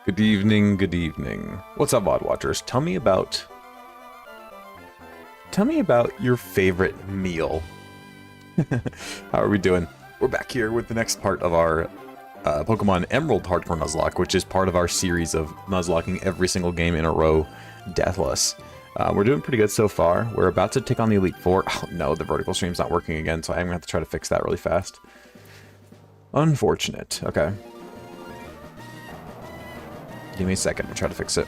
Good evening, good evening. What's up, VOD watchers? Tell me about your favorite meal. How are we doing? We're back here with the next part of our Pokemon Emerald Hardcore Nuzlocke, which is part of our series of Nuzlocking every single game in a row, Deathless. We're doing pretty good so far. We're about to take on the Elite Four. Oh no, the vertical stream's not working again, so I'm gonna have to try to fix that really fast. Unfortunate. Okay. Give me a second, I'll try to fix it.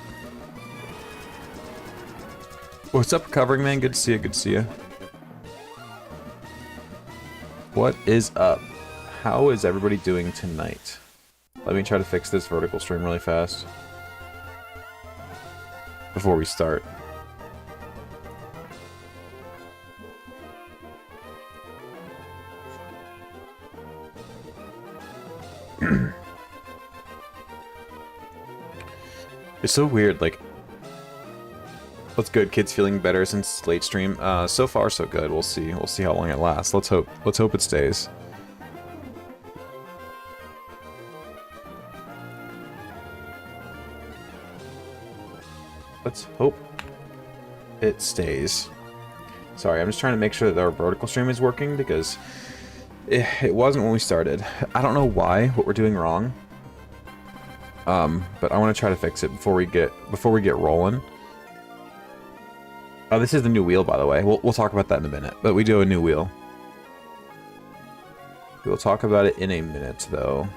What's up, recovering man? Good to see you, good to see you. What is up? How is everybody doing tonight? Let me try to fix this vertical stream really fast before we start. It's so weird, like, what's good? Kids feeling better since late stream? So far so good. We'll see how long it lasts. Let's hope it stays. Let's hope it stays. Sorry, I'm just trying to make sure that our vertical stream is working because it wasn't when we started. I don't know what we're doing wrong. But I want to try to fix it before we get rolling. Oh, this is the new wheel, by the way. We'll talk about that in a minute. But we do have a new wheel. We'll talk about it in a minute, though.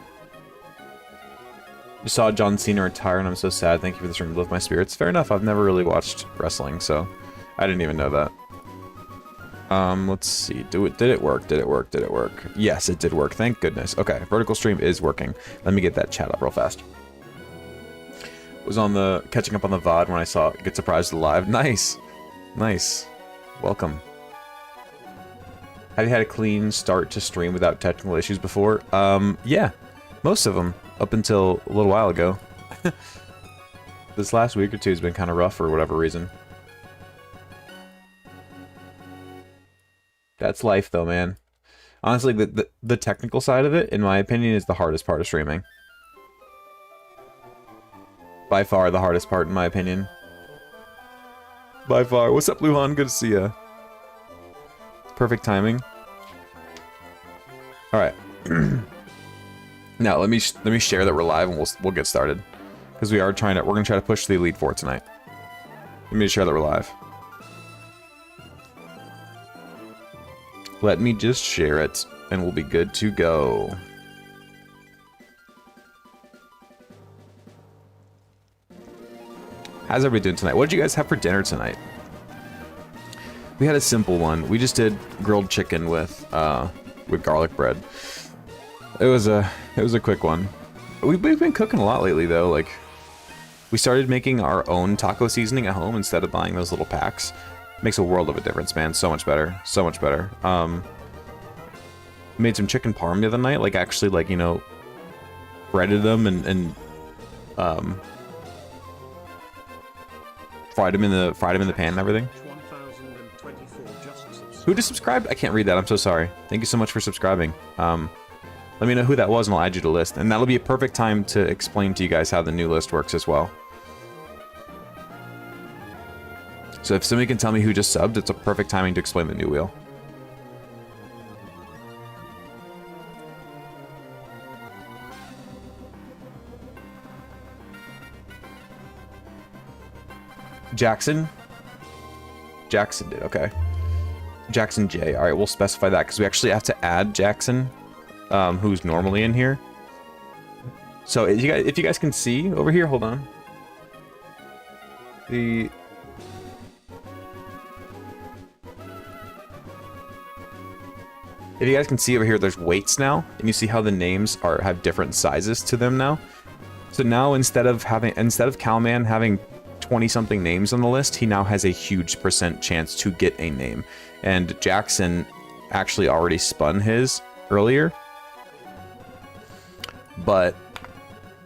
You saw John Cena retire, and I'm so sad. Thank you for the stream to lift my spirits. Fair enough. I've never really watched wrestling, so I didn't even know that. Let's see. Did it work? Did it work? Did it work? Yes, it did work. Thank goodness. Okay, vertical stream is working. Let me get that chat up real fast. Was on the catching up on the VOD when I saw Get Surprised Live. Nice. Nice. Welcome. Have you had a clean start to stream without technical issues before? Yeah. Most of them. Up until a little while ago. This last week or two has been kind of rough for whatever reason. That's life though, man. Honestly, the technical side of it, in my opinion, is the hardest part of streaming. By far the hardest part, in my opinion. By far. What's up, Luhan? Good to see ya. Perfect timing. All right. Now let me share that we're live and we'll get started because we're gonna try to push the Elite Four tonight. Let me share that we're live. Let me just share it and we'll be good to go. How's everybody doing tonight? What did you guys have for dinner tonight? We had a simple one. We just did grilled chicken with garlic bread. It was a quick one. We've been cooking a lot lately though. Like, we started making our own taco seasoning at home instead of buying those little packs. Makes a world of a difference, man. So much better. So much better. Made some chicken parm the other night. Like, actually, like, you know, breaded them and fried them in the pan and everything. Who just subscribed? I can't read that. I'm so sorry. Thank you so much for subscribing. Let me know who that was and I'll add you to the list. And that'll be a perfect time to explain to you guys how the new list works as well. So if somebody can tell me who just subbed, it's a perfect timing to explain the new wheel. Jackson? Jackson did, okay. Jackson J. Alright, we'll specify that because we actually have to add Jackson, who's normally in here. So if you guys can see over here, hold on. If you guys can see over here, there's weights now, and you see how the names have different sizes to them now. So now instead of Calman having 20-something names on the list, he now has a huge % chance to get a name. And Jackson actually already spun his earlier, but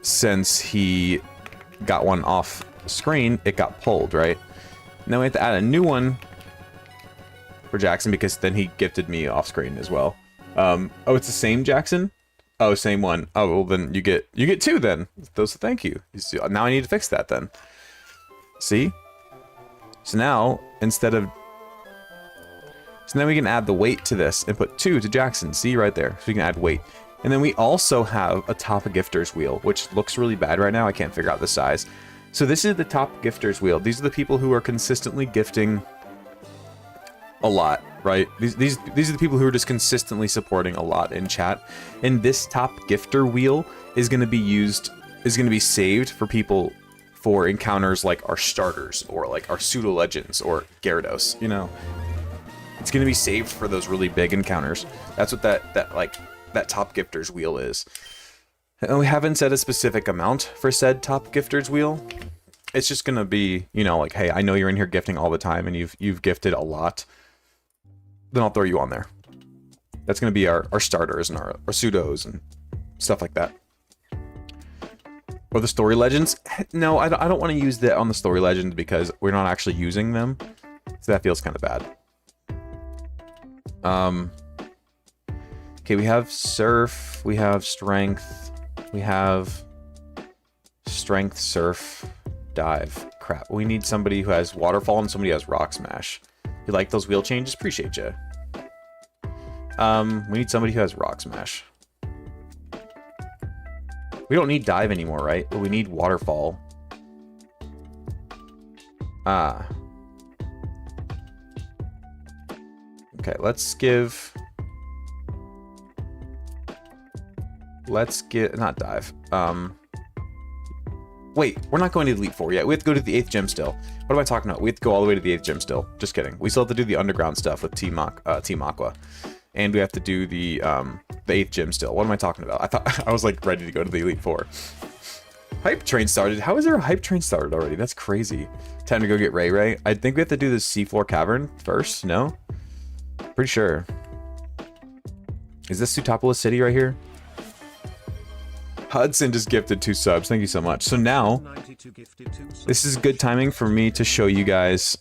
since he got one off screen, it got pulled, right? Now we have to add a new one for Jackson because then he gifted me off screen as well. Oh, it's the same Jackson? Oh, same one. Oh, well then you get two then. Those thank you. Now I need to fix that then. See? So now so now we can add the weight to this and put 2 to Jackson. See right there. So we can add weight. And then we also have a top gifters wheel, which looks really bad right now. I can't figure out the size. So this is the top gifters wheel. These are the people who are consistently gifting a lot, right? These are the people who are just consistently supporting a lot in chat. And this top gifter wheel is going to be saved for people for encounters like our starters or like our pseudo legends or Gyarados, you know. It's going to be saved for those really big encounters. That's what that top gifters wheel is. And we haven't set a specific amount for said top gifters wheel. It's just going to be, you know, like, hey, I know you're in here gifting all the time and you've gifted a lot. Then I'll throw you on there. That's going to be our starters and our pseudos and stuff like that. Or the story legends. No, I don't want to use that on the story legends because we're not actually using them. So that feels kind of bad. Okay, we have surf, we have strength, surf, dive. Crap, we need somebody who has waterfall and somebody who has rock smash. You like those wheel changes? Appreciate you. We need somebody who has rock smash. We don't need dive anymore, right? But we need waterfall. Okay, let's give not dive. Wait, we're not going to Elite Four yet. We have to go to the 8th gym still. What am I talking about? We have to go all the way to the 8th gym still. Just kidding. We still have to do the underground stuff with Team Aqua. And we have to do the 8th gym still. What am I talking about? I thought I was like ready to go to the Elite Four. Hype train started. How is there a hype train started already? That's crazy. Time to go get Ray Ray. I think we have to do the seafloor cavern first. No? Pretty sure. Is this Sutopolis City right here? Hudson just gifted 2 subs. Thank you so much. So now, this is good timing for me to show you guys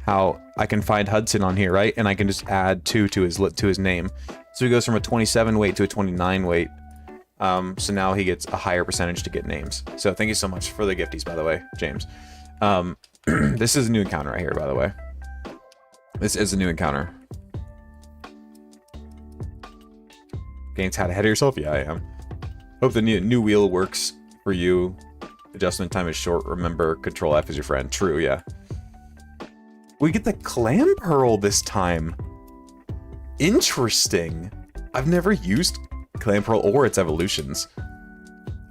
how I can find Hudson on here, right? And I can just add 2 to his name. So he goes from a 27 weight to a 29 weight. So now he gets a higher percentage to get names. So thank you so much for the gifties, by the way, James. This is a new encounter right here, by the way. This is a new encounter. Gains had ahead of yourself? Yeah, I am. Hope the new wheel works for you. Adjustment time is short. Remember, Control F is your friend. True, yeah. We get the Clam Pearl this time. Interesting. I've never used Clam Pearl or its evolutions.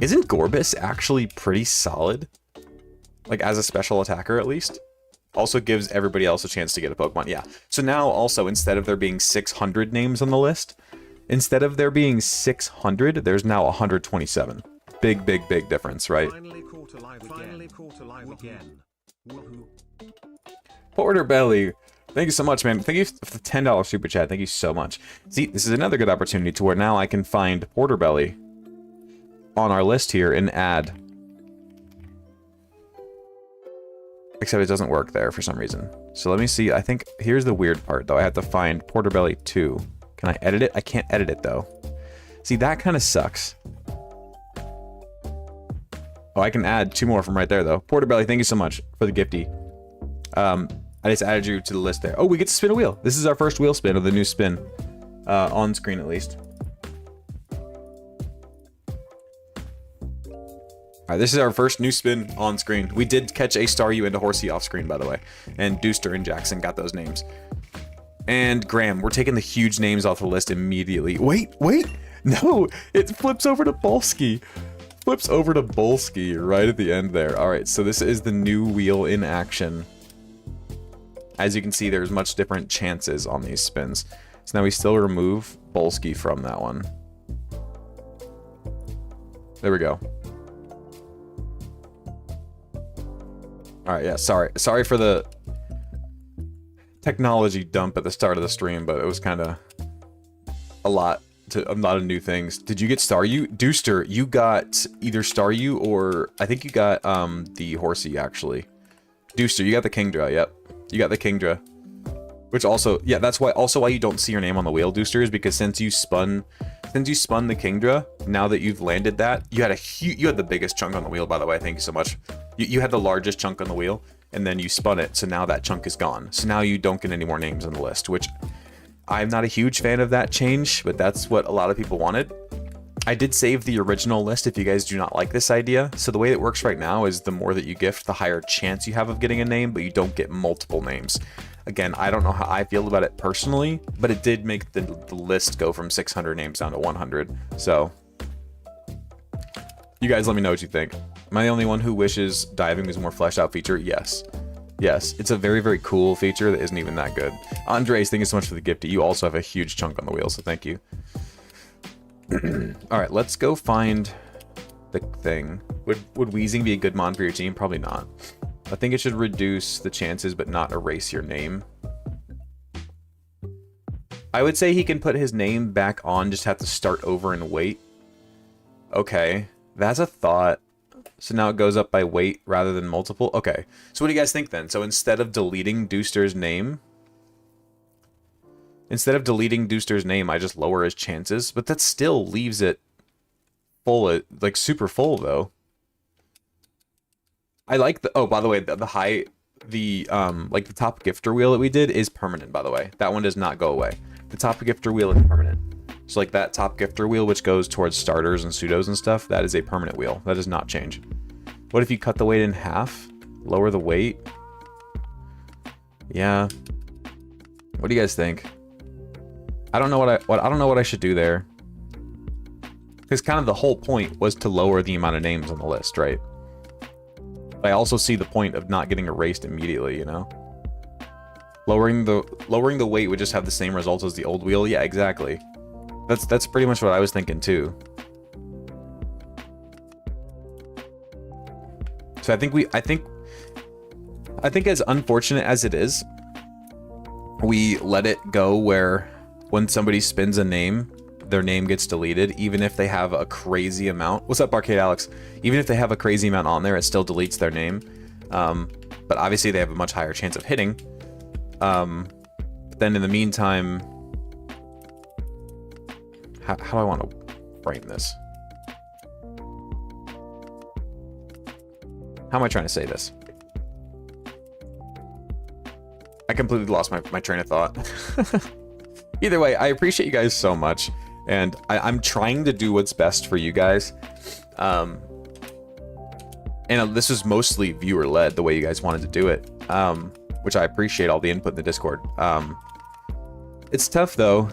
Isn't Gorbis actually pretty solid? Like, as a special attacker, at least? Also gives everybody else a chance to get a Pokemon. Yeah. So now, also, instead of there being 600 names on the list, instead of there being 600, there's now 127. Big, big, big difference, right? Finally caught alive again. Porter Belly. Thank you so much, man. Thank you for the $10 super chat. Thank you so much. See, this is another good opportunity to where now I can find Porter Belly on our list here and add. Except it doesn't work there for some reason. So let me see. I think here's the weird part, though. I have to find Porter Belly 2. Can I edit it? I can't edit it, though. See, that kind of sucks. Oh, I can add 2 more from right there, though. Porter Belly, thank you so much for the gifty. I just added you to the list there. Oh, we get to spin a wheel. This is our first wheel spin of the new spin. On screen, at least. Alright, this is our first new spin on screen. We did catch a Staryu and a Horsey off screen, by the way. And Deuster and Jackson got those names. And Graham, we're taking the huge names off the list immediately. Wait! No! It flips over to Bolsky. Flips over to Bolsky right at the end there. Alright, so this is the new wheel in action. As you can see, there's much different chances on these spins. So now we still remove Bolsky from that one. There we go. Alright, yeah, sorry for the technology dump at the start of the stream, but it was kind of a lot of new things. Did you get Staryu? Deuster, you got either Staryu or I think you got the Horsey actually. Deuster, you got the Kingdra, yep. You got the Kingdra. Which also, yeah, that's why you don't see your name on the wheel, Deuster, is because since you spun Since you spun the Kingdra, now that you've landed that, you had the biggest chunk on the wheel, by the way. Thank you so much. You had the largest chunk on the wheel, and then you spun it, so now that chunk is gone. So now you don't get any more names on the list, which I'm not a huge fan of that change, but that's what a lot of people wanted. I did save the original list if you guys do not like this idea. So the way it works right now is the more that you gift, the higher chance you have of getting a name, but you don't get multiple names. Again, I don't know how I feel about it personally, but it did make the list go from 600 names down to 100. So you guys let me know what you think. Am I the only one who wishes diving was a more fleshed out feature? Yes. Yes, it's a very, very cool feature that isn't even that good. Andres, thank you so much for the gifty. You also have a huge chunk on the wheel, so thank you. Alright, let's go find the thing. Would Wheezing be a good mon for your team? Probably not. I think it should reduce the chances, but not erase your name. I would say he can put his name back on, just have to start over and wait. Okay, that's a thought. So now it goes up by weight rather than multiple. Okay, so what do you guys think then? So instead of deleting Dooster's name, I just lower his chances, but that still leaves it full, like super full though. I like the, oh, by the way, the like the top gifter wheel that we did is permanent, by the way. That one does not go away. The top gifter wheel is permanent. So like that top gifter wheel, which goes towards starters and pseudos and stuff, that is a permanent wheel. That does not change. What if you cut the weight in half? Lower the weight? Yeah. What do you guys think? I don't know what I don't know what I should do there. Because kind of the whole point was to lower the amount of names on the list, right? But I also see the point of not getting erased immediately, you know? Lowering the weight would just have the same results as the old wheel. Yeah, exactly. That's pretty much what I was thinking too. So I think as unfortunate as it is, we let it go where when somebody spins a name, their name gets deleted, even if they have a crazy amount. What's up, Arcade Alex? Even if they have a crazy amount on there, it still deletes their name. But obviously they have a much higher chance of hitting. Then in the meantime, how do I want to frame this? How am I trying to say this? I completely lost my train of thought. Either way, I appreciate you guys so much. And I'm trying to do what's best for you guys. And this is mostly viewer-led, the way you guys wanted to do it. Which I appreciate all the input in the Discord. It's tough, though.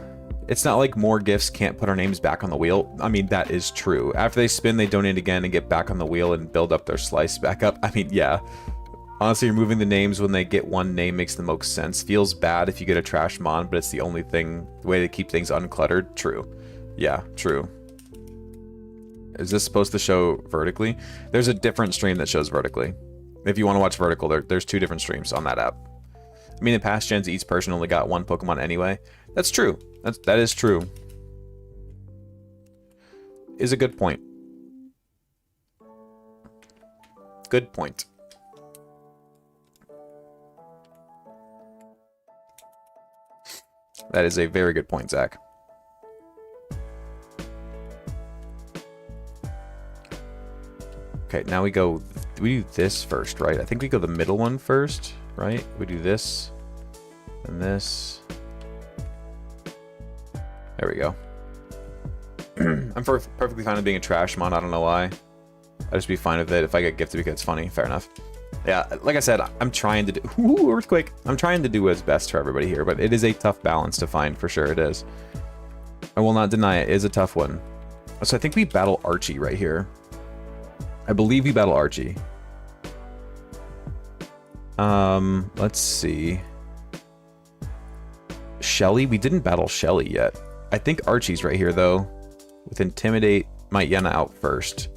It's not like more gifts can't put our names back on the wheel. I mean, that is true. After they spin, they donate again and get back on the wheel and build up their slice back up. I mean, yeah. Honestly, removing the names when they get one name makes the most sense. Feels bad if you get a trash mon, but it's the only thing, the way to keep things uncluttered. True. Yeah, true. Is this supposed to show vertically? There's a different stream that shows vertically. If you want to watch vertical, there's two different streams on that app. I mean, in past gens, each person only got one Pokemon anyway. That's true. That is true. Is a good point. Good point. That is a very good point, Zach. Okay, now we go... We do this first, right? I think we go the middle one first, right? We do this and this. There we go. I'm perfectly fine with being a trash mon. I don't know why. I'd just be fine with it if I get gifted because it's funny. Fair enough. Yeah, like I said, I'm trying to do... Ooh, earthquake! I'm trying to do what's best for everybody here, but it is a tough balance to find, for sure it is. I will not deny it is a tough one. So I think we battle Archie right here. I believe we battle Archie. Let's see. Shelly? We didn't battle Shelly yet. I think Archie's right here, though. With Intimidate, might Yenna out first.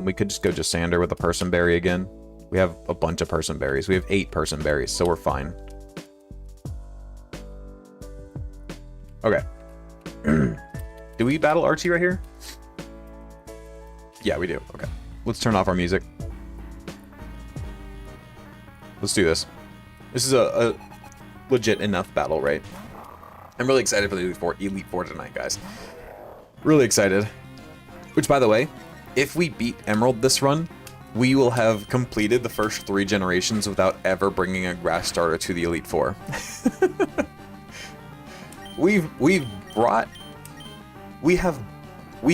We could just go Sander with a Person Berry again. We have a bunch of Person Berries. We have 8 Person Berries, so we're fine. Okay. Do we battle Archie right here? Yeah, we do. Okay. Let's turn off our music. Let's do this. This is a legit enough battle, right? I'm really excited for the Elite Four tonight, guys. Really excited. Which, by the way, if we beat Emerald this run, we will have completed the first 3 generations without ever bringing a grass starter to the Elite Four. We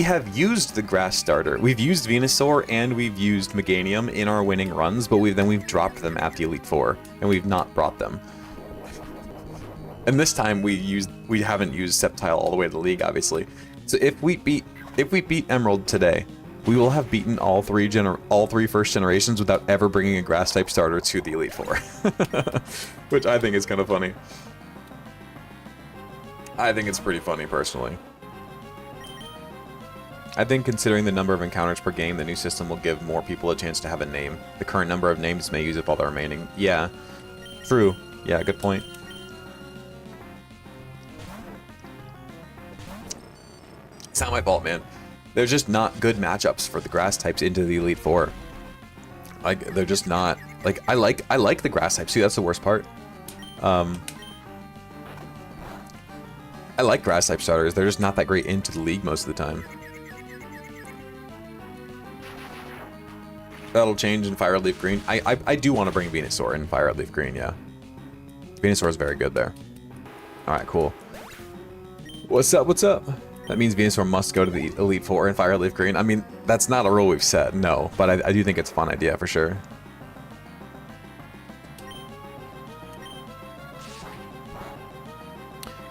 have used the grass starter. We've used Venusaur and we've used Meganium in our winning runs, but we've dropped them at the Elite Four and we've not brought them. And this time we haven't used Sceptile all the way to the league, obviously. So if we beat Emerald today, we will have beaten all three first generations without ever bringing a grass type starter to the Elite Four. Which I think is kind of funny. I think it's pretty funny, personally. I think considering the number of encounters per game, the new system will give more people a chance to have a name. The current number of names may use up all the remaining. Yeah, true. Yeah, good point. It's not my fault, man. There's just not good matchups for the grass types into the Elite Four. Like, they're just not. Like, I like the grass types too. That's the worst part. I like grass type starters. They're just not that great into the league most of the time. That'll change in Fire Red Leaf Green. I do want to bring Venusaur in Fire Red Leaf Green, yeah. Venusaur is very good there. Alright, cool. What's up, what's up? That means Venusaur must go to the Elite Four in Fire Red Leaf Green. I mean, that's not a rule we've set, no. But I do think it's a fun idea, for sure.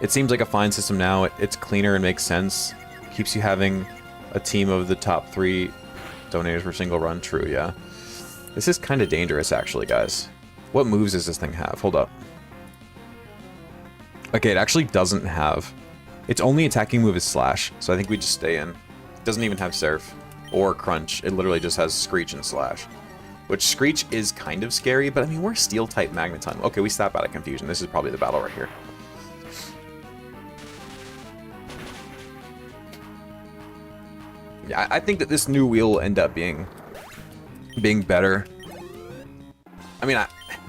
It seems like a fine system now. It's cleaner and makes sense. Keeps you having a team of the top 3 donators per single run. True, yeah. This is kind of dangerous, actually, guys. What moves does this thing have? Hold up. Okay, it actually doesn't have... Its only attacking move is Slash, so I think we just stay in. It doesn't even have Surf or Crunch. It literally just has Screech and Slash. Which, Screech is kind of scary, but I mean, we're Steel-type Magneton. Okay, we stop out of confusion. This is probably the battle right here. Yeah, I think that this new wheel will end up being better. I mean,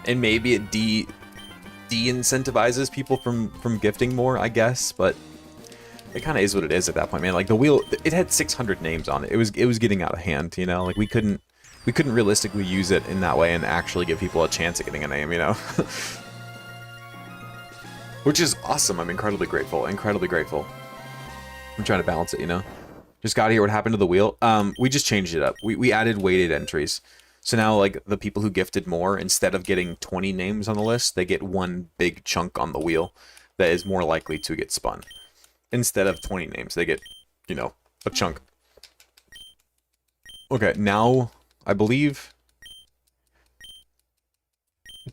and maybe it de-incentivizes people from gifting more, I guess, but it kind of is what it is at that point, man. Like, the wheel, it had 600 names on it. It was getting out of hand, you know? Like, we couldn't realistically use it in that way and actually give people a chance at getting a name, you know? Which is awesome. I'm incredibly grateful. Incredibly grateful. I'm trying to balance it, you know? Just got here. What happened to the wheel? We just changed it up. We added weighted entries. So now, like, the people who gifted more, instead of getting 20 names on the list, they get one big chunk on the wheel that is more likely to get spun. Instead of 20 names, they get, you know, a chunk. Okay, now, I believe...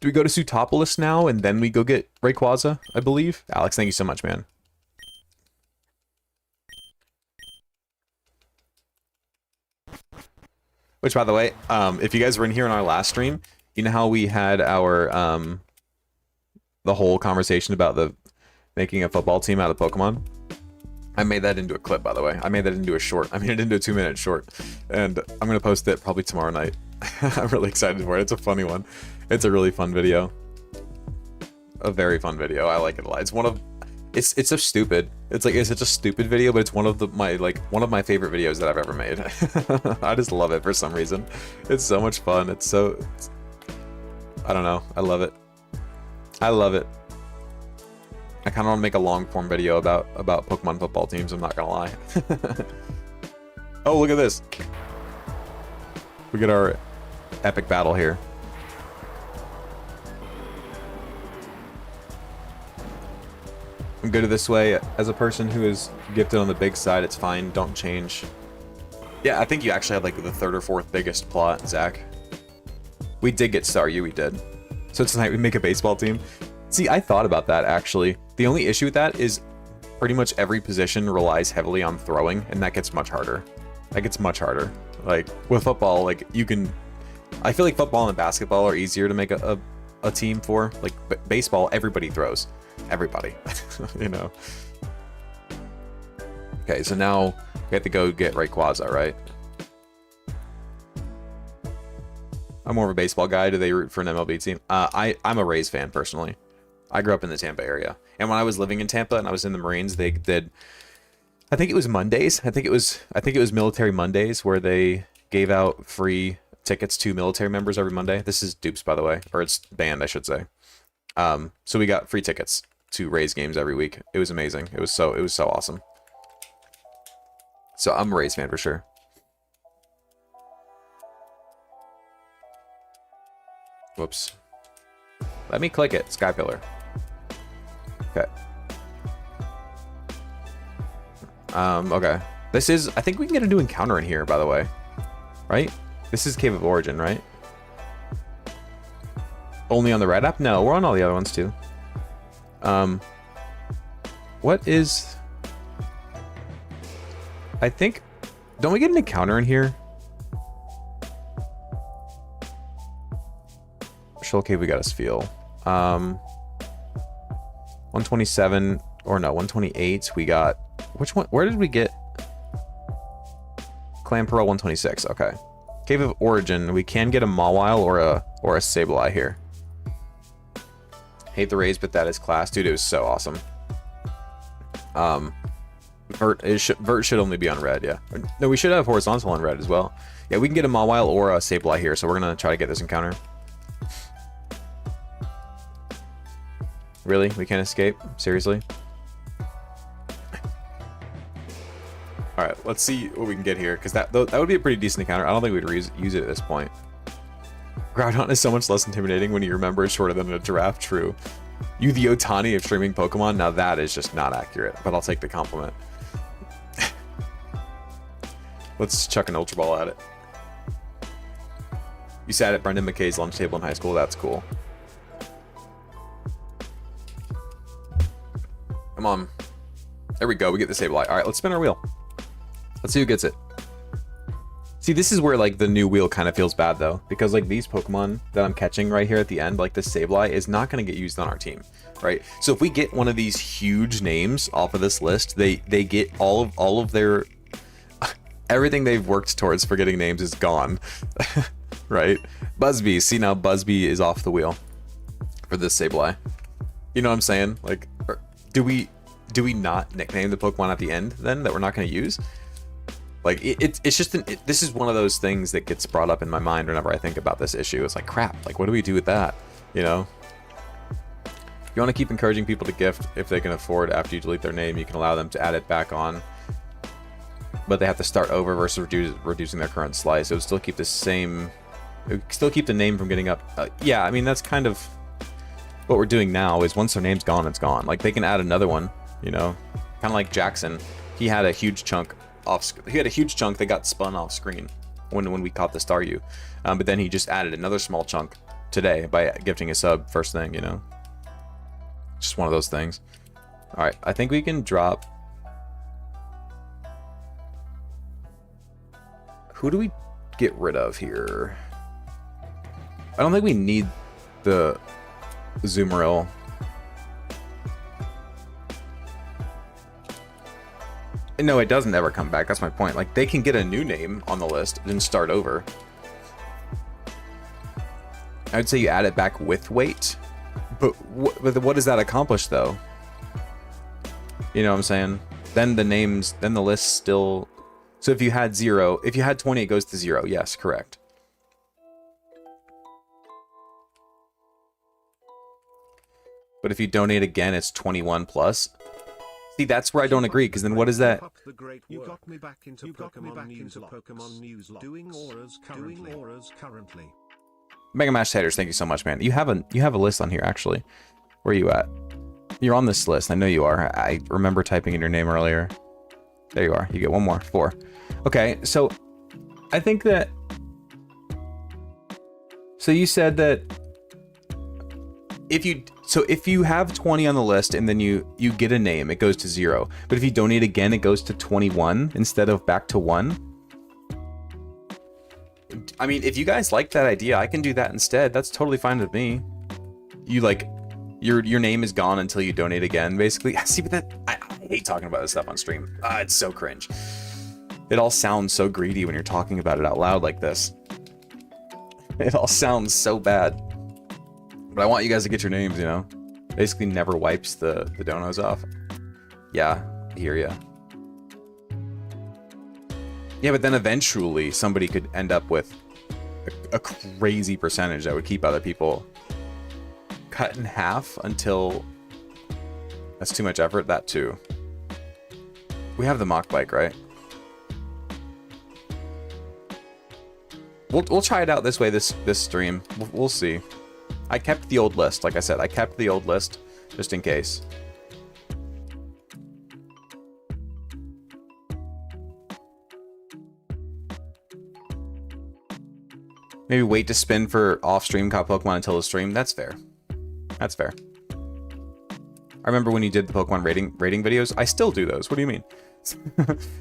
Do we go to Sutopolis now, and then we go get Rayquaza, I believe? Alex, thank you so much, man. Which, by the way, if you guys were in here in our last stream, you know how we had our, the whole conversation about making a football team out of Pokemon? I made that into a clip, by the way. I made that into a short. I made it into a 2-minute short. And I'm going to post it probably tomorrow night. I'm really excited for it. It's a funny one. It's a really fun video. A very fun video. I like it a lot. It's one of... It's so stupid. It's such a stupid video, but it's one of my favorite videos that I've ever made. I just love it for some reason. It's so much fun. I don't know. I love it. I love it. I kind of want to make a long form video about Pokemon football teams. I'm not gonna lie. Oh, look at this. We get our epic battle here. I'm good at this way. As a person who is gifted on the big side, it's fine. Don't change. Yeah, I think you actually had like the 3rd or 4th biggest plot, Zach. We did get Staryu, we did. So tonight we make a baseball team. See, I thought about that actually. The only issue with that is pretty much every position relies heavily on throwing, and that gets much harder. That gets much harder. Like, with football, like, you can... I feel like football and basketball are easier to make a team for. Like, baseball, everybody throws. Everybody. You know? Okay, so now we have to go get Rayquaza, right? I'm more of a baseball guy. Do they root for an MLB team? I'm a Rays fan, personally. I grew up in the Tampa area. And when I was living in Tampa and I was in the Marines, they did, I think it was Mondays. I think it was Military Mondays where they gave out free tickets to military members every Monday. This is Dupes, by the way, or it's banned, I should say. So we got free tickets to Rays games every week. It was amazing. It was so awesome. So I'm a Rays fan for sure. Whoops. Let me click it. Sky Pillar. Okay. Okay. This is, I think we can get a new encounter in here, by the way. Right? This is Cave of Origin, right? Only on the red app? No, we're on all the other ones too. What is... I think... Don't we get an encounter in here? Shoal Cave, we got us feel. 127, or no, 128, we got... Which one? Where did we get... Clan Pearl 126, okay. Cave of Origin, we can get a Mawile or a Sableye here. Hate the Rays, but that is class. Dude, it was so awesome. Vert should only be on red, yeah. No, we should have horizontal on red as well. Yeah, we can get a Mawile or a Sableye here, so we're gonna try to get this encounter. Really? We can't escape? Seriously? Alright, let's see what we can get here, because that would be a pretty decent encounter. I don't think we'd use it at this point. Groudon is so much less intimidating when you remember it's shorter than a giraffe. True. You the Otani of streaming Pokemon? Now that is just not accurate, but I'll take the compliment. Let's chuck an Ultra Ball at it. You sat at Brendan McKay's lunch table in high school? That's cool. Come on. There we go. We get the Sableye. Alright, let's spin our wheel. Let's see who gets it. See, this is where, like, the new wheel kind of feels bad, though. Because, like, these Pokemon that I'm catching right here at the end, like the Sableye, is not going to get used on our team, right? So if we get one of these huge names off of this list, they get all of their... Everything they've worked towards for getting names is gone, right? Buzzbee. See, now Buzzbee is off the wheel for this Sableye. You know what I'm saying? Like, do we not nickname the Pokemon at the end, then, that we're not going to use? Like, it's just this is one of those things that gets brought up in my mind whenever I think about this issue. It's like, crap, like, what do we do with that? You know? If you want to keep encouraging people to gift if they can afford after you delete their name, you can allow them to add it back on. But they have to start over versus reducing their current slice. It would still keep the same... It would still keep the name from getting up... yeah, I mean, that's kind of... What we're doing now is once their name's gone, it's gone. Like, they can add another one, you know? Kind of like Jackson. He had a huge chunk that got spun off screen when we caught the Staryu. But then he just added another small chunk today by gifting a sub first thing, you know? Just one of those things. Alright, I think we can drop... Who do we get rid of here? I don't think we need the Zoomeril. No, it doesn't ever come back. That's my point. Like, they can get a new name on the list and start over. I'd say you add it back with weight. But what does that accomplish, though? You know what I'm saying? Then the names, then the list still... So if you had 0, if you had 20, it goes to 0. Yes, correct. But if you donate again, it's 21 plus. See, that's where I don't agree, because then what is that? You got me back into Pokemon Nuzlocke. Doing auras currently. Mega Mash haters, thank you so much, man. You have a list on here, actually. Where are you at? You're on this list. I know you are. I remember typing in your name earlier. There you are. You get one more. 4. Okay, so I think that... So you said that if you have 20 on the list and then you get a name, it goes to 0. But if you donate again, it goes to 21 instead of back to 1. I mean, if you guys like that idea, I can do that instead. That's totally fine with me. You like... Your name is gone until you donate again, basically. See, but that... I hate talking about this stuff on stream. It's so cringe. It all sounds so greedy when you're talking about it out loud like this. It all sounds so bad. But I want you guys to get your names, you know? Basically never wipes the donos off. Yeah, I hear ya. Yeah, but then eventually somebody could end up with a crazy percentage that would keep other people cut in half until that's too much effort. That too. We have the mock bike, right? We'll try it out this way this stream. We'll see. I kept the old list, like I said. I kept the old list just in case. Maybe wait to spin for off-stream caught Pokemon until the stream. That's fair. That's fair. I remember when you did the Pokemon rating videos. I still do those. What do you mean?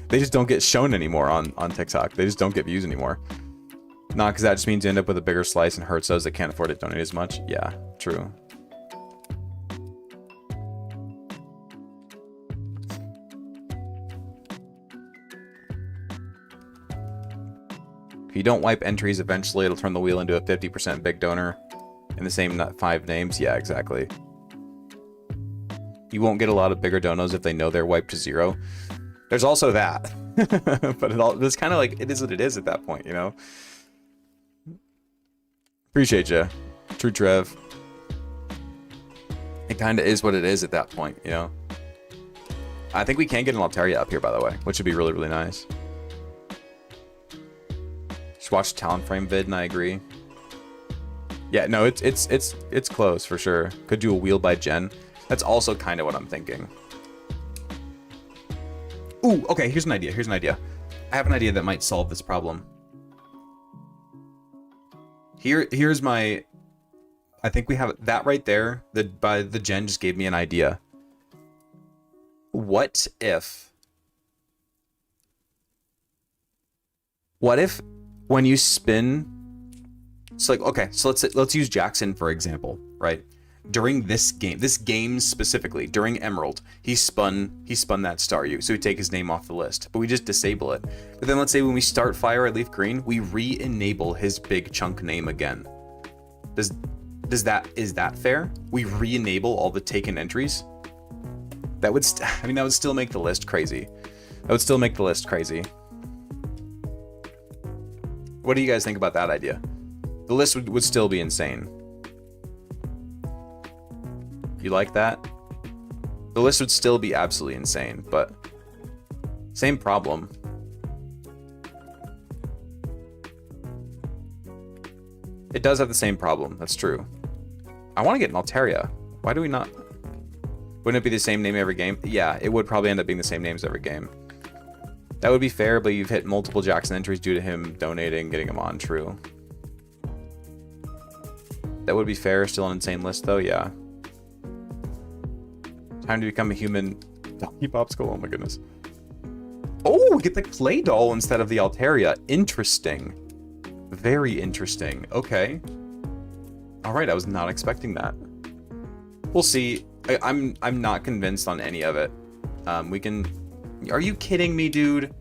They just don't get shown anymore on TikTok. They just don't get views anymore. Not because that just means you end up with a bigger slice and hurts those that can't afford to donate as much. Yeah, true. If you don't wipe entries, eventually it'll turn the wheel into a 50% big donor in the same 5 names. Yeah, exactly. You won't get a lot of bigger donos if they know they're wiped to 0. There's also that. But it's kind of like, it is what it is at that point, you know? Appreciate you. True Trev. It kind of is what it is at that point, you know? I think we can get an Altaria up here, by the way, which would be really, really nice. Just watch Talonframe vid, and I agree. Yeah, no, it's close for sure. Could do a wheel by gen. That's also kind of what I'm thinking. Ooh, okay, here's an idea. Here's an idea. I have an idea that might solve this problem. Here's my... I think we have that right there. The gen just gave me an idea. What if when you spin... So like, okay, so let's use Jackson for example, right? During this game specifically, during Emerald, he spun that Staryu, so we take his name off the list, but we just disable it. But then let's say when we start Fire at Leaf Green, we re-enable his big chunk name again. Is that fair? We re-enable all the taken entries? That would that would still make the list crazy. That would still make the list crazy. What do you guys think about that idea? The list would still be insane. You like that? The list would still be absolutely insane, but same problem. It does have the same problem, that's true. I want to get an Altaria. Why do we not? Wouldn't it be the same name every game? Yeah, it would probably end up being the same names every game. That would be fair, but you've hit multiple Jackson entries due to him donating, getting him on, true. That would be fair, still an insane list though, yeah. Time to become a human donkey popsicle, oh my goodness. Oh, we get the clay doll instead of the Altaria. Interesting. Very interesting. Okay. Alright, I was not expecting that. We'll see. I'm not convinced on any of it. We can... Are you kidding me, dude?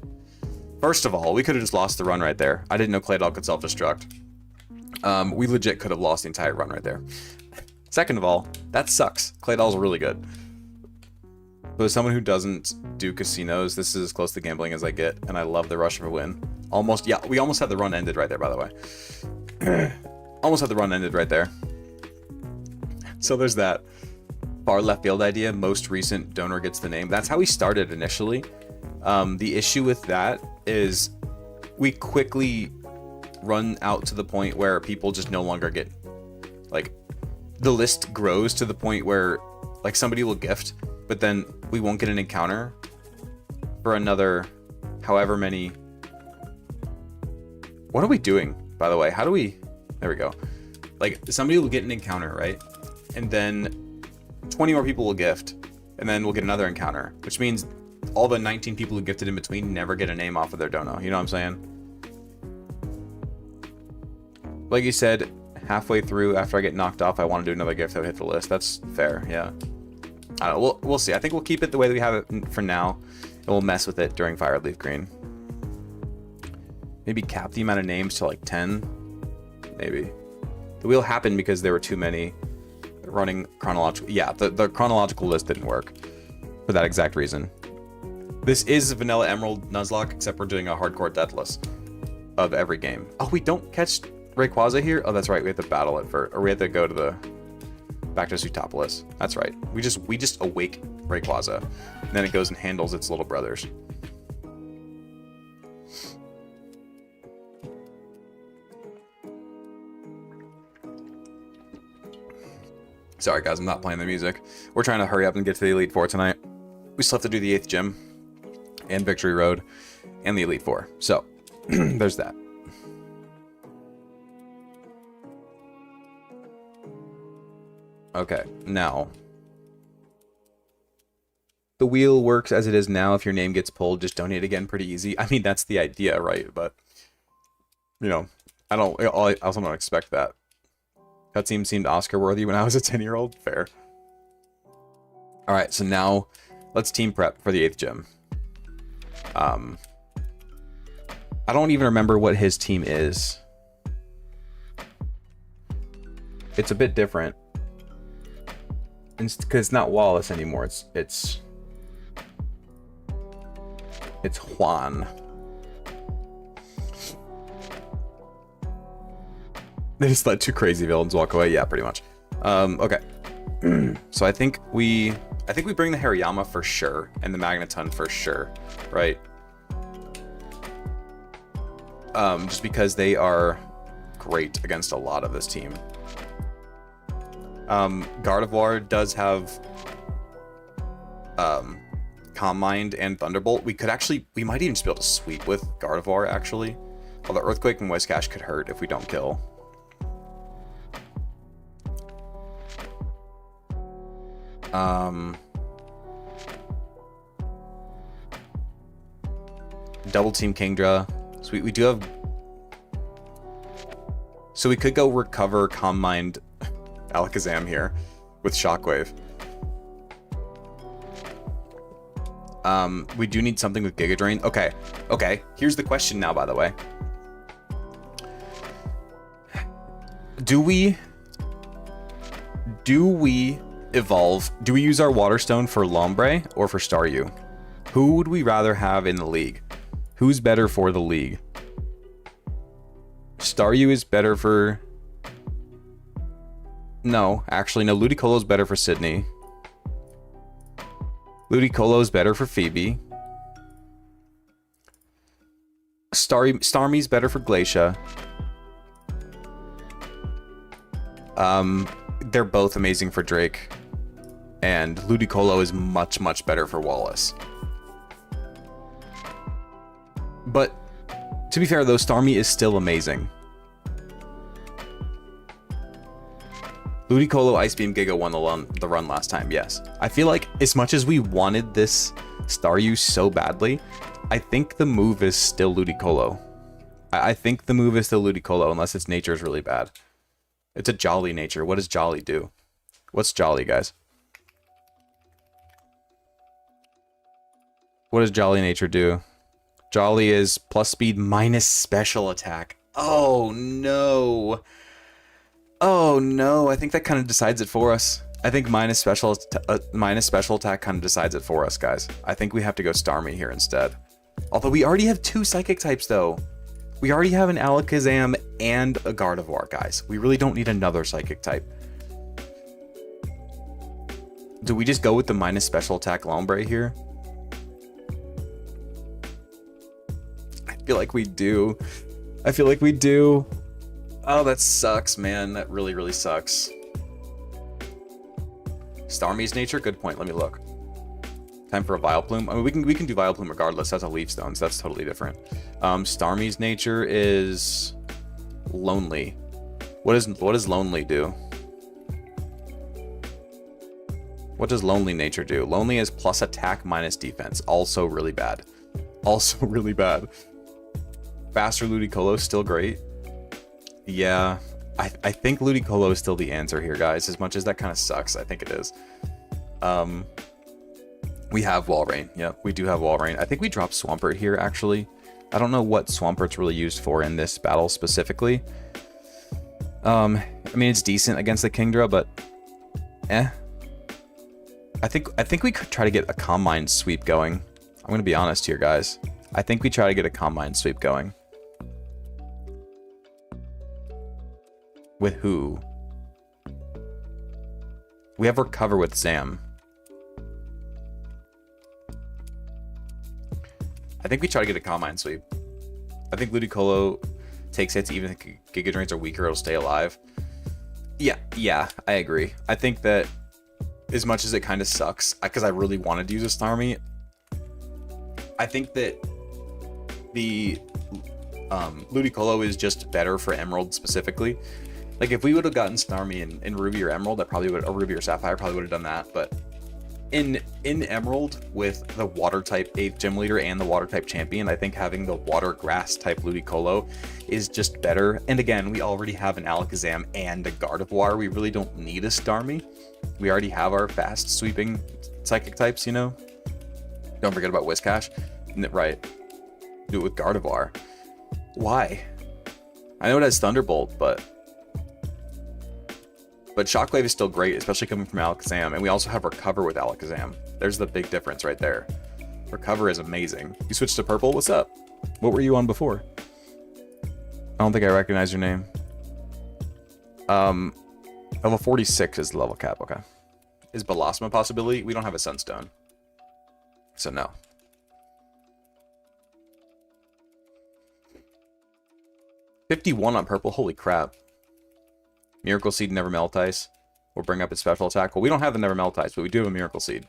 First of all, we could have just lost the run right there. I didn't know clay doll could self-destruct. We legit could have lost the entire run right there. Second of all, that sucks. Clay doll's really good. But as someone who doesn't do casinos, this is as close to gambling as I get, and I love the rush of a win. Almost, yeah, we almost had the run ended right there, by the way. Almost had the run ended right there. So there's that. Far left field idea, most recent donor gets the name. That's how we started initially. The issue with that is we quickly run out to the point where people just no longer get, like, the list grows to the point where, like, somebody will gift, but then we won't get an encounter for another however many. What are we doing, by the way? How do we... There we go. Like, somebody will get an encounter, right? And then 20 more people will gift, and then we'll get another encounter, which means all the 19 people who gifted in between never get a name off of their dono. You know what I'm saying? Like you said, halfway through, after I get knocked off, I want to do another gift that would hit the list. That's fair, yeah. I don't know, we'll see. I think we'll keep it the way that we have it for now, and we'll mess with it during Fire Leaf Green. Maybe cap the amount of names to like 10. Maybe. The wheel happened because there were too many. running chronological. Yeah, the chronological list didn't work for that exact reason. This is Vanilla Emerald Nuzlocke, except we're doing a hardcore Deathless of every game. Oh, we don't catch Rayquaza here? Oh, that's right. We have to battle it first, or we have to go to the back to Zootopolis. That's right. We just awake Rayquaza, and then it goes and handles its little brothers. Sorry guys, I'm not playing the music. We're trying to hurry up and get to the Elite Four tonight. We still have to do the 8th gym, and Victory Road, and the Elite Four. So, there's that. Okay, now. The wheel works as it is now. If your name gets pulled, just donate again. Pretty easy. I mean, that's the idea, right? But, you know, I also don't expect that. Cutscene seemed Oscar-worthy when I was a 10-year-old. Fair. Alright, so now let's team prep for the 8th gym. I don't even remember what his team is. It's a bit different. Because it's not Wallace anymore. It's Hoenn. They just let 2 crazy villains walk away. Yeah, pretty much. Okay. So I think we bring the Hariyama for sure, and the Magneton for sure, right? Just because they are great against a lot of this team. Gardevoir does have Calm Mind and Thunderbolt. We might even just be able to sweep with Gardevoir, actually. Although Earthquake and Whiscash could hurt if we don't kill. Double team Kingdra. So we do have. So we could go recover Calm Mind Alakazam here with Shockwave. We do need something with Giga Drain. Okay. Here's the question now, by the way. Do we evolve? Do we use our Water Stone for Lombre or for Staryu? Who would we rather have in the league? Who's better for the league? Staryu is better for... No, actually, no. Ludicolo's better for Sydney. Ludicolo's better for Phoebe. Starmie's better for Glacia. They're both amazing for Drake. And Ludicolo is much, much better for Wallace. But, to be fair though, Starmie is still amazing. Ludicolo Ice Beam Giga won the run last time, yes. I feel like as much as we wanted this Staryu so badly, I think the move is still Ludicolo. I think the move is still Ludicolo unless its nature is really bad. It's a Jolly nature. What does Jolly do? What's Jolly, guys? What does Jolly nature do? Jolly is plus speed minus special attack. Oh no. Oh no, I think that kind of decides it for us. I think minus special attack kind of decides it for us, guys. I think we have to go Starmie here instead. Although we already have 2 psychic types though. We already have an Alakazam and a Gardevoir, guys. We really don't need another psychic type. Do we just go with the minus special attack Lombre here? I feel like we do. Oh, that sucks, man. That really, really sucks. Starmie's nature? Good point. Let me look. Time for a Vileplume. I mean, we can do Vileplume regardless. That's a Leaf Stone, so that's totally different. Starmie's nature is Lonely. What does Lonely do? What does Lonely nature do? Lonely is plus attack minus defense. Also really bad. Also really bad. Faster Ludicolo, still great. Yeah, I think Ludicolo is still the answer here, guys. As much as that kind of sucks, I think it is. We have Walrein. Yeah, we do have Walrein. I think we dropped Swampert here, actually. I don't know what Swampert's really used for in this battle specifically. I mean, it's decent against the Kingdra, but Eh. I think we could try to get a combine sweep going. I'm gonna be honest here, guys. I think we try to get a combine sweep going. With who? We have Recover with Zam. I think we try to get a combine sweep. I think Ludicolo takes hits even if Giga Drains are weaker, it'll stay alive. Yeah, I agree. I think that as much as it kind of sucks, because I really wanted to use a Starmie, I think that the Ludicolo is just better for Emerald specifically. Like if we would have gotten Starmie in Ruby or Emerald, I probably would, or Ruby or Sapphire, probably would have done that. But in Emerald with the Water type 8th Gym Leader and the Water type Champion, I think having the Water Grass type Ludicolo is just better. And again, we already have an Alakazam and a Gardevoir. We really don't need a Starmie. We already have our fast sweeping Psychic types, you know? Don't forget about Whiscash. Right. Do it with Gardevoir. Why? I know it has Thunderbolt, but Shockwave is still great, especially coming from Alakazam, and we also have Recover with Alakazam. There's the big difference right there. Recover is amazing. You switched to purple? What's up? What were you on before? I don't think I recognize your name. Level 46 is the level cap, okay. Is Bellosma a possibility? We don't have a Sunstone. So no. $51 on purple, holy crap. Miracle Seed, Never Melt Ice. We'll bring up its special attack. Well, we don't have the Never Melt Ice, but we do have a Miracle Seed.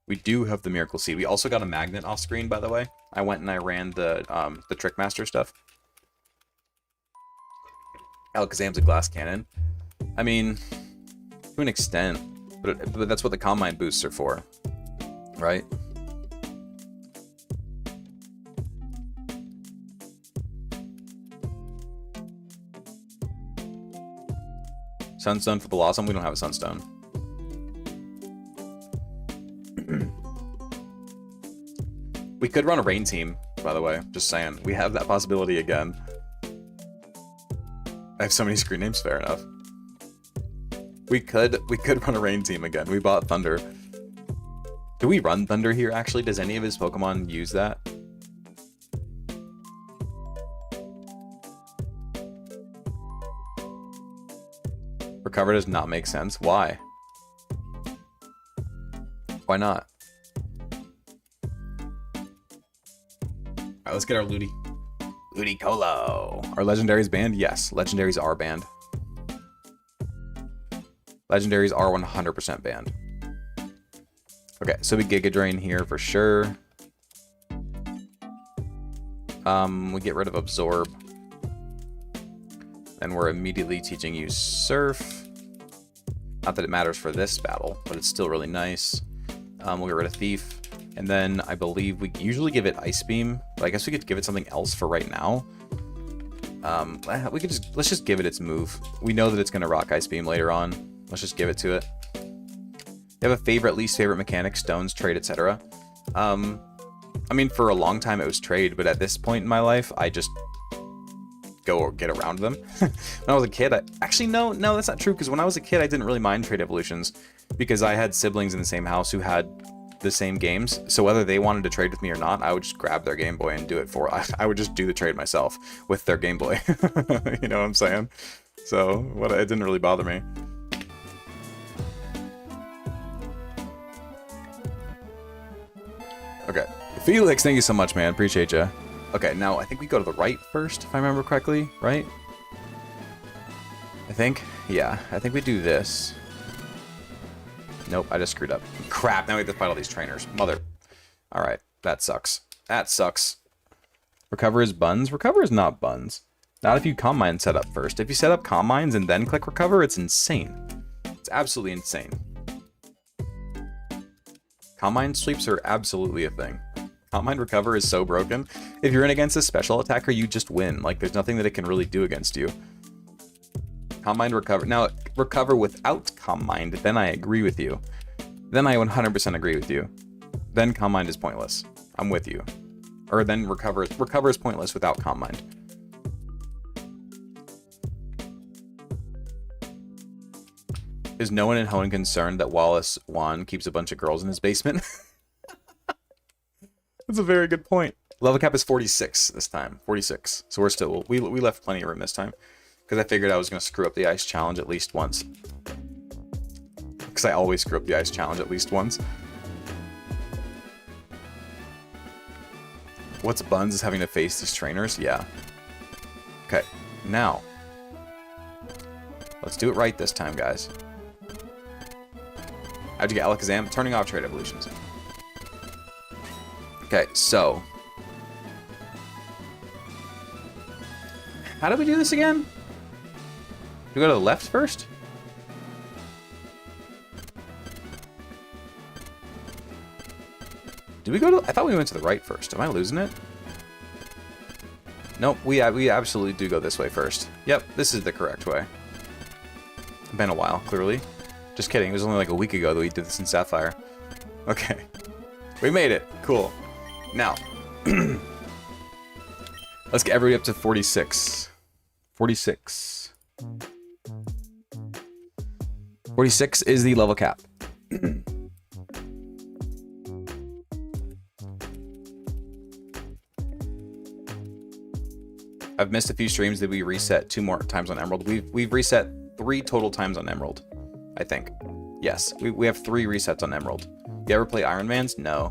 We do have the Miracle Seed. We also got a Magnet off screen, by the way. I went and I ran the Trickmaster stuff. Alakazam's a Glass Cannon. I mean, to an extent, but that's what the Combine boosts are for, right? Sunstone for Blossom. We don't have a Sunstone. We could run a Rain Team, by the way. Just saying. We have that possibility again. I have so many screen names, fair enough. We could run a Rain Team again. We bought Thunder. Do we run Thunder here, actually? Does any of his Pokemon use that? Recover does not make sense. Why? Why not? Alright, let's get our Ludicolo. Are legendaries banned? Yes, legendaries are banned. Legendaries are 100% banned. Okay, so we Giga Drain here for sure. We get rid of Absorb. And we're immediately teaching you Surf. Not that it matters for this battle, but it's still really nice. We'll get rid of Thief. And then I believe we usually give it Ice Beam, but I guess we could give it something else for right now. Let's just give it its move. We know that it's gonna rock Ice Beam later on. Let's just give it to it. You have a favorite, least favorite mechanic, stones, trade, etc. I mean, for a long time it was trade, but at this point in my life, I just go or get around them. When I was a kid, actually no, that's not true, because when I was a kid, I didn't really mind trade evolutions because I had siblings in the same house who had the same games. So whether they wanted to trade with me or not, I would just grab their Game Boy and do it for. I would just do the trade myself with their Game Boy. You know what I'm saying? So it didn't really bother me. Okay, Felix, thank you so much, man. Appreciate you. Okay, now I think we go to the right first, if I remember correctly, right? I think? Yeah, I think we do this. Nope, I just screwed up. Crap, now we have to fight all these trainers. Mother. Alright, that sucks. That sucks. Recover is buns? Recover is not buns. Not if you Combine set up first. If you set up Combines and then click Recover, it's insane. It's absolutely insane. Combine sweeps are absolutely a thing. Combine Recover is so broken. If you're in against a special attacker, you just win. Like, there's nothing that it can really do against you. Combine Recover. Now, Recover without Combine, then I agree with you. Then I 100% agree with you. Then Combine is pointless. I'm with you. Or then Recover is pointless without Combine. Is no one in Hoenn concerned that Wallace Wan keeps a bunch of girls in his basement? That's a very good point. Level cap is 46 this time. 46. So we're still... We left plenty of room this time. Because I figured I was going to screw up the ice challenge at least once. Because I always screw up the ice challenge at least once. What's buns is having to face these trainers? Yeah. Okay. Now. Let's do it right this time, guys. How'd you get Alakazam? Turning off trade evolutions. Okay, so... How do we do this again? Do we go to the left first? Did we go to... I thought we went to the right first. Am I losing it? Nope, we absolutely do go this way first. Yep, this is the correct way. Been a while, clearly. Just kidding, it was only like a week ago that we did this in Sapphire. Okay. We made it. Cool. Now. Let's get everybody up to 46. 46. 46 is the level cap. I've missed a few streams that we reset 2 more times on Emerald. We've reset 3 total times on Emerald, I think. Yes, we have 3 resets on Emerald. You ever play Iron Man's? No.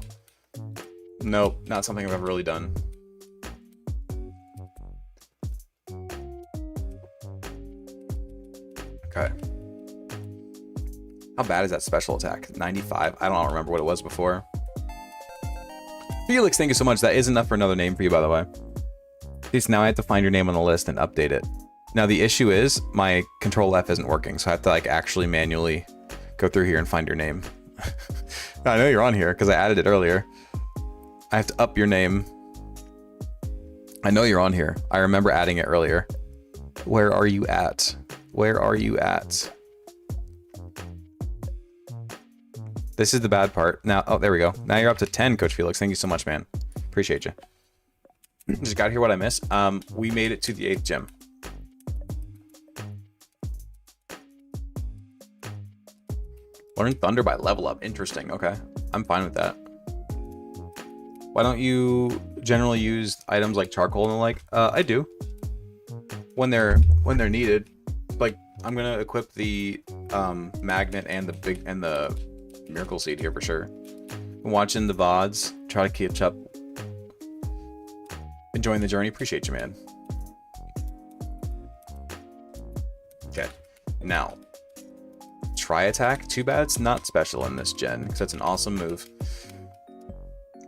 Nope, not something I've ever really done. Okay. How bad is that special attack? 95? I don't remember what it was before. Felix, thank you so much. That is enough for another name for you, by the way. At least now I have to find your name on the list and update it. Now the issue is my Control F isn't working, so I have to like actually manually go through here and find your name. I know you're on here because I added it earlier. I have to up your name. I know you're on here. I remember adding it earlier. Where are you at? Where are you at? This is the bad part. Now, oh, there we go. Now you're up to 10, Coach Felix. Thank you so much, man. Appreciate you. Just got to hear what I missed. We made it to the 8th gym. Learn Thunder by level up. Interesting. Okay. I'm fine with that. Why don't you generally use items like charcoal and the like? I do. When they're needed. Like, I'm gonna equip the magnet and the miracle seed here for sure. I'm watching the VODs, try to catch up. Enjoying the journey. Appreciate you, man. Okay. Now, Tri Attack. Too bad it's not special in this gen, because that's an awesome move.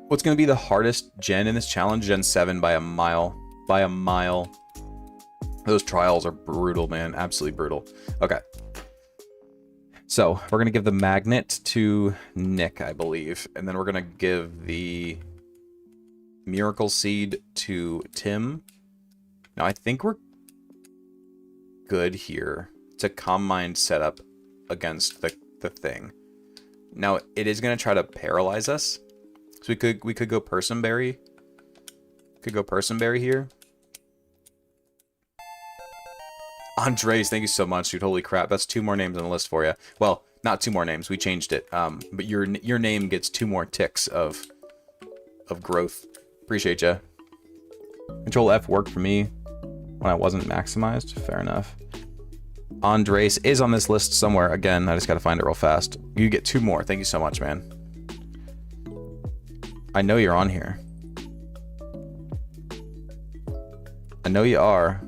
What's going to be the hardest gen in this challenge? Gen 7 by a mile. By a mile. Those trials are brutal, man. Absolutely brutal. Okay. So, we're going to give the magnet to Nick, I believe. And then we're going to give the Miracle Seed to Tim. Now, I think we're good here to Calm Mind setup against the thing. Now, it is going to try to paralyze us. So we could go Personberry. Could go Personberry here. Andres, thank you so much, dude. Holy crap, that's 2 more names on the list for you. Well, not 2 more names. We changed it. But your name gets 2 more ticks of growth. Appreciate ya. Control F worked for me when I wasn't maximized. Fair enough. Andres is on this list somewhere. Again, I just got to find it real fast. You get 2 more. Thank you so much, man. I know you're on here. I know you are.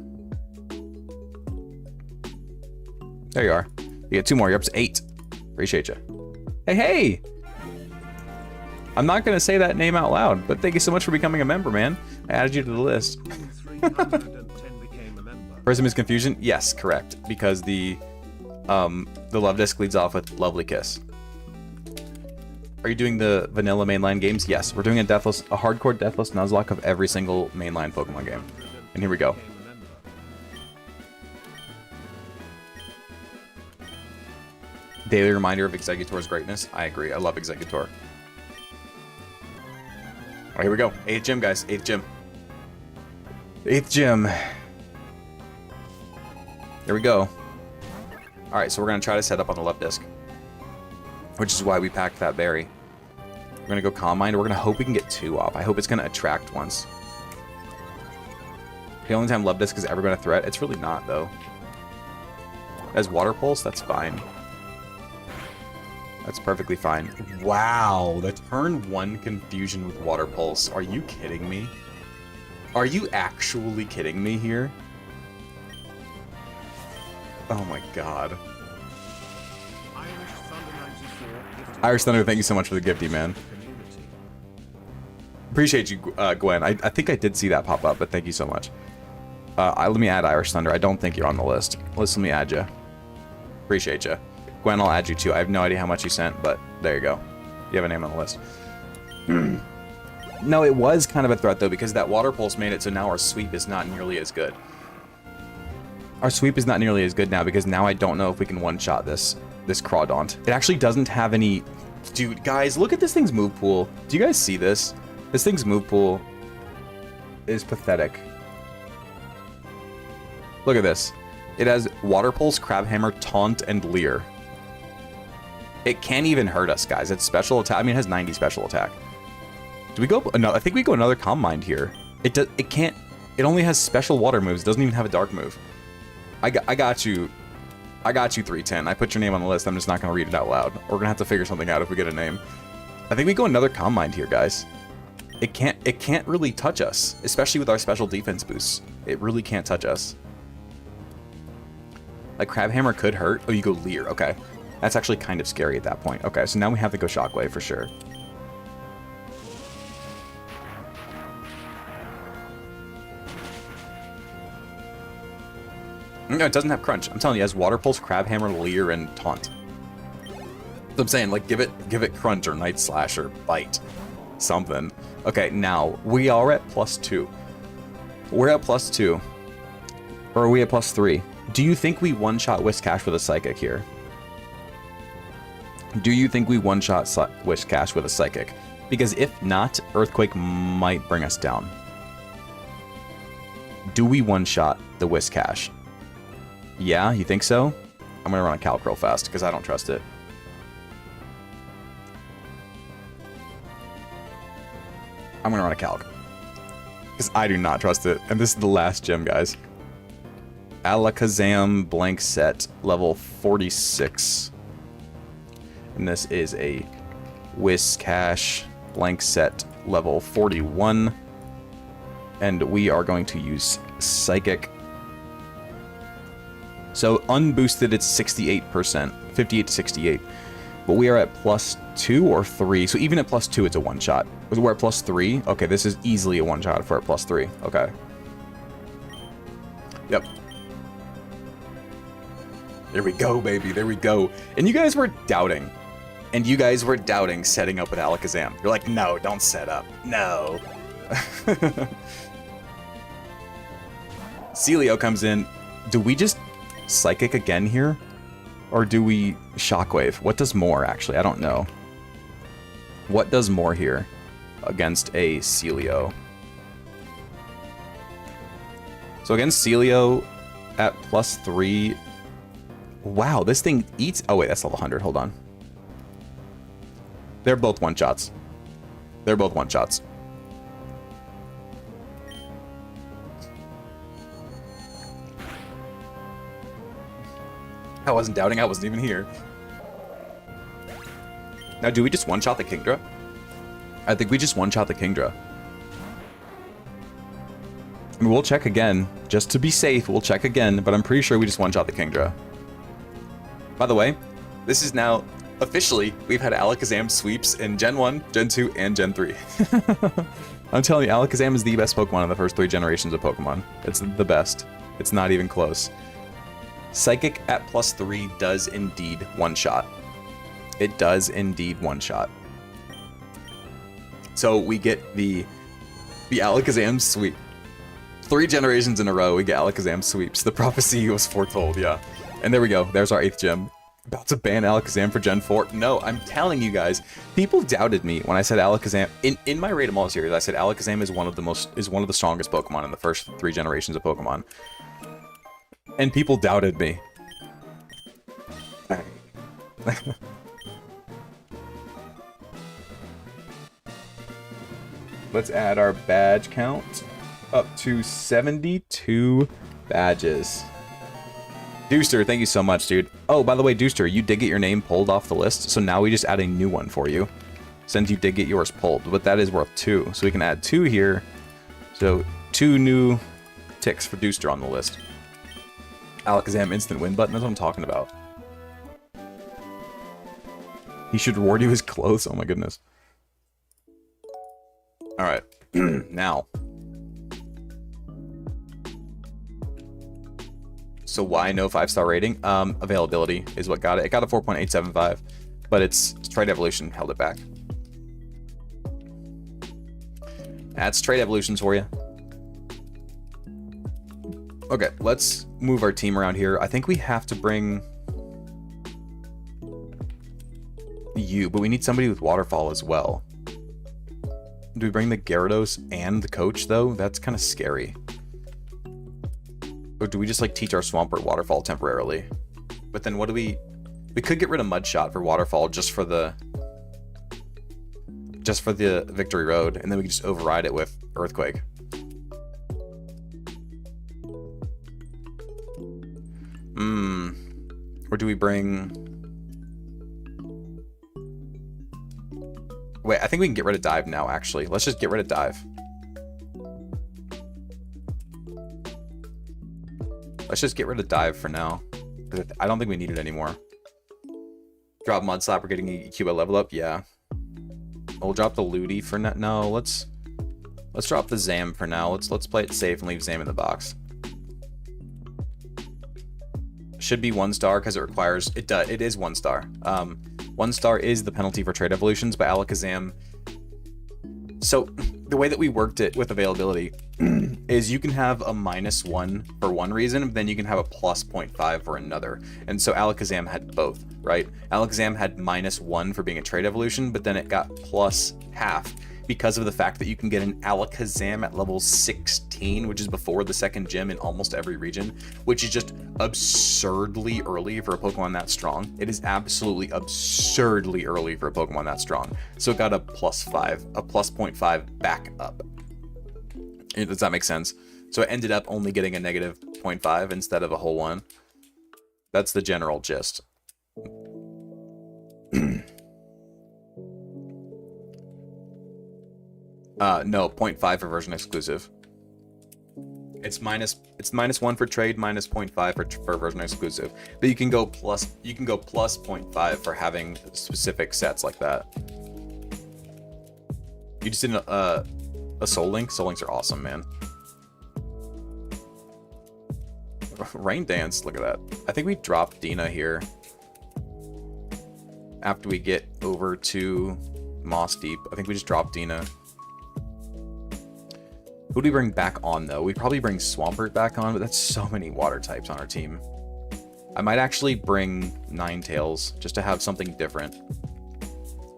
There you are. You get 2 more. You're up to 8. Appreciate you. Hey, hey! I'm not going to say that name out loud, but thank you so much for becoming a member, man. I added you to the list. Prism is confusion? Yes, correct. Because the love disc leads off with Lovely Kiss. Are you doing the vanilla mainline games? Yes, we're doing a hardcore Deathless Nuzlocke of every single mainline Pokemon game. And here we go. Daily reminder of Exeggutor's greatness. I agree. I love Exeggutor. All right, here we go. 8th gym, guys. 8th gym. 8th gym. Here we go. Alright, so we're going to try to set up on the left disc. Which is why we packed that berry. We're going to go Calm Mind. We're going to hope we can get 2 off. I hope it's going to attract once. The only time left disc is ever going to threat. It's really not, though. As Water Pulse, that's fine. That's perfectly fine. Wow, the turn 1 confusion with Water Pulse. Are you kidding me? Are you actually kidding me here? Oh my god. Irish Thunder, thank you so much for the gifty, man. Appreciate you, Gwen. I think I did see that pop up, but thank you so much. Let me add Irish Thunder. I don't think you're on the list. Let me add you. Appreciate you. Gwen, I'll add you too. I have no idea how much you sent, but there you go. You have a name on the list. No, it was kind of a threat, though, because that Water Pulse made it so now our sweep is not nearly as good. Our sweep is not nearly as good now, because now I don't know if we can one-shot this Crawdaunt. It actually doesn't have any... Dude, guys, look at this thing's move pool. Do you guys see this? This thing's move pool is pathetic. Look at this. It has Water Pulse, Crabhammer, Taunt, and Leer. It can't even hurt us, guys. It's special attack. I mean, it has 90 special attack. Do we go... No, I think we go another Calm Mind here. It can't... It only has special water moves. It doesn't even have a dark move. I got you. I got you, 310. I put your name on the list. I'm just not going to read it out loud. We're going to have to figure something out if we get a name. I think we go another Calm Mind here, guys. It can't really touch us, especially with our special defense boosts. It really can't touch us. Like, Crabhammer could hurt. Oh, you go Leer. Okay. That's actually kind of scary at that point. Okay, so now we have to go Shockwave for sure. No, it doesn't have Crunch. I'm telling you, it has Water Pulse, Crabhammer, Leer, and Taunt. So I'm saying, like, give it Crunch or Night Slash or Bite. Something. Okay, now, we are at +2. We're at +2. Or are we at +3? Do you think we one-shot Whiscash with a Psychic here? Do you think we one-shot Whiscash with a Psychic? Because if not, Earthquake might bring us down. Do we one-shot the Whiscash? Yeah, you think so? I'm gonna run a calc real fast, because I don't trust it. I'm gonna run a calc. Because I do not trust it. And this is the last gem, guys. Alakazam blank set, level 46. And this is a Whiscash blank set, level 41. And we are going to use Psychic. So unboosted, it's 68%, 58 to 68. But we are at +2 or 3. So even at +2, it's a one-shot. We're at +3. Okay, this is easily a one-shot if we're at +3. Okay. Yep. There we go, baby. There we go. And you guys were doubting. And you guys were doubting setting up with Alakazam. You're like, no, don't set up. No. Celio comes in. Do we just Psychic again here? Or do we Shockwave? What does more, actually? I don't know. What does more here against a Celio? So against Celio at +3... Wow, this thing eats... Oh, wait, that's level 100. Hold on. They're both one-shots. They're both one-shots. I wasn't doubting. I wasn't even here. Now, do we just one-shot the Kingdra? I think we just one-shot the Kingdra. I mean, we'll check again. Just to be safe, we'll check again. But I'm pretty sure we just one-shot the Kingdra. By the way, this is now... Officially, we've had Alakazam sweeps in Gen 1, Gen 2, and Gen 3. I'm telling you, Alakazam is the best Pokemon in the first 3 generations of Pokemon. It's the best. It's not even close. Psychic at +3 does indeed one-shot. It does indeed one-shot. So we get the Alakazam sweep. 3 generations in a row, we get Alakazam sweeps. The prophecy was foretold, yeah. And there we go. There's our 8th gem. About to ban Alakazam for Gen 4. No, I'm telling you guys, people doubted me when I said Alakazam in my Raid 'em All series. I said Alakazam is one of the strongest Pokemon in the first 3 generations of Pokemon. And people doubted me. Let's add our badge count up to 72 badges. Deuster, thank you so much, dude. Oh, by the way, Deuster, you did get your name pulled off the list, so now we just add a new one for you. Since you did get yours pulled, but that is worth 2. So we can add 2 here. So 2 new ticks for Deuster on the list. Alakazam instant win button, that's what I'm talking about. He should reward you his clothes, oh my goodness. Alright, now. So why no 5-star rating? Availability is what got it. It got a 4.875, but its trade evolution held it back. That's trade evolutions for you. Okay, let's move our team around here. I think we have to bring you, but we need somebody with waterfall as well. Do we bring the Gyarados and the coach though? That's kind of scary. Or do we just like teach our Swampert waterfall temporarily? But then what do we could get rid of Mudshot for waterfall just for the Victory Road, and then we can just override it with Earthquake. Or do we bring... Wait, I think we can get rid of Dive now, actually. Let's just get rid of Dive. Let's just get rid of Dive for now. I don't think we need it anymore. Drop Mud Slap, we're getting a EQ level up? Yeah. We'll drop the Ludi for now. No, let's drop the Zam for now. Let's play it safe and leave Zam in the box. Should be 1 star because it requires it is 1 star. 1 star is the penalty for trade evolutions, but Alakazam. So the way that we worked it with availability is you can have a -1 for one reason, but then you can have a plus 0.5 for another. And so Alakazam had both, right? Alakazam had -1 for being a trade evolution, but then it got plus half because of the fact that you can get an Alakazam at level 16, which is before the second gym in almost every region, which is just absurdly early for a Pokemon that strong. It is absolutely absurdly early for a Pokemon that strong. So it got a +5, a plus 0.5 back up. Does that make sense? So it ended up only getting a -0.5 instead of a whole 1. That's the general gist. No, 0.5 for version exclusive. It's -1 for trade, minus 0.5 for version exclusive. But you can go plus 0.5 for having specific sets like that. You just did a Soul Link? Soul Links are awesome, man. Rain Dance, look at that. I think we drop Dina here. After we get over to Moss Deep, I think we just drop Dina. Who do we bring back on, though? We probably bring Swampert back on, but that's so many water types on our team. I might actually bring Ninetales, just to have something different.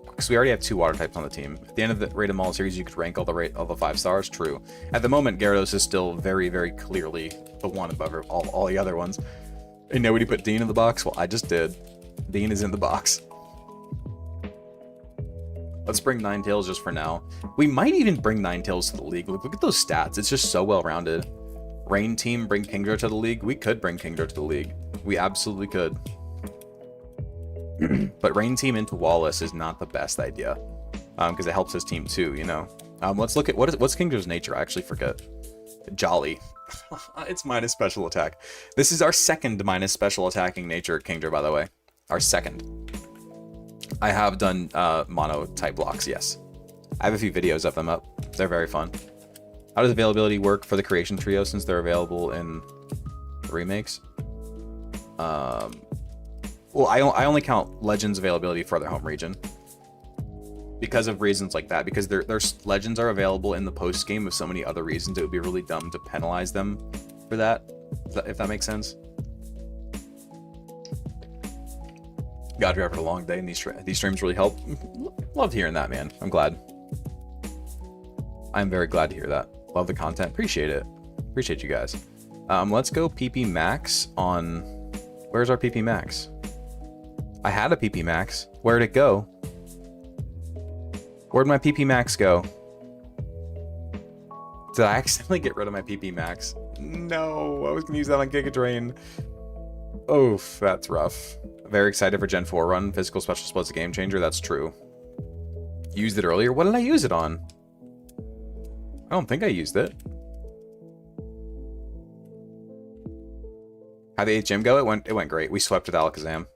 Because we already have 2 water types on the team. At the end of the Rate 'em All series, you could rank all the 5 stars. True. At the moment, Gyarados is still very, very clearly the one above all the other ones. And nobody put Dean in the box? Well, I just did. Dean is in the box. Let's bring Ninetales just for now. We might even bring Ninetales to the league. Look at those stats. It's just so well-rounded. Rain Team, bring Kingdra to the league. We could bring Kingdra to the league. We absolutely could. But Rain Team into Wallace is not the best idea. Because it helps his team too, you know. Let's look at what's Kingdra's nature? I actually forget. Jolly. It's minus special attack. This is our second minus special attacking nature Kingdra, by the way. Our second. I have done mono type blocks, yes. I have a few videos of them up. They're very fun. How does availability work for the creation trio since they're available in the remakes? Well, I only count Legends availability for their home region. Because of reasons like that. Because their Legends are available in the post game with so many other reasons, it would be really dumb to penalize them for that. If that makes sense. God, we had a long day, and these streams really help. Loved hearing that, man. I'm glad. I'm very glad to hear that. Love the content. Appreciate it. Appreciate you guys. Let's go PP Max on... Where's our PP Max? I had a PP Max. Where'd it go? Where'd my PP Max go? Did I accidentally get rid of my PP Max? No, I was gonna use that on Giga Drain. Oof, that's rough. Very excited for Gen 4 run. Physical Special Split's a game changer, that's true. Used it earlier? What did I use it on? I don't think I used it. How'd the HM go? It went great. We swept with Alakazam.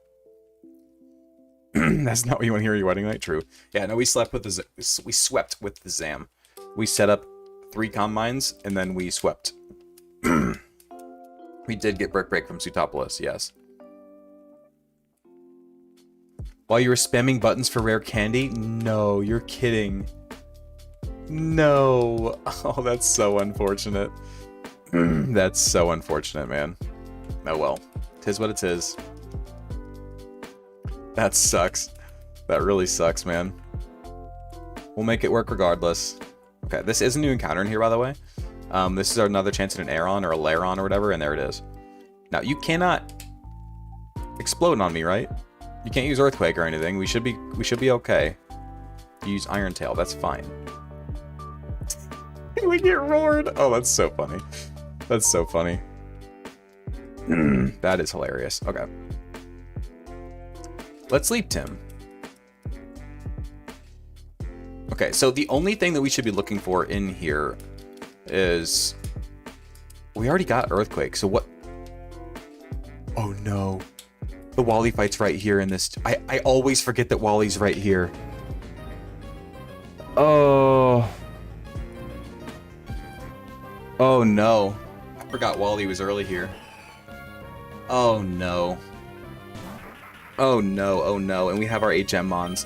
That's not what you want to hear your wedding night? True. Yeah, no, we swept with the Zam. We set up 3 combines, and then we swept. We did get Brick Break from Sutopolis, yes. While you were spamming buttons for rare candy? No, you're kidding. No. Oh, that's so unfortunate. That's so unfortunate, man. Oh well. Tis what it is. That sucks. That really sucks, man. We'll make it work regardless. Okay, this is a new encounter in here, by the way. This is another chance at an Aeron or a Lairon or whatever, and there it is. Now, you cannot explode on me, right? You can't use Earthquake or anything. We should be okay. Use Iron Tail, that's fine. We get roared! Oh, that's so funny. That's so funny. That is hilarious. Okay. Let's Sleep Tim. Okay, so the only thing that we should be looking for in here is... We already got Earthquake, so what... Oh no. The Wally fight's right here in this... I always forget that Wally's right here. Oh. Oh no. I forgot Wally was early here. Oh no. Oh no, oh no. And we have our HM Mons.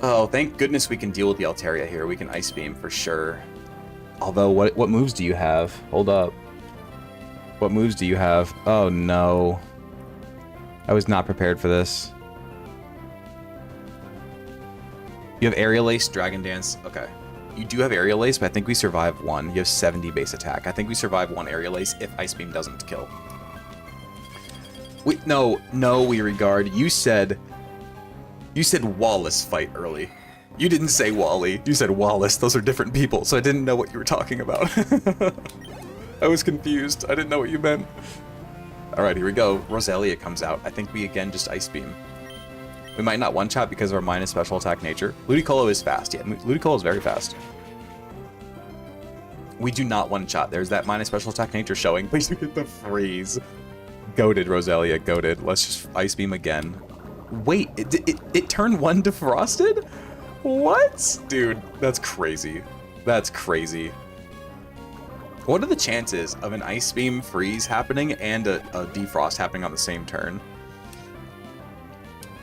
Oh, thank goodness we can deal with the Altaria here. We can Ice Beam for sure. Although, what moves do you have? Hold up. What moves do you have? Oh no. I was not prepared for this. You have Aerial Ace, Dragon Dance. Okay. You do have Aerial Ace, but I think we survive 1. You have 70 base attack. I think we survive 1 Aerial Ace if Ice Beam doesn't kill. Wait, no, we regard. You said Wallace fight early. You didn't say Wally. You said Wallace. Those are different people, so I didn't know what you were talking about. I was confused. I didn't know what you meant. Alright, here we go. Roselia comes out. I think we again just Ice Beam. We might not one-shot because of our minus special attack nature. Ludicolo is fast. Yeah, Ludicolo is very fast. We do not one-shot. There's that minus special attack nature showing. Please do get the freeze. Goated, Roselia. Goated. Let's just Ice Beam again. Wait, it turned 1 defrosted? What? Dude, that's crazy. That's crazy. What are the chances of an Ice Beam freeze happening and a defrost happening on the same turn?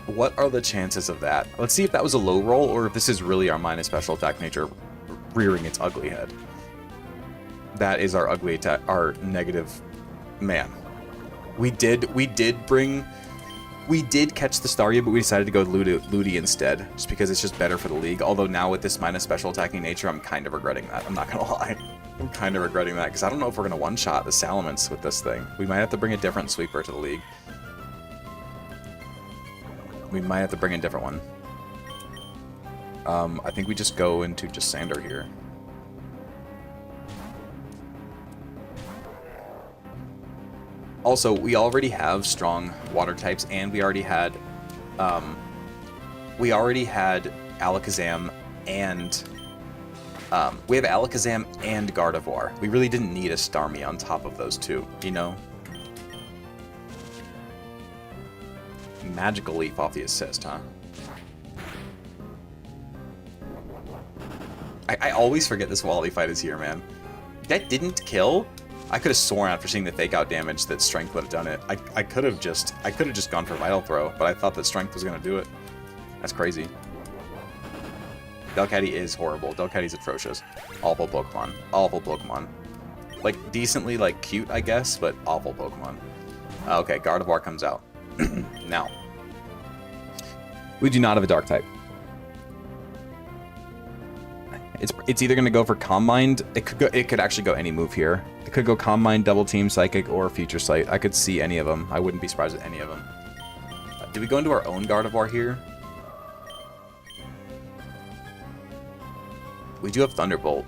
What are the chances of that? Let's see if that was a low roll or if this is really our minus special attack nature rearing its ugly head. That is our ugly attack, our negative. Man. We did catch the Staria, but we decided to go Ludi instead, just because it's just better for the league. Although now with this minus special attacking nature, I'm kind of regretting that. I'm not gonna lie. I'm kind of regretting that, because I don't know if we're gonna one-shot the Salamence with this thing. We might have to bring a different sweeper to the league. We might have to bring a different one. I think we just go into just Sander here. Also, we already have strong water types, and we already had Alakazam and we have Alakazam and Gardevoir. We really didn't need a Starmie on top of those two, you know? Magical Leaf off the assist, huh? I always forget this Wally fight is here, man. That didn't kill? I could have sworn after seeing the fake out damage that Strength would have done it. I could have just gone for Vital Throw, but I thought that Strength was gonna do it. That's crazy. Delcatty is horrible. Delcatty's atrocious. Awful Pokemon. Awful Pokemon. Like, decently, like, cute, I guess, but awful Pokemon. Okay, Gardevoir comes out. Now. We do not have a Dark type. It's either gonna go for Calm Mind. It could actually go any move here. It could go Calm Mind, Double Team, Psychic, or Future Sight. I could see any of them. I wouldn't be surprised at any of them. Do we go into our own Gardevoir here? We do have Thunderbolt,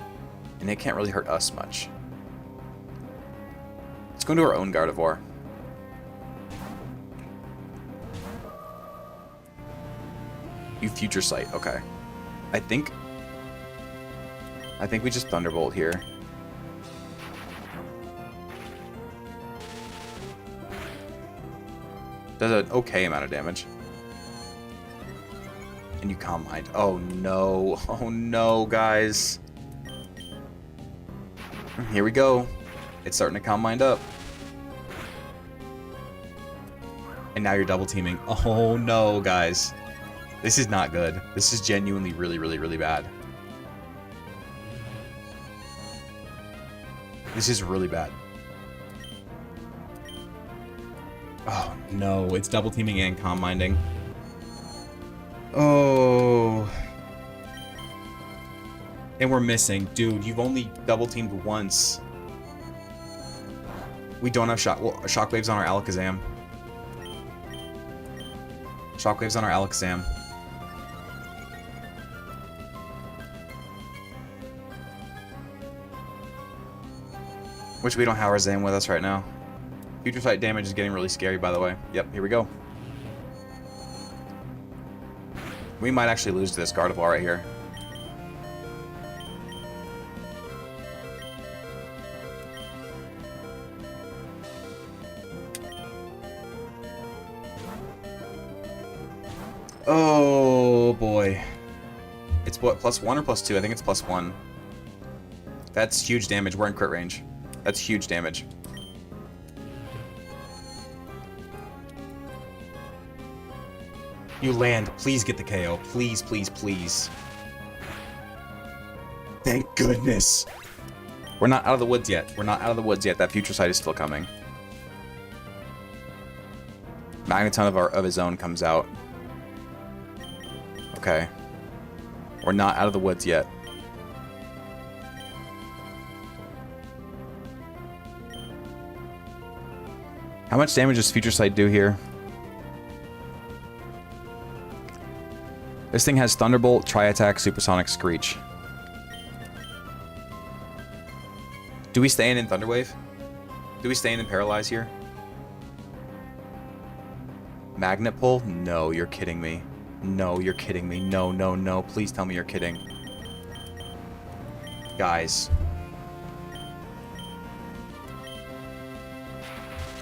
and it can't really hurt us much. Let's go into our own Gardevoir. You Future Sight, okay. I think we just Thunderbolt here. Does an okay amount of damage. And you Calm Mind. Oh no. Oh no, guys. Here we go. It's starting to Calm Mind up. And now you're double teaming. Oh no, guys. This is not good. This is genuinely really, really, really bad. This is really bad. Oh no, it's double teaming and Calm Minding. Oh. And we're missing. Dude, you've only double teamed once. We don't have Shockwaves on our Alakazam. Shockwaves on our Alakazam. Which we don't have our Zam with us right now. Future Sight damage is getting really scary, by the way. Yep, here we go. We might actually lose to this Gardevoir right here. Oh boy. It's what, +1 or +2? I think it's +1. That's huge damage. We're in crit range. That's huge damage. You land. Please get the KO. Please, please, please. Thank goodness. We're not out of the woods yet. We're not out of the woods yet. That Future Sight is still coming. Magneton of his own comes out. Okay. We're not out of the woods yet. How much damage does Future Sight do here? This thing has Thunderbolt, Tri-Attack, Supersonic, Screech. Do we stay in Thunderwave? Do we stay in Paralyze here? Magnet Pull? No, you're kidding me. No, you're kidding me. No, no, no. Please tell me you're kidding. Guys.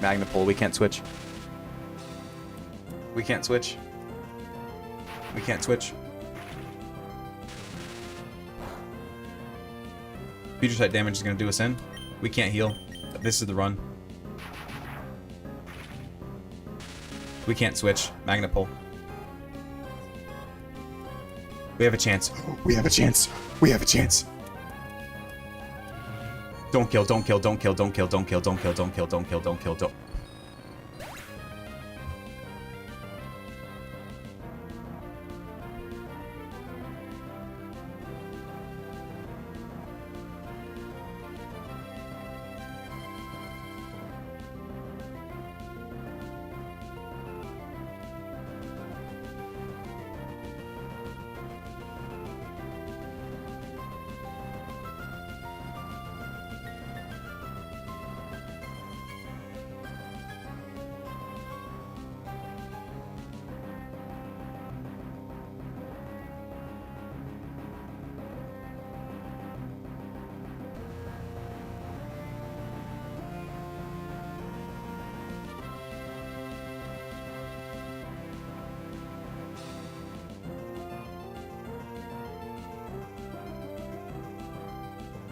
Magnet Pull. We can't switch. We can't switch. We can't switch. Future Sight damage is going to do us in. We can't heal. This is the run. We can't switch. Magnet Pull. We have a chance. We have a chance. We have a chance. Don't kill, don't kill, don't kill, don't kill, don't kill, don't kill, don't kill, don't kill, don't kill, don't.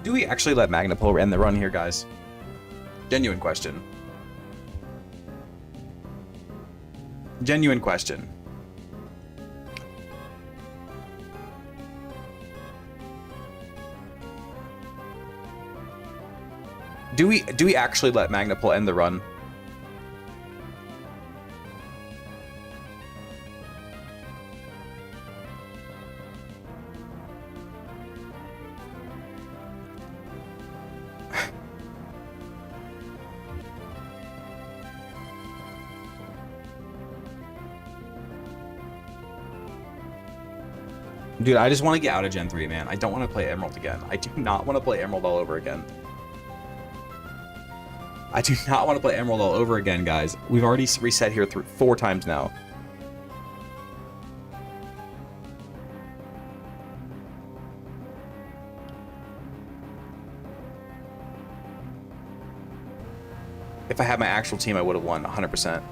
Do we actually let Magnet Pull end the run here, guys? Genuine question. Genuine question. Do we actually let Magnet Pull end the run? Dude, I just want to get out of Gen 3, man. I don't want to play Emerald again. I do not want to play Emerald all over again. I do not want to play Emerald all over again, guys. We've already reset here 4 times now. If I had my actual team, I would have won 100%.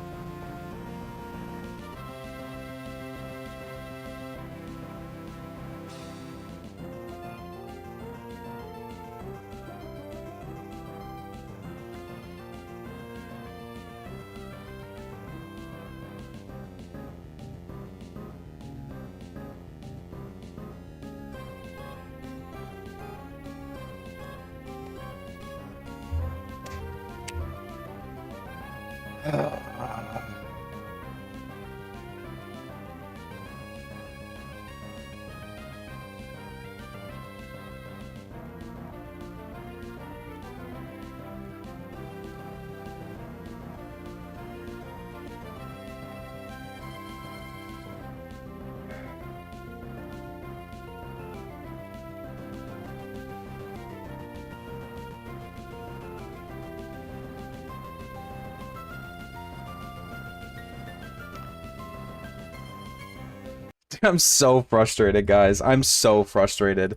I'm so frustrated, guys. I'm so frustrated.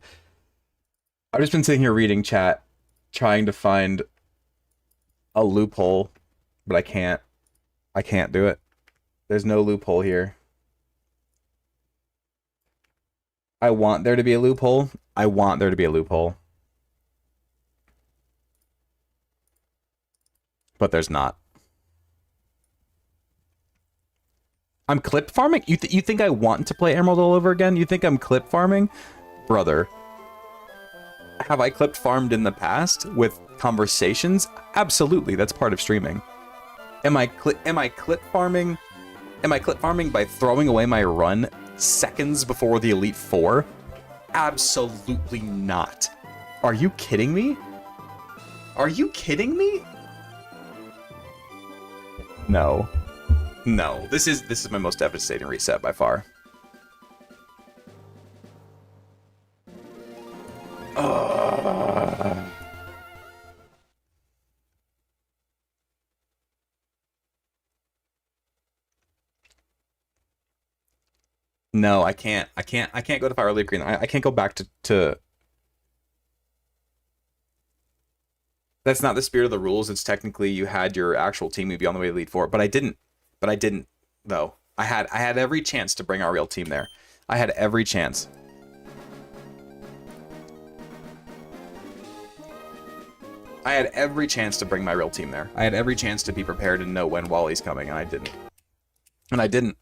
I've just been sitting here reading chat, trying to find a loophole, but I can't. I can't do it. There's no loophole here. I want there to be a loophole. I want there to be a loophole. But there's not. I'm clip farming? You think I want to play Emerald all over again? You think I'm clip farming? Brother. Have I clipped farmed in the past with conversations? Absolutely, that's part of streaming. Am I clip farming? Am I clip farming by throwing away my run seconds before the Elite Four? Absolutely not. Are you kidding me? Are you kidding me? No. No. This is my most devastating reset by far. No, I can't. I can't go to Fire Leaf Green. I can't go back to... That's not the spirit of the rules. It's technically you had your actual team be on the way to Elite Four, but I didn't. But I didn't, though. I had every chance to bring our real team there. I had every chance. I had every chance to bring my real team there. I had every chance to be prepared and know when Wally's coming, and I didn't. And I didn't.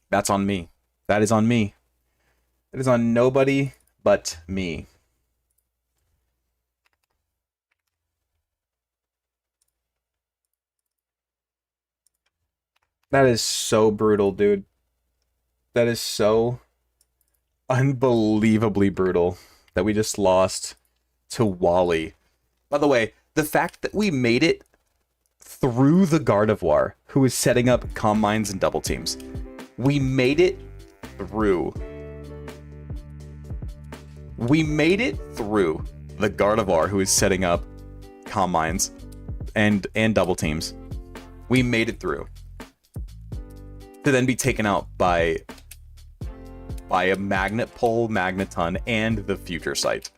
That's on me. That is on me. It is on nobody but me. That is so brutal, dude. That is so unbelievably brutal that we just lost to Wally. By the way, the fact that we made it through the Gardevoir, who is setting up comm mines and double teams. We made it through. We made it through the Gardevoir, who is setting up comm mines and double teams. We made it through. To then be taken out by a Magnet Pole, Magneton, and the Future Sight.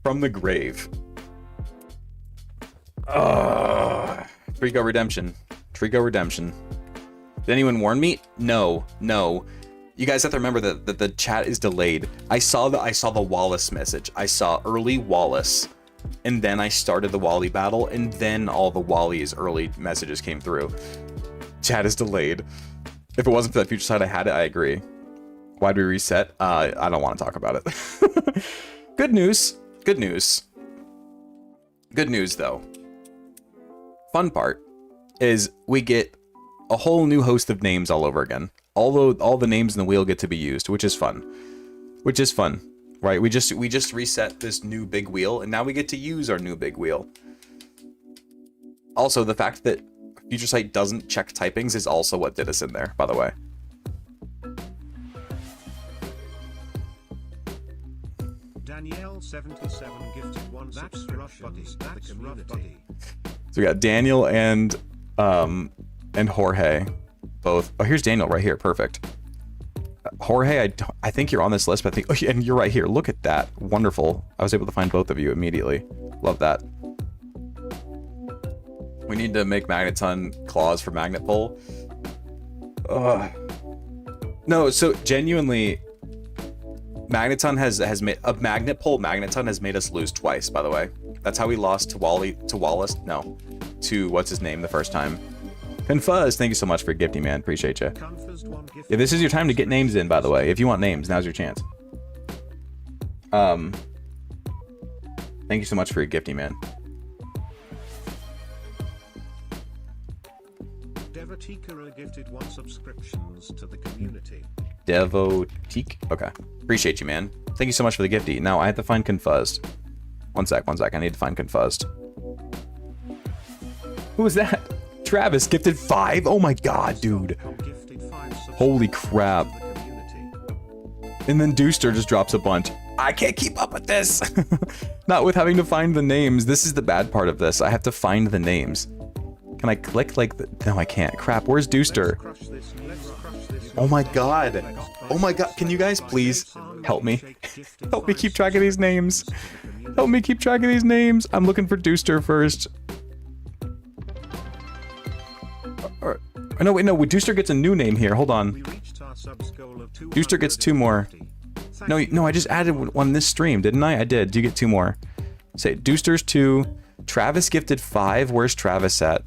From the grave. Trico Redemption. Trico Redemption. Did anyone warn me? No. You guys have to remember that the chat is delayed. I saw the Wallace message. I saw early Wallace. And then I started the Wally battle, and then all the Wally's early messages came through. Chat is delayed. If it wasn't for that Future Sight I had it, I agree. Why'd we reset? I don't want to talk about it. Good news. Good news. Good news, though. Fun part is we get a whole new host of names all over again. All the names in the wheel get to be used, which is fun. Which is fun, right? We just reset this new big wheel, and now we get to use our new big wheel. Also, the fact that Future Sight doesn't check typings is also what did us in there, by the way. 77 gifted one subscriptions to the community. So we got Daniel and Jorge, both. Oh, here's Daniel right here. Perfect. Jorge, I think you're on this list, but I think, oh, and you're right here. Look at that. Wonderful. I was able to find both of you immediately. Love that. We need to make Magneton claws for Magnet Pull. No, so genuinely, Magneton has made a Magnet Pull. Magneton has made us lose twice, by the way. That's how we lost to Wallace. No, to what's his name the first time. Confuzz, thank you so much for gifting, man. Appreciate you. Yeah, this is your time to get names in, by the way. If you want names, now's your chance. Thank you so much for your gifting, man. Devotika gifted one subscriptions to the community. Devotique? Okay. Appreciate you, man. Thank you so much for the gifty. Now I have to find Confuzzed. One sec. I need to find Confuzzed. Who was that? Travis gifted 5? Oh my god, dude. Holy crap. And then Dooster just drops a bunch. I can't keep up with this. Not with having to find the names. This is the bad part of this. I have to find the names. Can I click like the... No, I can't. Crap, where's Dooster? Oh my god. Oh my god. Can you guys please help me? Help me keep track of these names. Help me keep track of these names. I'm looking for Dooster first. No, wait, no. Dooster gets a new name here. Hold on. Dooster gets 2 more. No, I just added one this stream, didn't I? I did. Do you get 2 more? Say, Dooster's 2. Travis gifted 5. Where's Travis at?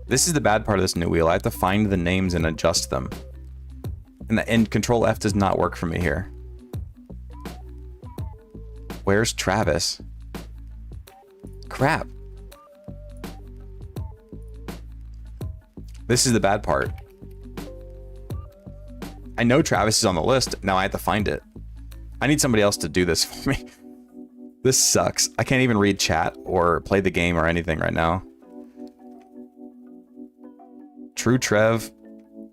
This is the bad part of this new wheel. I have to find the names and adjust them. And Control F does not work for me here. Where's Travis? Crap. This is the bad part. I know Travis is on the list. Now I have to find it. I need somebody else to do this for me. This sucks. I can't even read chat or play the game or anything right now. True Trev.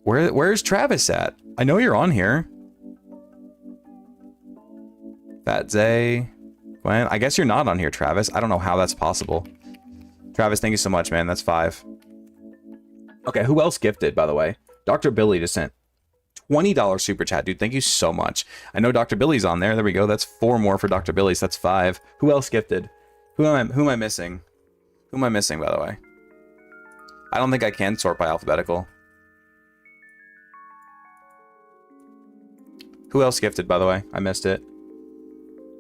Where's Travis at? I know you're on here. Fat Zay. Gwen. I guess you're not on here, Travis. I don't know how that's possible. Travis, thank you so much, man. That's 5. Okay, who else gifted, by the way? Dr. Billy just sent $20 super chat, dude. Thank you so much. I know Dr. Billy's on there. There we go. That's 4 more for Dr. Billy, so that's 5. Who else gifted? Who am I missing? Who am I missing, by the way? I don't think I can sort by alphabetical. Who else gifted, by the way? I missed it.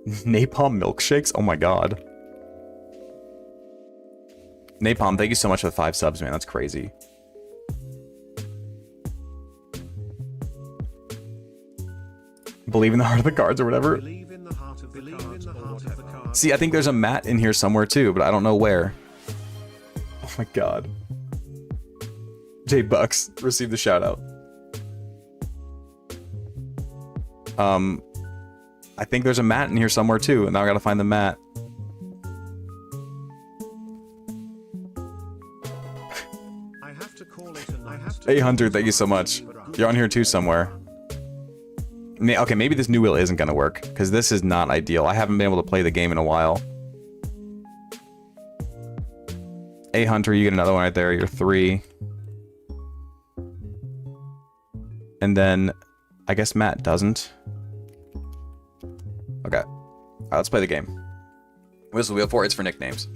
Napalm milkshakes? Oh my god. Napalm, thank you so much for the 5 subs, man. That's crazy. Believe in the heart of the cards or whatever. See, I think there's a Matt in here somewhere too, but I don't know where. Oh my god. J Bucks received the shout out. I think there's a Matt in here somewhere too, and now I gotta find the Matt. Hey Hunter, thank you so much. You're on here too somewhere. Okay, maybe this new wheel isn't gonna work, because this is not ideal. I haven't been able to play the game in a while. Hey Hunter, you get another one right there. You're 3. And then, I guess Matt doesn't. Okay. Alright, let's play the game. What's the wheel for? It's for nicknames.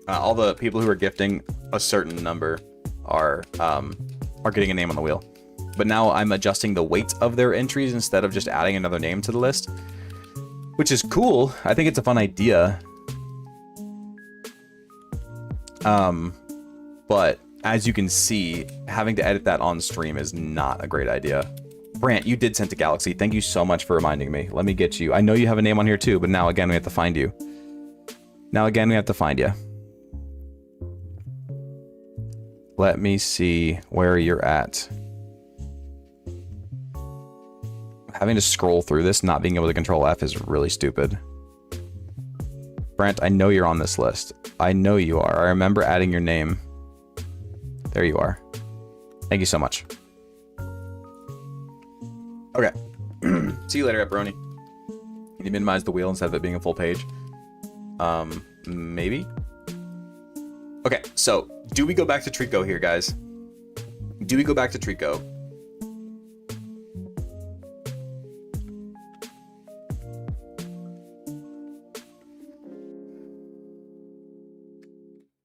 All the people who are gifting a certain number are getting a name on the wheel. But now I'm adjusting the weight of their entries instead of just adding another name to the list, which is cool. I think it's a fun idea. But as you can see, having to edit that on stream is not a great idea. Brant, you did send to Galaxy. Thank you so much for reminding me. Let me get you. I know you have a name on here too, but now again, we have to find you. Let me see where you're at. Having to scroll through this, not being able to control F is really stupid. Brent, I know you're on this list. I know you are. I remember adding your name. There you are. Thank you so much. Okay. See you later, Pepperoni. Can you minimize the wheel instead of it being a full page? Maybe? Okay, so, do we go back to Trico here, guys? Do we go back to Trico?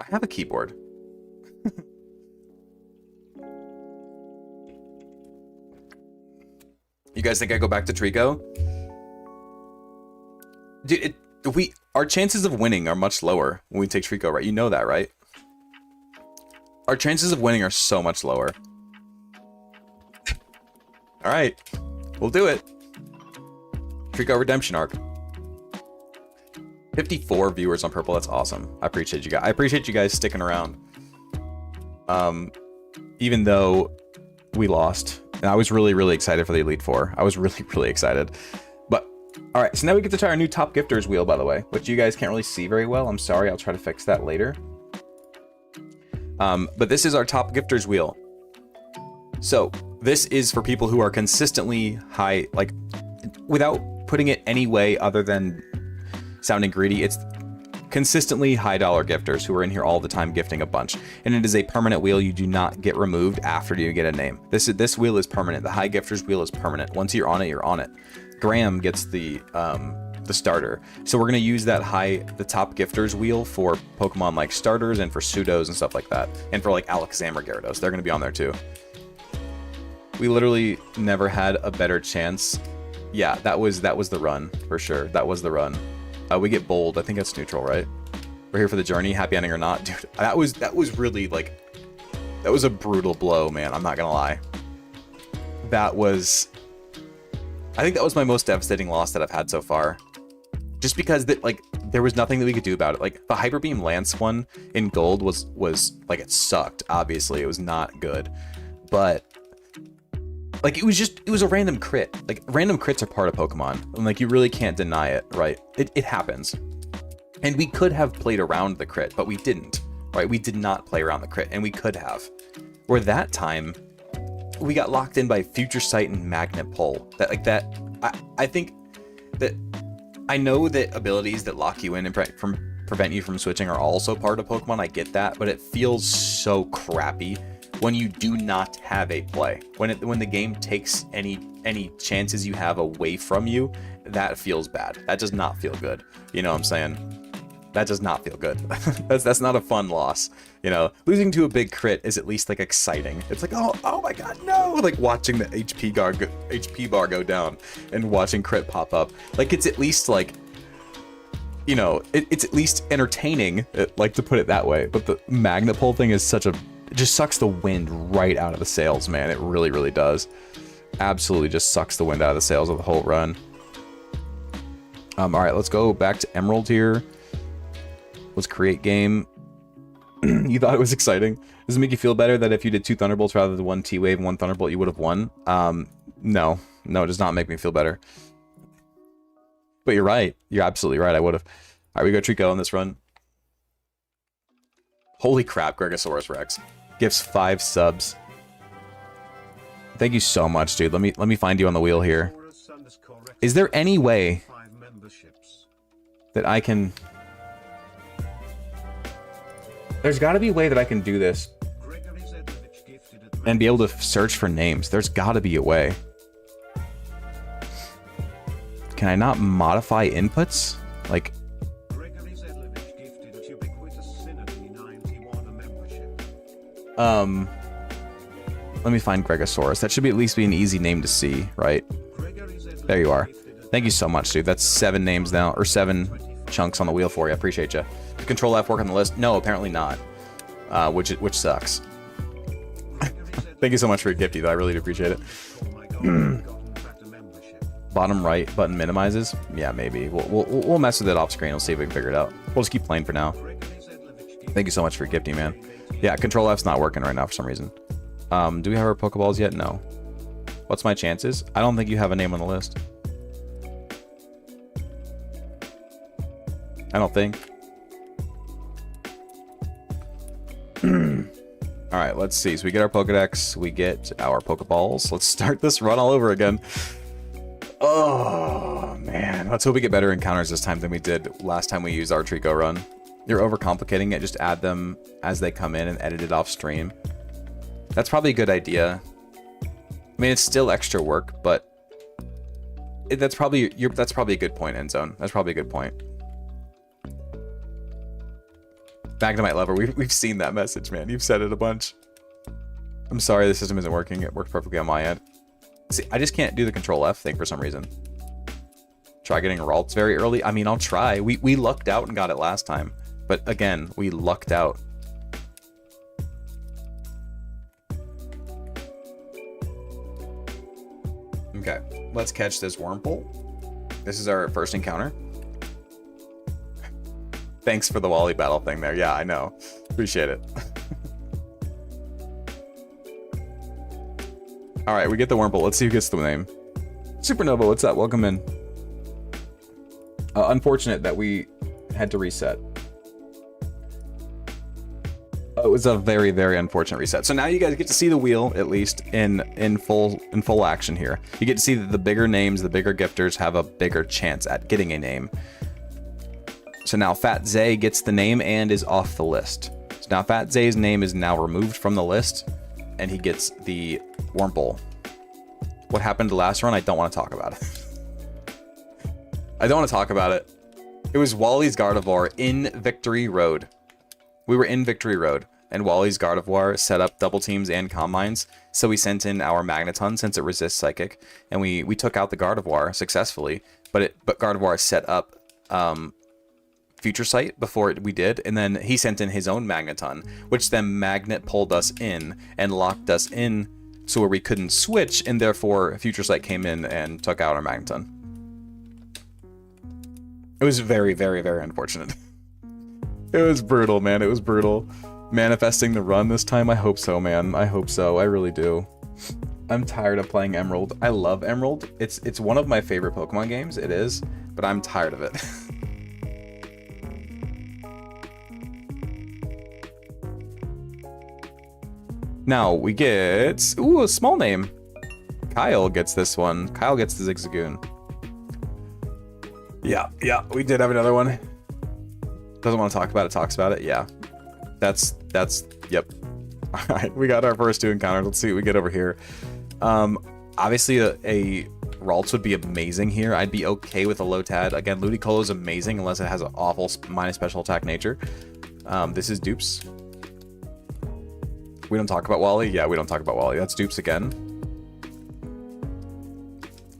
I have a keyboard. You guys think I go back to Trico? Dude, our chances of winning are much lower when we take Trico, right? You know that, right? Our chances of winning are so much lower. Alright. We'll do it. Trico Redemption Arc. 54 viewers on Purple. That's awesome. I appreciate you guys. I appreciate you guys sticking around. Even though we lost. And I was really, really excited for the Elite Four. I was really, really excited. But, alright, so now we get to try our new Top Gifters wheel, by the way, which you guys can't really see very well. I'm sorry, I'll try to fix that later. But this is our Top Gifters wheel. So, this is for people who are consistently high, like, without putting it any way other than sounding greedy, it's consistently high dollar gifters who are in here all the time gifting a bunch. And it is a permanent wheel. You do not get removed after you get a name. This wheel is permanent. The high gifters wheel is permanent. Once you're on it, you're on it. Graham gets the starter. So we're going to use that the top gifters wheel for Pokemon like starters and for pseudos and stuff like that. And for like Alakazam or Gyarados. They're going to be on there too. We literally never had a better chance. Yeah, that was the run for sure. That was the run. We get bold. I think that's neutral, right? We're here for the journey, happy ending or not. Dude, that was really like, that was a brutal blow, man. I'm not gonna lie. I think that was my most devastating loss that I've had so far. Just because there was nothing that we could do about it. Like the Hyper Beam Lance one in gold was like, it sucked. Obviously, it was not good, but like it was a random crit. Like random crits are part of Pokemon, and like you really can't deny it, right? It happens, and we could have played around the crit, but we didn't, right? We did not play around the crit, and we could have. Where that time, we got locked in by Future Sight and Magnet Pull. I think that I know that abilities that lock you in and prevent you from switching are also part of Pokemon. I get that, but it feels so crappy when you do not have a play. When the game takes any chances you have away from you, that feels bad. That does not feel good. You know what I'm saying? That does not feel good. that's not a fun loss. You know, losing to a big crit is at least like exciting. It's like, oh my god, no! Like watching the HP bar go down and watching crit pop up. Like it's at least like, you know, it's at least entertaining, like to put it that way. But the Magnet Pull thing is it just sucks the wind right out of the sails, man. It really, really does. Absolutely just sucks the wind out of the sails of the whole run. Alright, let's go back to Emerald here. Let's create game. You thought it was exciting? Does it make you feel better that if you did 2 Thunderbolts rather than 1 T-Wave and 1 Thunderbolt, you would have won? No. No, it does not make me feel better. But you're right. You're absolutely right. I would have. Alright, we go Trico on this run. Holy crap, Gregosaurus Rex. Gifts 5 subs. Thank you so much, dude. Let me find you on the wheel here. Is there any way that I can... There's got to be a way that I can do this and be able to search for names. There's got to be a way. Can I not modify inputs? Like... Let me find Gregosaurus. That should at least be an easy name to see, right? There you are. Thank you so much, dude. That's 7 names now, or 7 chunks on the wheel for you. I appreciate you. Does Control F work on the list? No, apparently not. Which sucks. Thank you so much for your gifty, though. I really do appreciate it. Bottom right button minimizes? Yeah, maybe. We'll mess with it off screen. We'll see if we can figure it out. We'll just keep playing for now. Thank you so much for your gifty, man. Yeah, Control F's not working right now for some reason. Do we have our Pokeballs yet? No. What's my chances? I don't think you have a name on the list. I don't think. Alright, let's see. So we get our Pokedex, we get our Pokeballs. Let's start this run all over again. Oh, man. Let's hope we get better encounters this time than we did last time we used our Trico run. You're overcomplicating it. Just add them as they come in and edit it off stream. That's probably a good idea. I mean, it's still extra work, but that's probably a good point, Endzone. That's probably a good point. Magnemite Lover, we've seen that message, man. You've said it a bunch. I'm sorry the system isn't working. It worked perfectly on my end. See, I just can't do the Control F thing for some reason. Try getting Ralts very early. I mean, I'll try. We lucked out and got it last time. But again, we lucked out. Okay, let's catch this Wurmple. This is our first encounter. Thanks for the Wally battle thing there. Yeah, I know. Appreciate it. All right, we get the Wurmple. Let's see who gets the name. Supernova, what's up? Welcome in. Unfortunate that we had to reset. It was a very, very unfortunate reset. So now you guys get to see the wheel, at least in full action here. You get to see that the bigger names, the bigger gifters have a bigger chance at getting a name. So now Fat Zay gets the name and is off the list. So now Fat Zay's name is now removed from the list, and he gets the Wurmple. What happened to last run? I don't want to talk about it. I don't want to talk about it. It was Wally's Gardevoir in Victory Road. We were in Victory Road, and Wally's Gardevoir set up double teams and combines, so we sent in our Magneton since it resists Psychic, and we took out the Gardevoir successfully, but Gardevoir set up Future Sight before we did, and then he sent in his own Magneton, which then Magnet pulled us in and locked us in so where we couldn't switch, and therefore Future Sight came in and took out our Magneton. It was very, very, very unfortunate. It was brutal, man. It was brutal. Manifesting the run this time? I hope so, man. I hope so. I really do. I'm tired of playing Emerald. I love Emerald. It's one of my favorite Pokemon games. It is, but I'm tired of it. Now we get... Ooh, a small name. Kyle gets this one. Kyle gets the Zigzagoon. Yeah, we did have another one. Doesn't want to talk about it, talks about it. Yeah. That's, yep. All right, we got our first two encounters. Let's see what we get over here. Obviously, a Ralts would be amazing here. I'd be okay with a Lotad. Again, Ludicolo is amazing unless it has an awful minus special attack nature. This is Dupes. We don't talk about Wally? Yeah, we don't talk about Wally. That's Dupes again.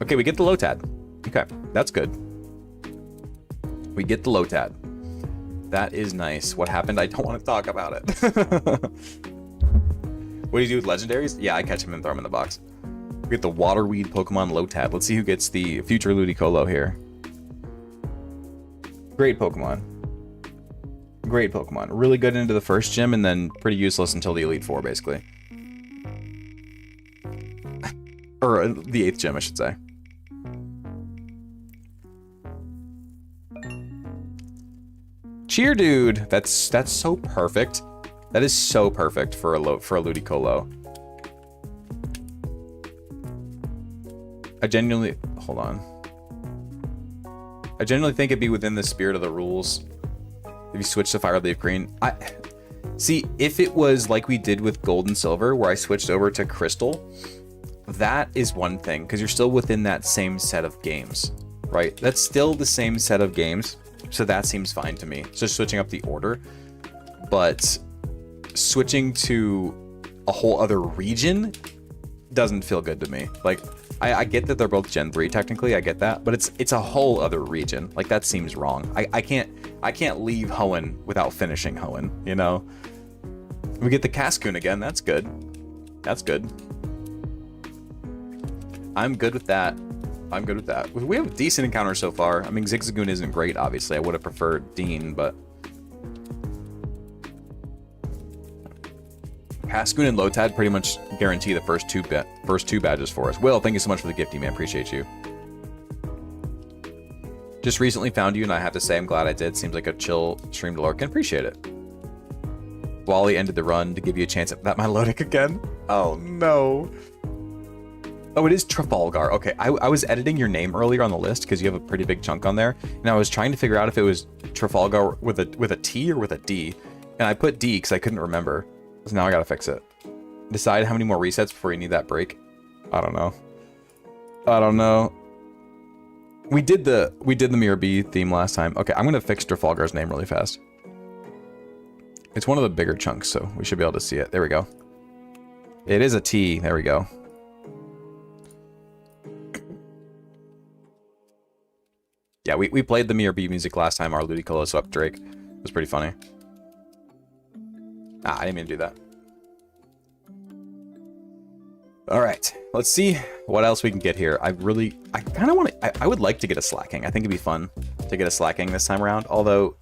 Okay, we get the Lotad. Okay, that's good. We get the Lotad. That is nice. What happened? I don't want to talk about it. What do you do with legendaries? Yeah, I catch him and throw him in the box. We get the Waterweed Pokemon Lotad. Let's see who gets the future Ludicolo here. Great Pokemon. Great Pokemon. Really good into the first gym and then pretty useless until the Elite Four, basically. Or the 8th gym, I should say. Cheer, dude. That's so perfect. That is so perfect for a Ludicolo. I genuinely think it'd be within the spirit of the rules if you switch to Fire Leaf Green. See, if it was like we did with Gold and Silver, where I switched over to Crystal, that is one thing, because you're still within that same set of games, right? That's still the same set of games, so that seems fine to me. So switching up the order, but switching to a whole other region doesn't feel good to me. Like, I get that they're both Gen 3 technically, I get that, but it's a whole other region. Like, that seems wrong. I can't leave Hoenn without finishing Hoenn, you know? We get the Cascoon again, that's good. That's good. I'm good with that. I'm good with that. We have a decent encounter so far. I mean, Zigzagoon isn't great, obviously. I would have preferred Dean, but... Cascoon and Lotad pretty much guarantee the first two badges for us. Will, thank you so much for the gifty, man. Appreciate you. Just recently found you, and I have to say I'm glad I did. Seems like a chill stream to lurk, and appreciate it. Wally ended the run to give you a chance at that Milotic again. Oh, no. Oh, it is Trafalgar. Okay, I was editing your name earlier on the list because you have a pretty big chunk on there, and I was trying to figure out if it was Trafalgar with a T or with a D, and I put D because I couldn't remember. So now I gotta fix it. Decide how many more resets before you need that break. I don't know. I don't know. We did the Mirror B theme last time. Okay, I'm gonna fix Trafalgar's name really fast. It's one of the bigger chunks, so we should be able to see it. There we go. It is a T. There we go. Yeah, we played the Mirror B music last time, our Ludicolo swept Drake. It was pretty funny. Ah, I didn't mean to do that. Alright, let's see what else we can get here. I kind of want to, I would like to get a slacking. I think it'd be fun to get a slacking this time around. Although,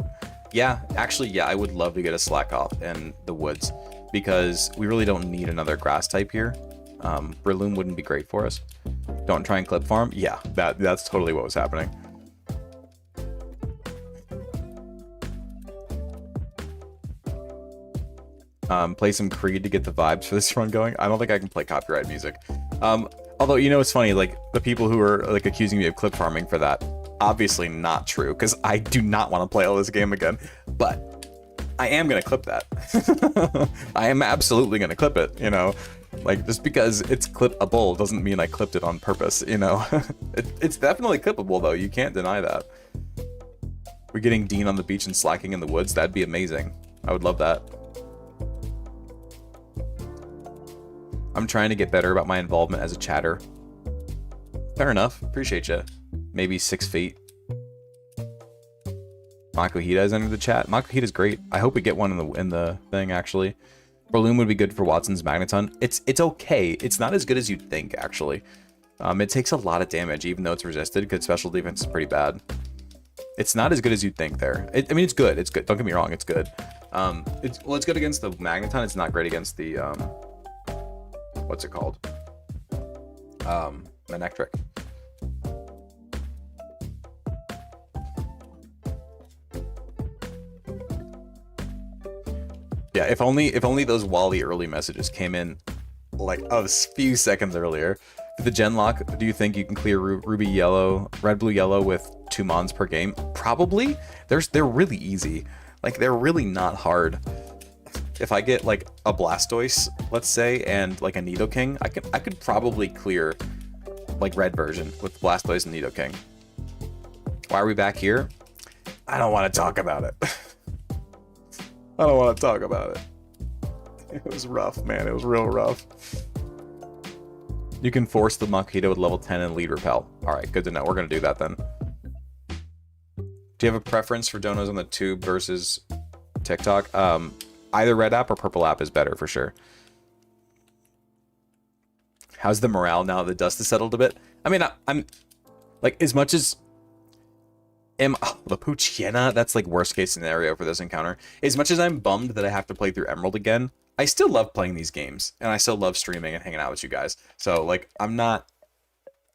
yeah, actually, yeah, I would love to get a slack off in the woods. Because we really don't need another grass type here. Breloom wouldn't be great for us. Don't try and clip farm. Yeah, that's totally what was happening. Play some Creed to get the vibes for this run going. I don't think I can play copyright music. Although, you know, it's funny, like, the people who are, like, accusing me of clip farming for that, obviously not true, because I do not want to play all this game again. But I am going to clip that. I am absolutely going to clip it, you know? Like, just because it's clippable doesn't mean I clipped it on purpose, you know? It's definitely clippable, though. You can't deny that. We're getting Dean on the beach and slacking in the woods. That'd be amazing. I would love that. I'm trying to get better about my involvement as a chatter. Fair enough. Appreciate you. Maybe 6 feet. Makuhita has entered the chat. Makuhita's great. I hope we get one in the thing, actually. Breloom would be good for Watson's Magneton. It's okay. It's not as good as you'd think, actually. It takes a lot of damage, even though it's resisted, because special defense is pretty bad. It's not as good as you'd think there. I mean, it's good. It's good. Don't get me wrong. It's good. It's good against the Magneton. It's not great against the, what's it called? Manectric. Yeah, if only those Wally early messages came in like a few seconds earlier. For the Genlock, do you think you can clear Ruby Yellow, Red Blue Yellow with 2 Mons per game? Probably. They're really easy. Like, they're really not hard. If I get like a Blastoise, let's say, and like a Nidoking, I could probably clear like red version with Blastoise and Nidoking. Why are we back here? I don't want to talk about it. I don't want to talk about it. It was rough, man. It was real rough. You can force the Makuhita with level 10 and lead repel. All right, good to know. We're going to do that then. Do you have a preference for donos on the tube versus TikTok? Either red app or purple app is better for sure. How's the morale now that the dust has settled a bit? I mean, I'm like, as much as the Poochyena, that's like worst case scenario for this encounter. As much as I'm bummed that I have to play through Emerald again, I still love playing these games, and I still love streaming and hanging out with you guys. So like, I'm not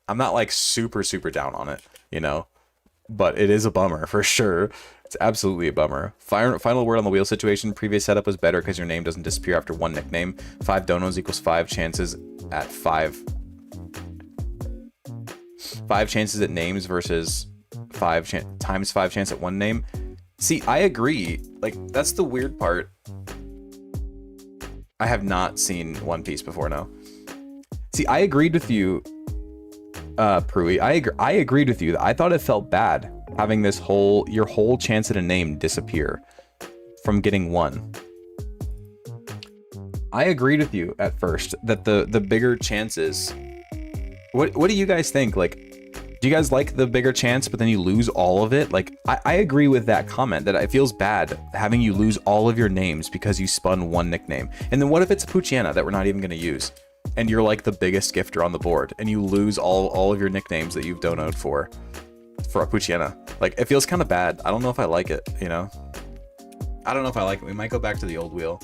like super down on it, you know. But it is a bummer for sure. It's absolutely a bummer. Final word on the wheel situation. Previous setup was better because your name doesn't disappear after 1 nickname. 5 donos equals 5 chances at 5 chances at names versus 5 times 5 chance at 1 name. See, I agree. Like, that's the weird part. I have not seen One Piece before, no. See, I agreed with you, Prui. I agreed with you. I thought it felt bad having this your whole chance at a name disappear from getting 1. I agreed with you at first that the bigger chances. What do you guys think? Like, do you guys like the bigger chance, but then you lose all of it? Like, I agree with that comment that it feels bad having you lose all of your names because you spun 1 nickname. And then what if it's a Poochyena that we're not even going to use? And you're like the biggest gifter on the board, and you lose all of your nicknames that you've donoed for a Poochyena. Like, it feels kind of bad. I don't know if I like it, you know? I don't know if I like it. We might go back to the old wheel.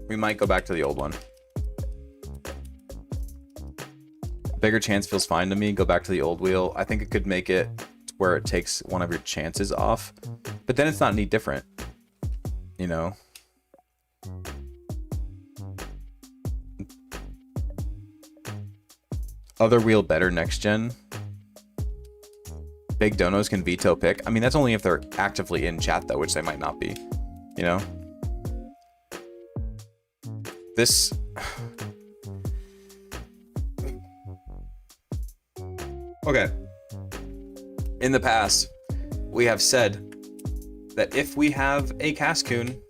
We might go back to the old one. Bigger chance feels fine to me. Go back to the old wheel. I think it could make it where it takes one of your chances off, but then it's not any different, you know? Other wheel better next gen. Big donos can veto pick. I mean, that's only if they're actively in chat, though, which they might not be. You know? This... Okay. In the past, we have said that if we have a Cascoon,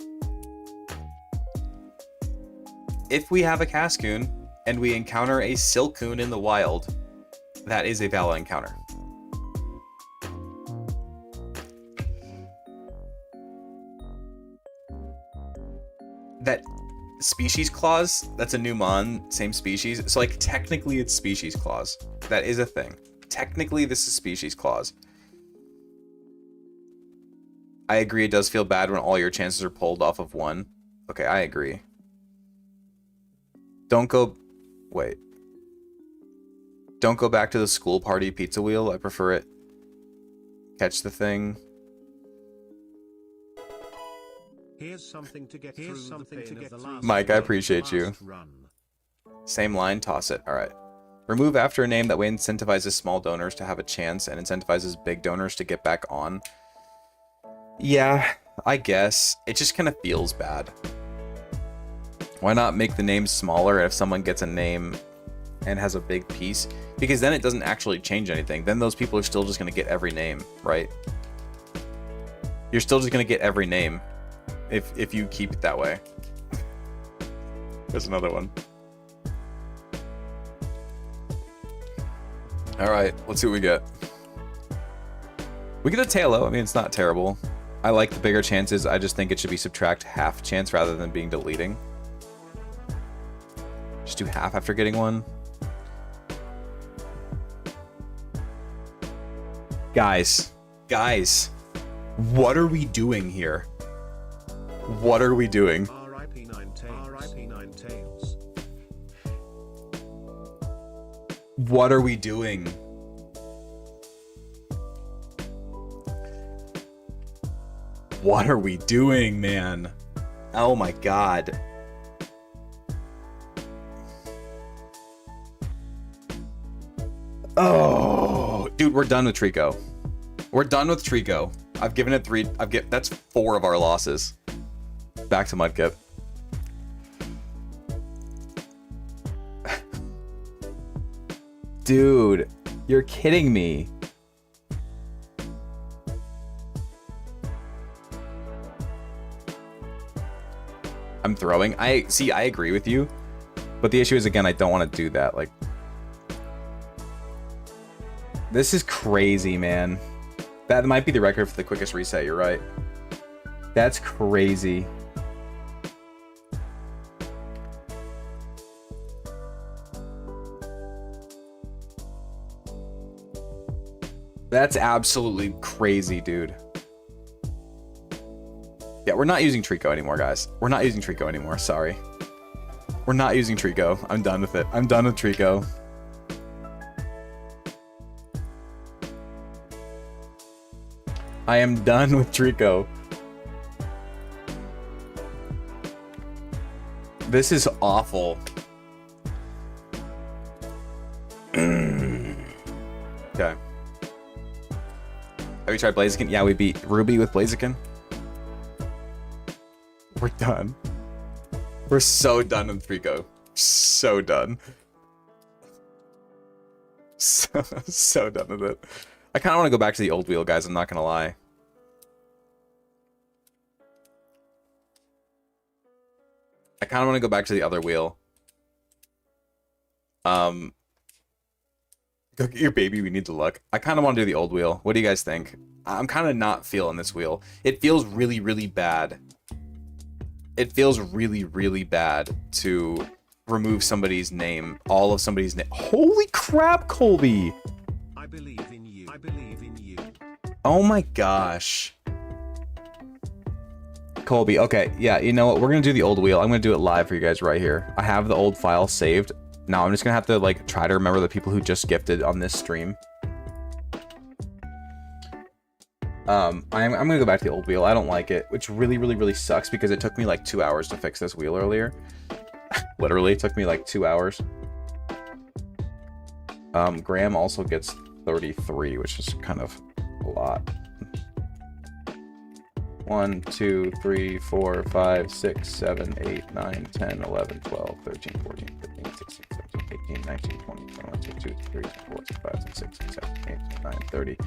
and we encounter a Silcoon in the wild, that is a valid encounter. That species clause, that's a new mon, same species. So like technically it's species clause. That is a thing. Technically this is species clause. I agree it does feel bad when all your chances are pulled off of one. Okay, I agree. Don't go back to the school party pizza wheel. I prefer it. Catch the thing. Here's something to get through. Mike, I appreciate you. Same line, toss it. All right. Remove after a name that way incentivizes small donors to have a chance and incentivizes big donors to get back on. Yeah, I guess. It just kind of feels bad. Why not make the name smaller if someone gets a name and has a big piece? Because then it doesn't actually change anything. Then those people are still just going to get every name, right? You're still just going to get every name if you keep it that way. There's another one. All right, let's see what we get. We get a Tailo. I mean, it's not terrible. I like the bigger chances. I just think it should be subtract half chance rather than being deleting. Just do half after getting one. Guys, what are we doing here? What are we doing? R.I.P. Nine Tails. What are we doing? What are we doing, man? Oh my god. Oh, dude, we're done with Trico. We're done with Trico. I've given it 3. That's 4 of our losses. Back to Mudkip. Dude, you're kidding me. I'm throwing. I agree with you. But the issue is, again, I don't want to do that. Like, this is crazy, man. That might be the record for the quickest reset. You're right. That's crazy. That's absolutely crazy, dude. Yeah, we're not using Trico anymore, guys. We're not using Trico anymore. Sorry. We're not using Trico. I'm done with it. I'm done with Trico. I am done with Trico. This is awful. Okay. Have you tried Blaziken? Yeah, we beat Ruby with Blaziken. We're done. We're so done with Trico. So done. So done with it. I kind of want to go back to the old wheel, guys. I'm not going to lie. I kind of want to go back to the other wheel. Go get your baby. We need to look. I kind of want to do the old wheel. What do you guys think? I'm kind of not feeling this wheel. It feels really, really bad. It feels really, really bad to remove somebody's name. All of somebody's name. Holy crap, Colby! I believe in you. I believe in you. Oh my gosh. Colby, okay, yeah, you know what? We're gonna do the old wheel. I'm gonna do it live for you guys right here. I have the old file saved. Now I'm just gonna have to like try to remember the people who just gifted on this stream. I'm gonna go back to the old wheel. I don't like it, which really, really, really sucks because it took me like 2 hours to fix this wheel earlier. Literally, it took me like 2 hours. Graham also gets 33, which is kind of a lot. 1, 2, 3, 4, 5, 6, 7, 8, 9, 10, 11, 12, 13, 14, 15, 16, 17, 18, 19, 20, 21, 22, 23, 24, 25, 26, 27, 28, 29, 30,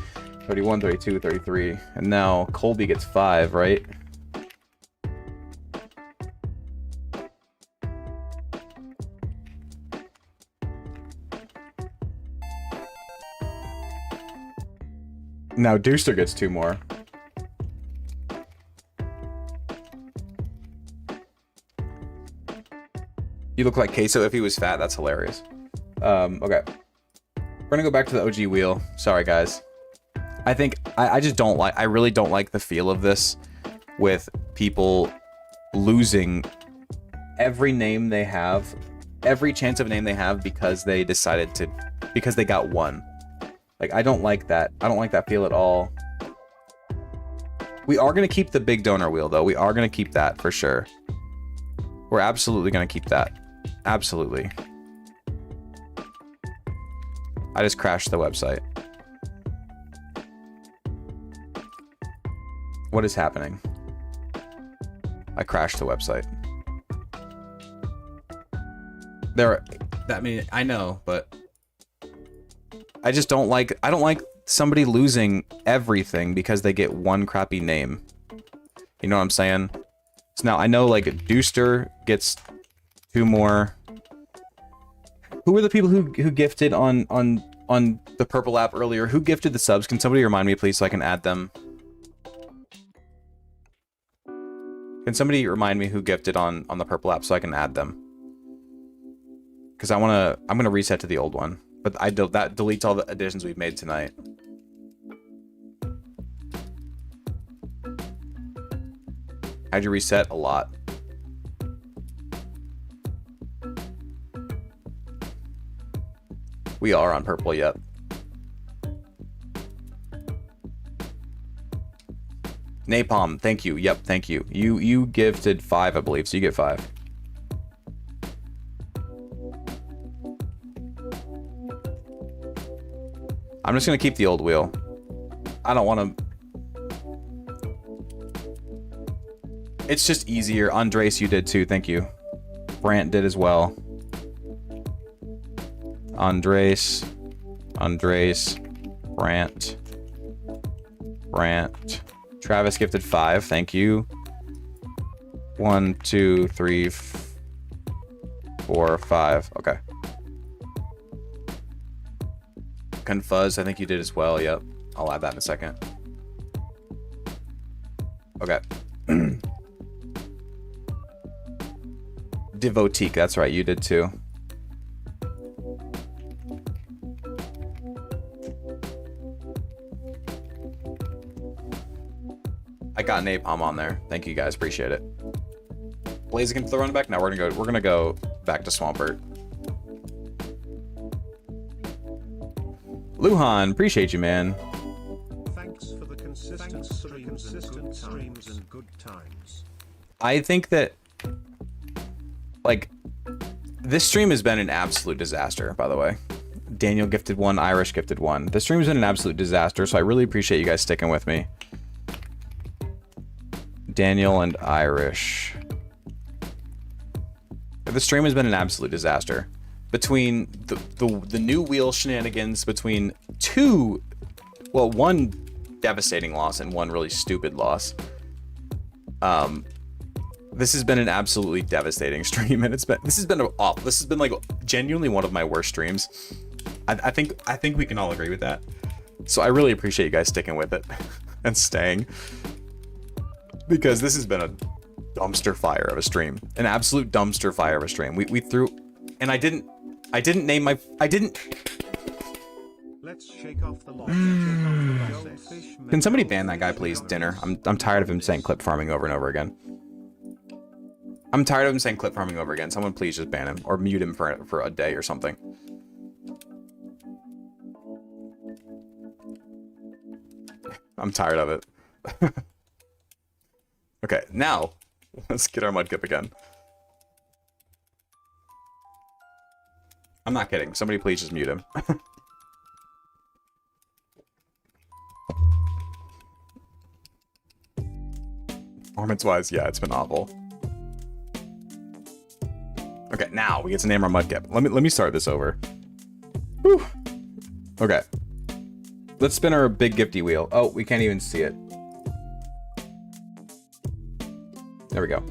31, 32, 33. And now Colby gets 5, right? Now Deuster gets 2 more. You look like Queso if he was fat. That's hilarious. Okay. We're gonna go back to the OG wheel. Sorry, guys. I think I just don't like. I really don't like the feel of this, with people losing every name they have, every chance of name they have because they decided to, because they got one. Like, I don't like that. I don't like that feel at all. We are gonna keep the big donor wheel though. We are gonna keep that for sure. We're absolutely gonna keep that. Absolutely. I just crashed the website. What is happening? I crashed the website. I know, but I just don't like, I don't like somebody losing everything because they get one crappy name. You know what I'm saying? So now I know, like, Deuster gets 2 more. Who were the people who gifted on the purple app earlier? Who gifted the subs? Can somebody remind me, please, so I can add them? Can somebody remind me who gifted on the purple app so I can add them? Because I'm gonna reset to the old one, but that deletes all the additions we've made tonight. How'd you reset? A lot. We are on purple, yep. Napalm, thank you. Yep, thank you. You gifted 5, I believe, so you get 5. I'm just gonna keep the old wheel. I don't want to. It's just easier. Andres, you did too. Thank you. Brant did as well. Andres, Brant. Travis gifted 5. Thank you. 1, 2, 3, 4, 5. Okay. Confuzz, I think you did as well. Yep. I'll add that in a second. Okay. Devotique, that's right. You did too. I got Napalm on there. Thank you guys, appreciate it. Blaze against the run back. Now we're gonna go back to Swampert. Luhan, appreciate you, man. Thanks for the consistent streams and good times. I think that, like, this stream has been an absolute disaster, by the way. Daniel gifted 1, Irish gifted 1. This stream has been an absolute disaster, so I really appreciate you guys sticking with me. Daniel and Irish. The stream has been an absolute disaster. Between the new wheel shenanigans, between 2, well, 1 devastating loss and 1 really stupid loss. This has been an absolutely devastating stream, and this has been awful. This has been, like, genuinely one of my worst streams. I think we can all agree with that. So I really appreciate you guys sticking with it and staying, because this has been a dumpster fire of a stream, an absolute dumpster fire of a stream. We threw, and I didn't name my, Let's shake off the loss. Can somebody ban that guy, please? Dinner. I'm tired of him saying clip farming over and over again. I'm tired of him saying clip farming over again. Someone please just ban him or mute him for a day or something. I'm tired of it. Okay, now let's get our mudkip again. I'm not kidding. Somebody please just mute him. Performance-wise, yeah, it's been awful. Okay, now we get to name our Mudkip. Let me start this over. Whew. Okay. Let's spin our big gifty wheel. Oh, we can't even see it. There we go.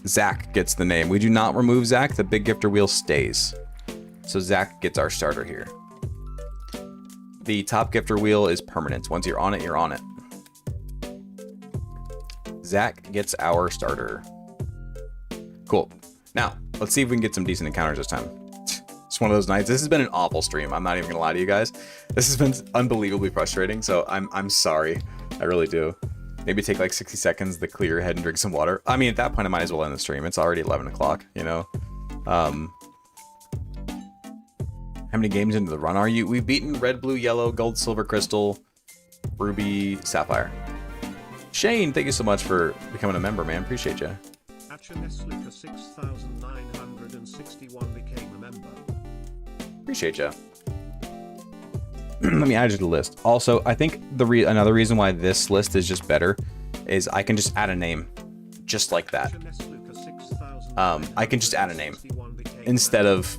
Zach gets the name. We do not remove Zach. The big gifter wheel stays. So Zach gets our starter here. The top gifter wheel is permanent. Once you're on it, you're on it. Zach gets our starter. Cool. Now, let's see if we can get some decent encounters this time. It's one of those nights. This has been an awful stream. I'm not even gonna lie to you guys. This has been unbelievably frustrating, so I'm sorry. I really do. Maybe take like 60 seconds to clear your head and drink some water. I mean, at that point, I might as well end the stream. It's already 11 o'clock, you know? How many games into the run are you? We've beaten red, blue, yellow, gold, silver, crystal, ruby, sapphire. Shane, thank you so much for becoming a member, man. Appreciate you. Luca 6961 became a member. Appreciate you. Let me add you to the list. Also, I think another reason why this list is just better is I can just add a name, just like that. I can just add a name instead of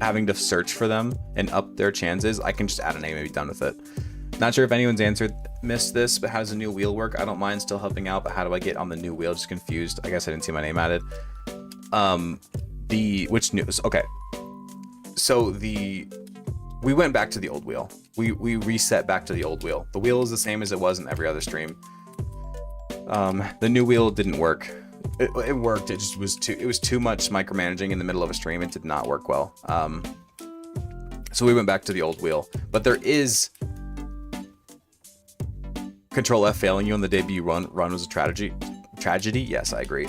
having to search for them and up their chances. I can just add a name and be done with it. Not sure if anyone's missed this, but how does the new wheel work? I don't mind still helping out, but how do I get on the new wheel? Just confused. I guess I didn't see my name added. Which news? Okay. So we went back to the old wheel. We reset back to the old wheel. The wheel is the same as it was in every other stream. The new wheel didn't work. It worked. It just was too much micromanaging in the middle of a stream. It did not work well. So we went back to the old wheel. But there is Control F failing you on the debut run was a tragedy. Yes, I agree.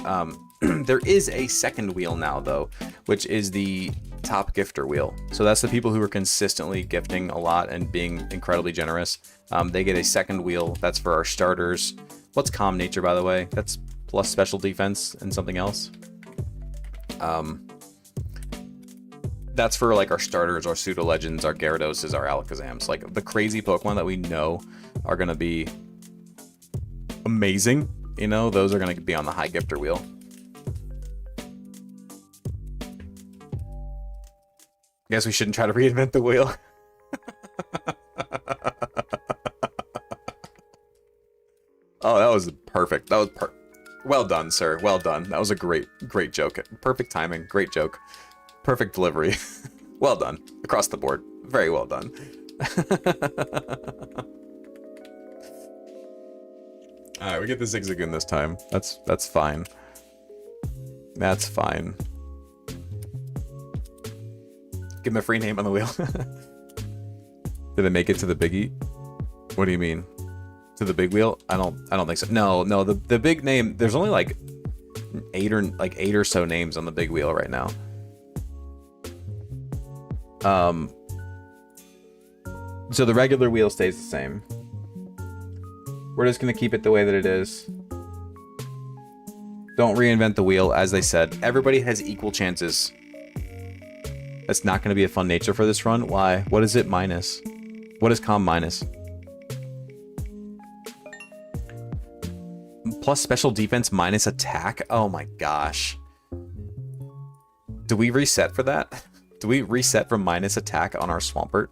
There is a second wheel now though, which is the top gifter wheel. So that's the people who are consistently gifting a lot and being incredibly generous. They get a second wheel. That's for our starters. What's calm nature, by the way? That's plus special defense and something else. That's for like our starters, our pseudo legends, our Gyarados, our Alakazams, like the crazy Pokemon that we know are gonna be amazing. You know, those are gonna be on the high gifter wheel. Guess we shouldn't try to reinvent the wheel. Oh, that was perfect. That was well done, sir. Well done. That was a great joke. Perfect timing. Great joke. Perfect delivery. Well done. Across the board. Very well done. Alright, we get the Zigzagoon this time. That's fine. That's fine. Give him a free name on the wheel. Did it make it to the biggie? What do you mean? To the big wheel? I don't think so. No, the big name, there's only like eight or so names on the big wheel right now. So the regular wheel stays the same. We're just gonna keep it the way that it is. Don't reinvent the wheel, as they said. Everybody has equal chances. That's not gonna be a fun nature for this run. Why? What is it minus? What is calm minus? Plus special defense minus attack? Oh my gosh. Do we reset for that? Do we reset from minus attack on our Swampert?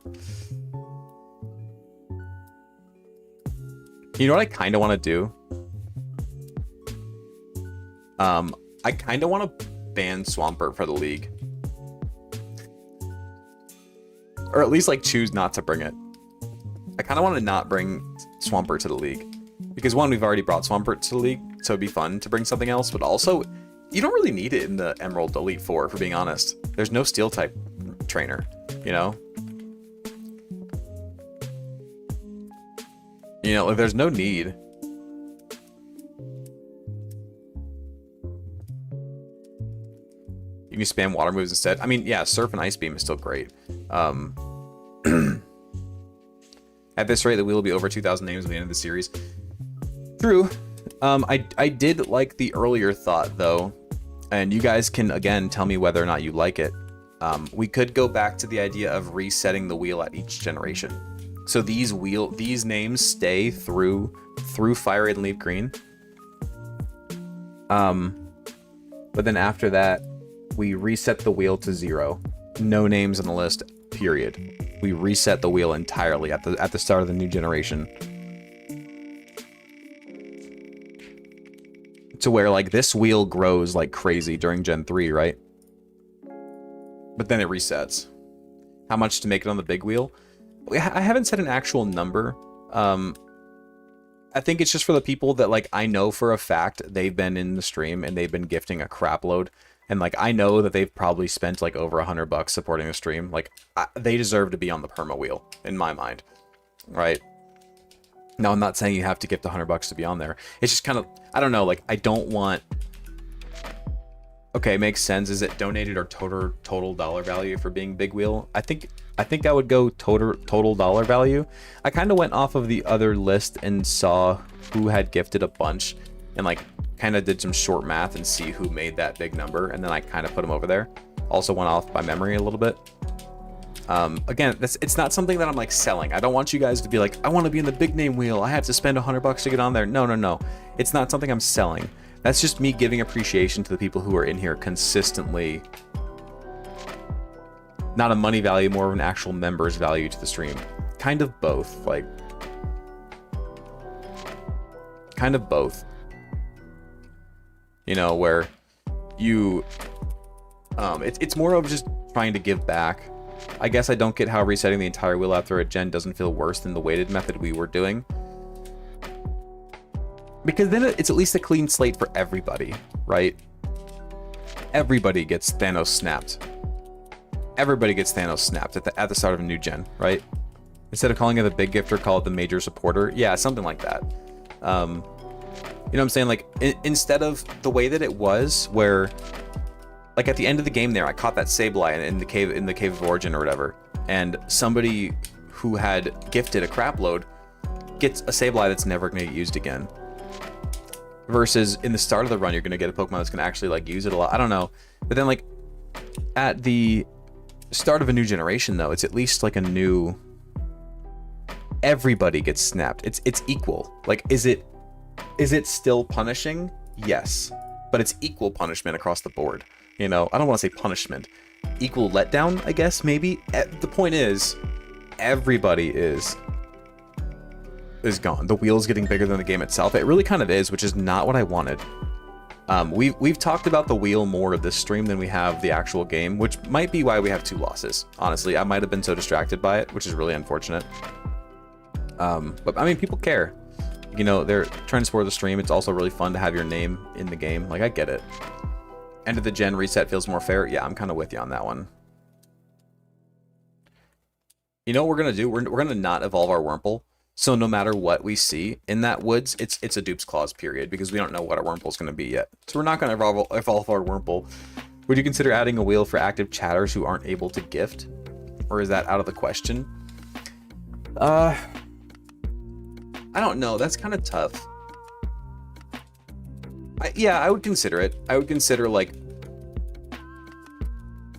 You know what I kind of want to do? I kind of want to ban Swampert for the league. Or at least like choose not to bring it. I kind of want to not bring Swampert to the league. Because one, we've already brought Swampert to the league, so it'd be fun to bring something else, but also, you don't really need it in the Emerald Elite Four, for being honest. There's no Steel type trainer, you know? You know, like, there's no need. You can spam water moves instead. I mean, yeah, Surf and Ice Beam is still great. At this rate, the wheel will be over 2,000 names by the end of the series. True. I did like the earlier thought, though, and you guys can, again, tell me whether or not you like it. We could go back to the idea of resetting the wheel at each generation. So these names stay through Fire Red and Leaf Green. But then after that, we reset the wheel to 0. No names on the list, period. We reset the wheel entirely at the start of the new generation. To where, like, this wheel grows like crazy during Gen 3, right? But then it resets. How much to make it on the big wheel? I haven't set an actual number. I think it's just for the people that, like, I know for a fact they've been in the stream and they've been gifting a crap load. And, like, I know that they've probably spent, like, over $100 supporting the stream. Like, they deserve to be on the perma wheel, in my mind. Right? Now, I'm not saying you have to gift $100 to be on there. It's just kind of, I don't know, like, I don't want... Okay, makes sense. Is it donated or total dollar value for being big wheel? I think I would go total dollar value. I kind of went off of the other list and saw who had gifted a bunch and, like, kind of did some short math and see who made that big number, and then I kind of put them over there. Also went off by memory a little bit. Again, it's not something that I'm, like, selling. I don't want you guys to be like, I want to be in the big name wheel. I have to spend $100 to get on there. No. It's not something I'm selling. That's just me giving appreciation to the people who are in here consistently. Not a money value, more of an actual members value to the stream. Kind of both, like... Kind of both. You know, where you... It's more of just trying to give back. I guess I don't get how resetting the entire wheel after a gen doesn't feel worse than the weighted method we were doing. Because then it's at least a clean slate for everybody, right? Everybody gets Thanos snapped. Everybody gets Thanos snapped at the start of a new gen, right? Instead of calling it the big gifter, call it the major supporter. Yeah, something like that. You know what I'm saying? Like, instead of the way that it was, where, like, at the end of the game there, I caught that Sableye in the cave of origin or whatever, and somebody who had gifted a crap load gets a Sableye that's never going to get used again. Versus in the start of the run, you're going to get a Pokemon that's going to actually, like, use it a lot. I don't know. But then, like, at the start of a new generation, though, it's at least, like, a new... Everybody gets snapped. It's equal. Like, is it still punishing? Yes. But it's equal punishment across the board. You know, I don't want to say punishment. Equal letdown, I guess, maybe? The point is, everybody is gone. The wheel's getting bigger than the game itself. It really kind of is, which is not what I wanted. We've talked about the wheel more this stream than we have the actual game, which might be why we have 2 losses. Honestly, I might have been so distracted by it, which is really unfortunate. But I mean, people care. You know, they're trying to support the stream. It's also really fun to have your name in the game. Like, I get it. End of the gen reset feels more fair. Yeah, I'm kind of with you on that one. You know what we're gonna do? We're gonna not evolve our Wurmple. So no matter what we see in that woods, it's a dupe's clause, period, because we don't know what our Wurmple's going to be yet. So we're not going to evolve our Wurmple. Would you consider adding a wheel for active chatters who aren't able to gift? Or is that out of the question? I don't know. That's kind of tough. Yeah, I would consider it. I would consider, like,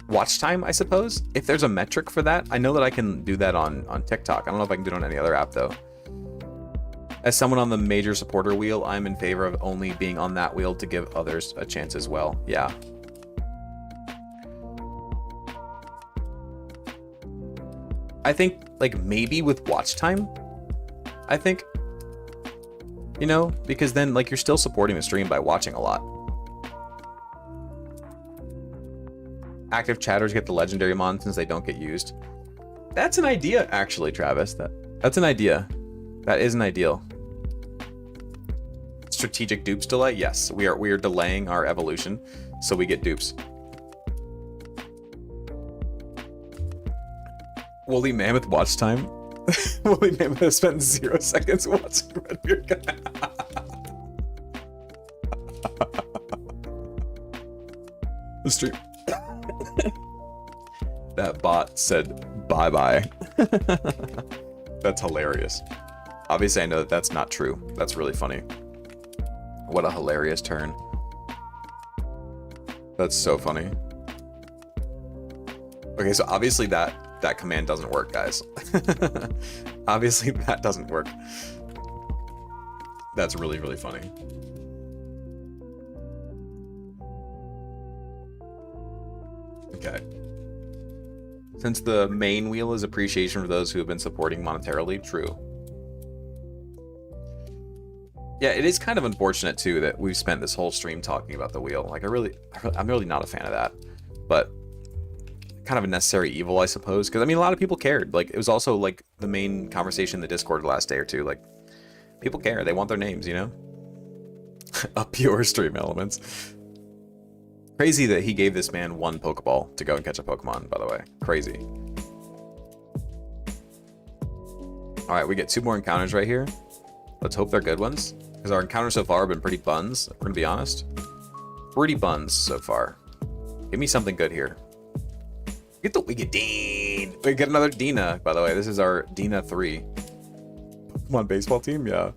watch time, I suppose, if there's a metric for that. I know that I can do that on TikTok. I don't know if I can do it on any other app, though. As someone on the major supporter wheel, I'm in favor of only being on that wheel to give others a chance as well. Yeah. I think, like, maybe with watch time, I think, you know, because then, like, you're still supporting the stream by watching a lot. Active chatters get the legendary mon since they don't get used. That's an idea, actually, Travis. That's an idea. That is an ideal. Strategic dupes delay? Yes, we are delaying our evolution, so we get dupes. Woolly Mammoth watch time. Woolly Mammoth has spent 0 seconds watching Redbeard. The stream. That bot said bye-bye. That's hilarious. Obviously, I know that that's not true. That's really funny. What a hilarious turn. That's so funny. Okay, so obviously that command doesn't work, guys. Obviously, that doesn't work. That's really, really funny. Okay. Since the main wheel is appreciation for those who have been supporting monetarily, true. Yeah, it is kind of unfortunate too that we've spent this whole stream talking about the wheel. Like, I'm really not a fan of that, but kind of a necessary evil, I suppose. Because I mean, a lot of people cared. Like, it was also like the main conversation in the Discord the last day or two. Like, people care. They want their names, you know. A pure stream elements. Crazy that he gave this man 1 Pokeball to go and catch a Pokemon. By the way, crazy. All right, we get 2 more encounters right here. Let's hope they're good ones. Because our encounters so far have been pretty buns, we're gonna be honest. Pretty buns so far. Give me something good here. We get Dean. We get another Dina, by the way. This is our Dina 3. Come on, baseball team, yeah.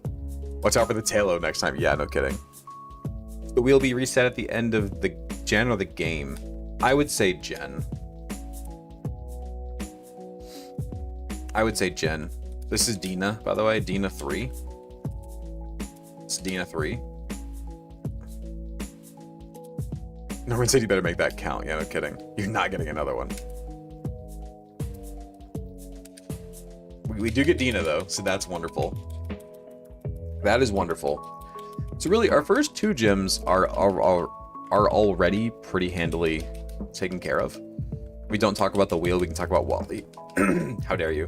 Watch out for the Tailo next time. Yeah, no kidding. The wheel be reset at the end of the gen or the game. I would say gen. I would say gen. This is Dina, by the way. Dina 3. It's Dina 3. Norman said you better make that count. Yeah, no kidding. You're not getting another one. We do get Dina, though, so that's wonderful. That is wonderful. So really, our first 2 gyms are already pretty handily taken care of. We don't talk about the wheel, we can talk about Wally. How dare you?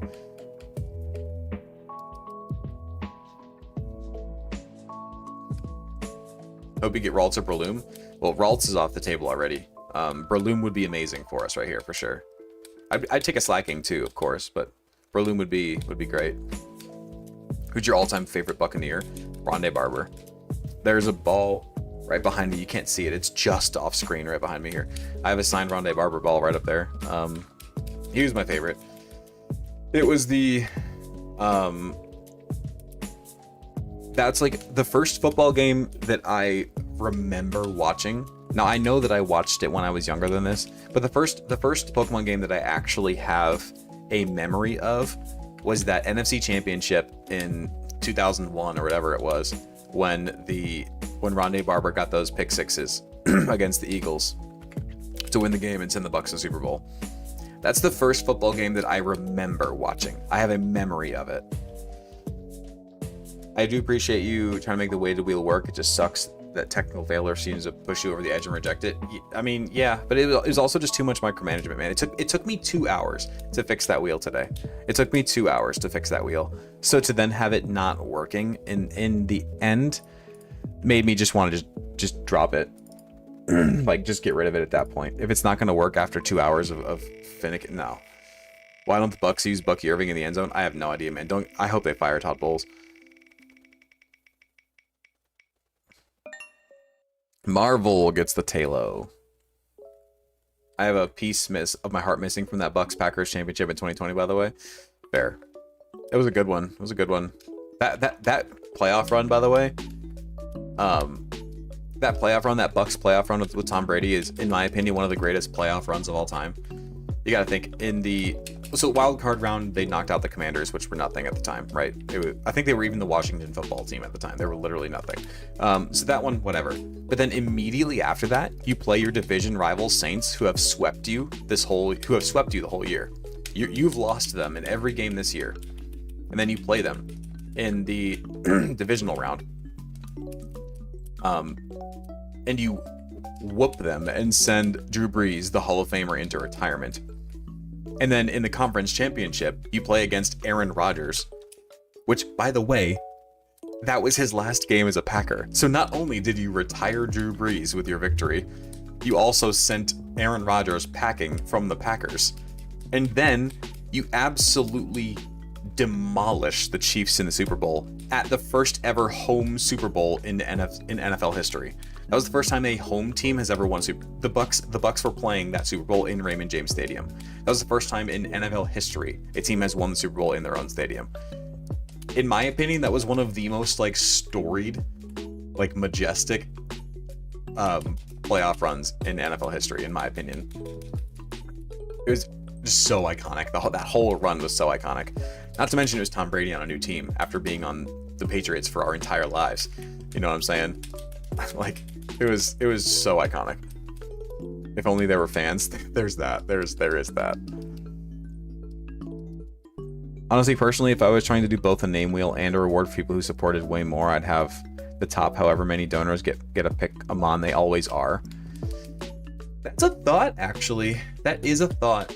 Hope we get Ralts or Breloom. Well, Ralts is off the table already. Breloom would be amazing for us right here, for sure. I'd take a Slacking too, of course, but Breloom would be great. Who's your all-time favorite Buccaneer? Rondé Barber. There's a ball right behind me. You can't see it. It's just off screen right behind me here. I have a signed Rondé Barber ball right up there. He was my favorite. It was the... That's like the first football game that I remember watching. Now, I know that I watched it when I was younger than this, but the first Pokemon game that I actually have a memory of was that NFC Championship in 2001 or whatever it was, when Rondé Barber got those pick sixes against the Eagles to win the game and send the Bucks to Super Bowl. That's the first football game that I remember watching. I have a memory of it. I do appreciate you trying to make the weighted wheel work. It just sucks that technical failure seems to push you over the edge and reject it. I mean, yeah, but it was also just too much micromanagement, man. It took me 2 hours to fix that wheel today. It took me 2 hours to fix that wheel. So to then have it not working in the end made me just want to just drop it. Like, just get rid of it at that point. If it's not going to work after 2 hours of finicky, no. Why don't the Bucks use Bucky Irving in the end zone? I have no idea, man. I hope they fire Todd Bowles. Marvel gets the Tailo. I have a piece of my heart missing from that Bucks Packers championship in 2020, by the way. Fair. It was a good one. It was a good one. That playoff run, by the way. That playoff run, that Bucks playoff run with Tom Brady is, in my opinion, one of the greatest playoff runs of all time. You got to think so wild card round, they knocked out the Commanders, which were nothing at the time, right? I think they were even the Washington football team at the time. They were literally nothing. So that one, whatever. But then immediately after that, you play your division rival Saints, who have swept you the whole year. You've lost them in every game this year, and then you play them in the divisional round, and you whoop them and send Drew Brees, the Hall of Famer, into retirement. And then in the conference championship, you play against Aaron Rodgers, which, by the way, that was his last game as a Packer. So not only did you retire Drew Brees with your victory, you also sent Aaron Rodgers packing from the Packers. And then you absolutely demolished the Chiefs in the Super Bowl at the first ever home Super Bowl in NFL history. That was the first time a home team has ever won the Bucks were playing that Super Bowl in Raymond James Stadium. That was the first time in NFL history a team has won the Super Bowl in their own stadium. In my opinion, that was one of the most storied, majestic playoff runs in NFL history, in my opinion. just so iconic. That whole run was so iconic. Not to mention it was Tom Brady on a new team after being on the Patriots for our entire lives. You know what I'm saying? Like, it was so iconic. If only there were fans. There is that. Honestly, personally, if I was trying to do both a name wheel and a reward for people who supported way more, I'd have the top however many donors get a pick Amon. They always are. That's a thought, actually. That is a thought.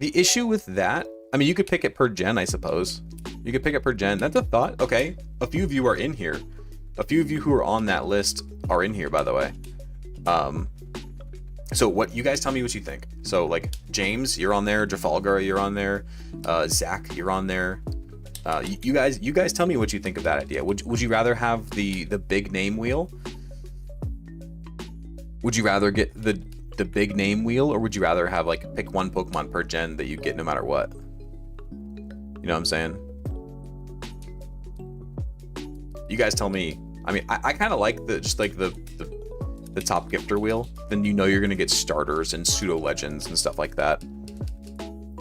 The issue with that, I mean, you could pick it per gen, I suppose. You could pick it per gen. That's a thought. Okay. A few of you are in here. A few of you who are on that list are in here, by the way. So what, you guys tell me what you think. So like James, you're on there. Jafalgar, you're on there. Zach, you're on there. You guys tell me what you think of that idea. Would you rather have the big name wheel? Would you rather get the big name wheel, or would you rather have like pick one Pokemon per gen that you get no matter what? You know what I'm saying? You guys tell me. I mean, I kind of like the top gifter wheel. Then you know you're gonna get starters and pseudo legends and stuff like that.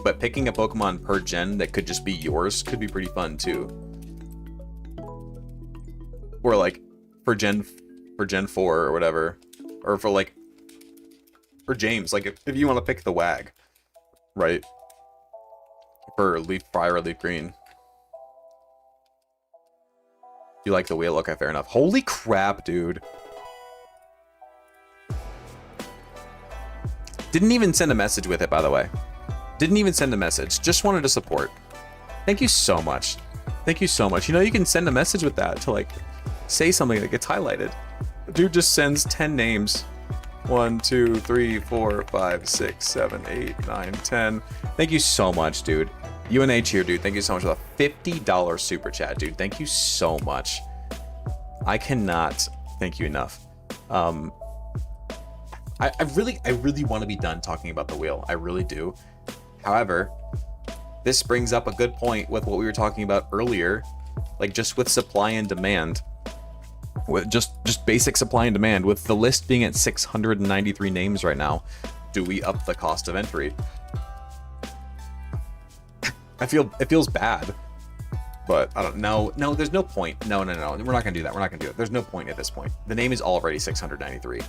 But picking a Pokemon per gen that could just be yours could be pretty fun too. Or like for Gen 4 or whatever, or for James, like if you want to pick the WAG, right? For Leaf Fire or Leaf Green. You like the wheel? Okay, fair enough. Holy crap, dude. Didn't even send a message with it, by the way. Didn't even send a message. Just wanted to support. Thank you so much. Thank you so much. You know, you can send a message with that to like say something that gets highlighted. The dude just sends 10 names. 1, 2, 3, 4, 5, 6, 7, 8, 9, 10. Thank you so much, dude. UNH here, dude. Thank you so much for the $50 super chat, dude. Thank you so much. I cannot thank you enough. I really want to be done talking about the wheel. I really do. However, this brings up a good point with what we were talking about earlier, like just with supply and demand. With just basic supply and demand, with the list being at 693 names right now, do we up the cost of entry? It feels bad, but I don't know. No, there's no point. No. We're not gonna do that. We're not gonna do it. There's no point at this point. The name is already 693.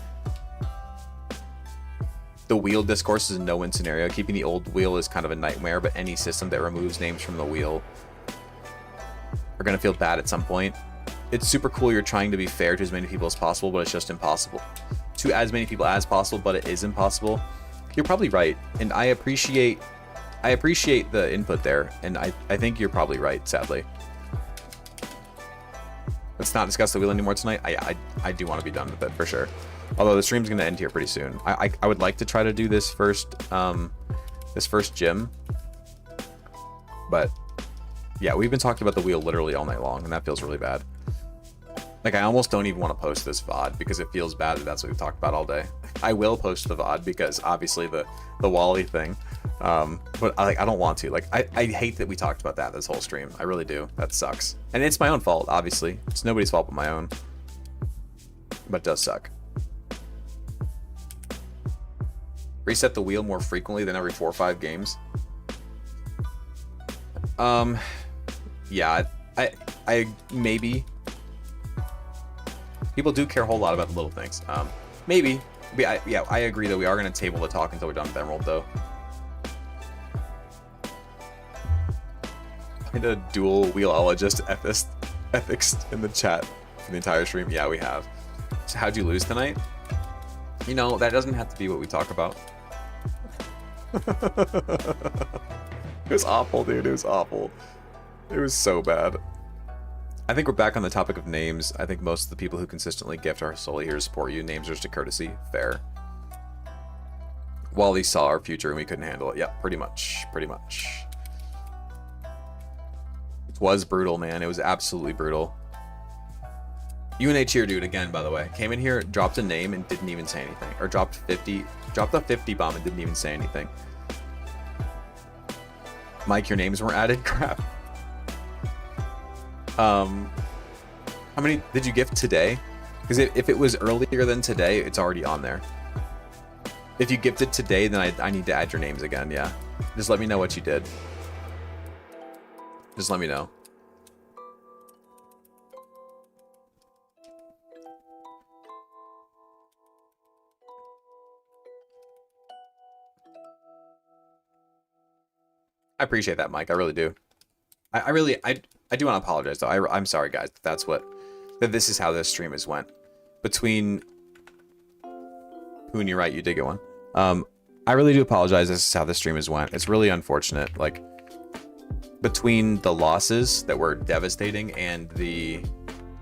The wheel discourse is a no-win scenario. Keeping the old wheel is kind of a nightmare, but any system that removes names from the wheel are gonna feel bad at some point. It's super cool you're trying to be fair to as many people as possible, but it's just impossible. To as many people as possible, but it is impossible. You're probably right, and I appreciate the input there, and I think you're probably right, sadly. Let's not discuss the wheel anymore tonight. I do want to be done with it for sure. Although the stream's gonna end here pretty soon. I would like to try to do this first gym, but yeah, we've been talking about the wheel literally all night long, and that feels really bad. Like, I almost don't even want to post this VOD because it feels bad that that's what we've talked about all day. I will post the VOD because obviously the Wally thing, but I don't want to. Like, I hate that we talked about that this whole stream. I really do. That sucks, and it's my own fault. Obviously, it's nobody's fault but my own. But it does suck. Reset the wheel more frequently than every 4 or 5 games. Yeah, I maybe. People do care a whole lot about the little things. Maybe. Yeah, I agree that we are going to table the talk until we're done with Emerald, though. Find a dual wheelologist ethics in the chat for the entire stream. Yeah, we have. So how'd you lose tonight? You know, that doesn't have to be what we talk about. It was awful, dude. It was awful. It was so bad. I think we're back on the topic of names. I think most of the people who consistently gift are solely here to support you. Names are just a courtesy. Fair. Wally saw our future and we couldn't handle it. Yep, pretty much. Pretty much. It was brutal, man. It was absolutely brutal. UNH here, dude, again, by the way. Came in here, dropped a name, and didn't even say anything. Or dropped a 50 bomb and didn't even say anything. Mike, your names weren't added? Crap. How many did you gift today? Because if it was earlier than today, it's already on there. If you gifted today, then I need to add your names again. Yeah, just let me know what you did. Just let me know. I appreciate that, Mike. I really do. I really do want to apologize though. I'm sorry, guys. That this is how this stream has went. Between Hoenn, you're right. You did get one. I really do apologize. This is how this stream has went. It's really unfortunate. Like, between the losses that were devastating and the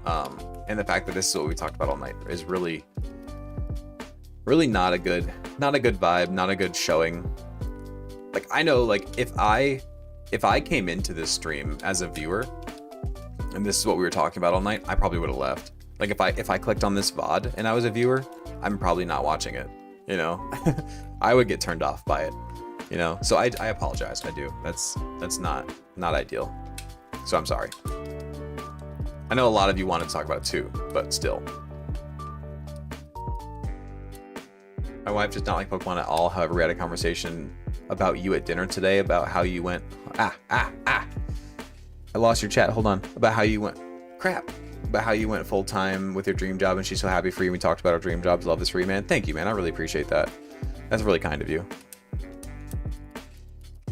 fact that this is what we talked about all night is really not a good vibe, not a good showing. Like, I know, like, if I came into this stream as a viewer and this is what we were talking about all night, I probably would have left. Like, if I clicked on this VOD and I was a viewer, I'm probably not watching it, you know. I would get turned off by it, you know. So I apologize. I do. That's not ideal. So I'm sorry. I know a lot of you wanted to talk about it too, but still. My wife does not like Pokemon at all. However, we had a conversation about you at dinner today about how you went. I lost your chat. Hold on. About how you went. Crap. About how you went full time with your dream job, and she's so happy for you. We talked about our dream jobs. Love this for you, man. Thank you, man. I really appreciate that. That's really kind of you.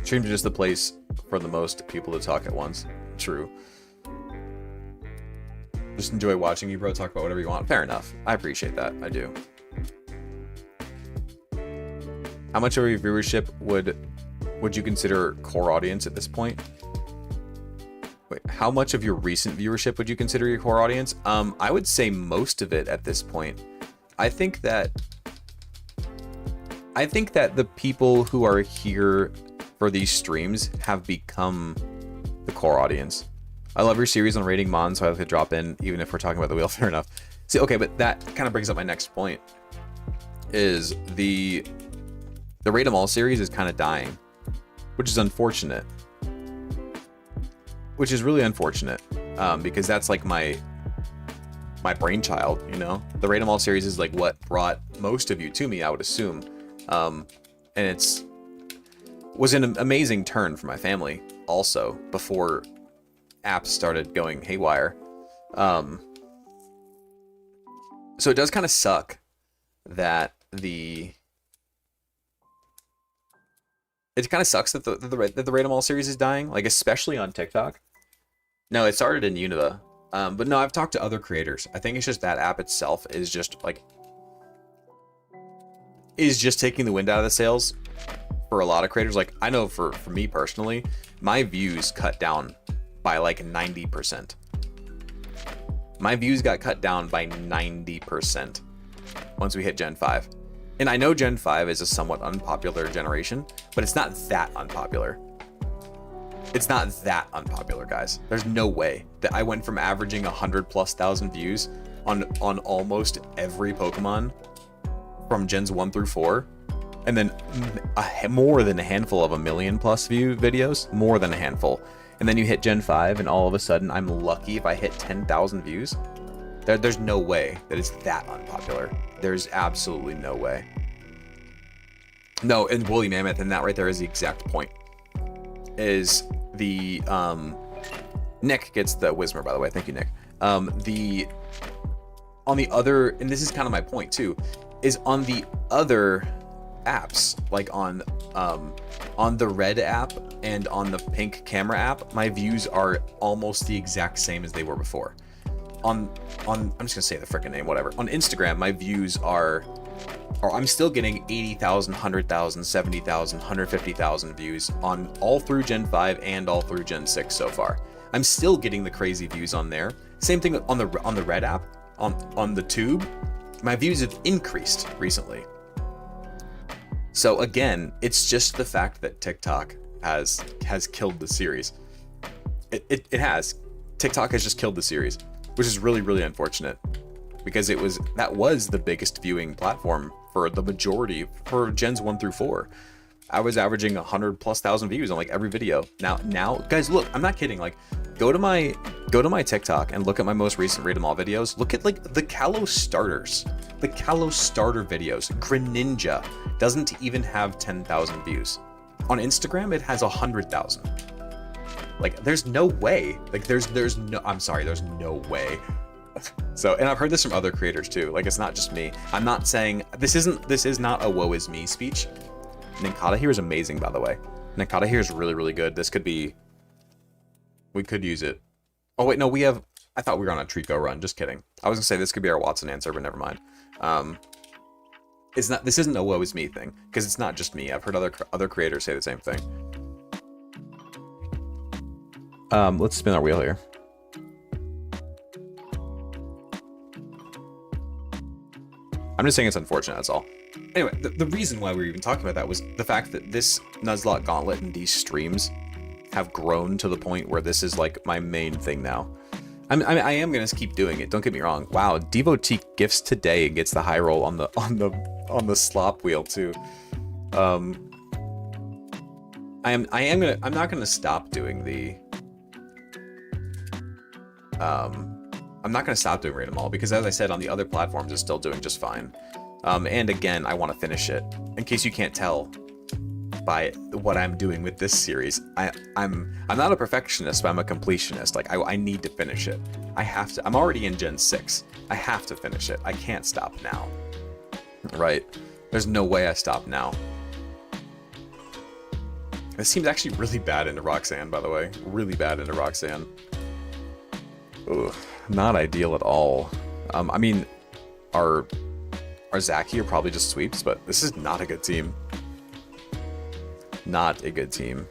Streams are just the place for the most people to talk at once. True. Just enjoy watching you, bro. Talk about whatever you want. Fair enough. I appreciate that. I do. How much of your viewership would you consider core audience at this point? Wait, how much of your recent viewership would you consider your core audience? I would say most of it at this point. I think that the people who are here for these streams have become the core audience. I love your series on rating Mon, so I have to drop in even if we're talking about the wheel. Fair enough. See, okay, but that kind of brings up my next point. Is the Rate 'em All series is kind of dying, which is unfortunate. Which is really unfortunate, because that's like my brainchild, you know? The Rate 'em All series is like what brought most of you to me, I would assume. And was an amazing turn for my family also, before apps started going haywire. So it does kind of suck that it kind of sucks that the Rate 'em All series is dying, like especially on TikTok. No, it started in Unova, but no, I've talked to other creators. I think it's just that app itself is just taking the wind out of the sails for a lot of creators. Like, I know for me personally, my views cut down by like 90%. My views got cut down by 90% once we hit Gen 5. And I know Gen 5 is a somewhat unpopular generation, but it's not that unpopular. It's not that unpopular, guys. There's no way that I went from averaging 100,000+ views on almost every Pokemon from Gens 1 through 4, and then more than a handful of 1 million+ view videos, more than a handful. And then you hit Gen 5, and all of a sudden, I'm lucky if I hit 10,000 views. There's no way that it's that unpopular. There's absolutely no way. No, and Woolly Mammoth, and that right there is the exact point. Is the Nick gets the Whismer, by the way. Thank you, Nick. On the other, and this is kind of my point too, is on the other apps, like on the Red app and on the Pink camera app, my views are almost the exact same as they were before. On I'm just gonna say the frickin' name, whatever. On Instagram, my views are I'm still getting 80,000, 100,000, 70,000, 150,000 views on all through Gen 5 and all through Gen 6 so far. I'm still getting the crazy views on there. Same thing on the Red app, on the Tube. My views have increased recently. So again, it's just the fact that TikTok has killed the series. It has. TikTok has just killed the series, which is really, really unfortunate, because that was the biggest viewing platform for the majority for Gens 1 through 4. I was averaging 100,000+ views on like every video. Now guys, look, I'm not kidding. Like, go to my Go to my TikTok and look at my most recent Read 'em All videos. Look at like the Kalos starters. The Kalos starter videos. Greninja doesn't even have 10,000 views. On Instagram, it has 100,000. Like, there's no way. Like, there's no, I'm sorry, there's no way. So, and I've heard this from other creators too. Like, it's not just me. I'm not saying, this is not a woe is me speech. Ninkata here is amazing, by the way. Ninkata here is really, really good. This could be, we could use it. Oh wait, no, I thought we were on a Trico run. Just kidding. I was gonna say this could be our Watson answer, but never mind. It's not. This isn't a woe is me thing because it's not just me. I've heard other creators say the same thing. Let's spin our wheel here. I'm just saying it's unfortunate. That's all. Anyway, the reason why we were even talking about that was the fact that this Nuzlocke Gauntlet and these streams have grown to the point where this is like my main thing now. I am gonna keep doing it. Don't get me wrong. Wow, Devotee gifts today and gets the high roll on the slop wheel too. I'm not gonna stop doing the. I'm not gonna stop doing Read 'em All because, as I said, on the other platforms, it's still doing just fine. And again, I want to finish it. In case you can't tell by what I'm doing with this series, I'm not a perfectionist, but I'm a completionist. Like I need to finish it. I have to. I'm already in Gen 6. I have to finish it. I can't stop now. Right? There's no way I stop now. This seems actually really bad into Roxanne, by the way. Really bad into Roxanne. Ugh, not ideal at all. I mean, our Zaki are probably just sweeps, but this is not a good team. Not a good team.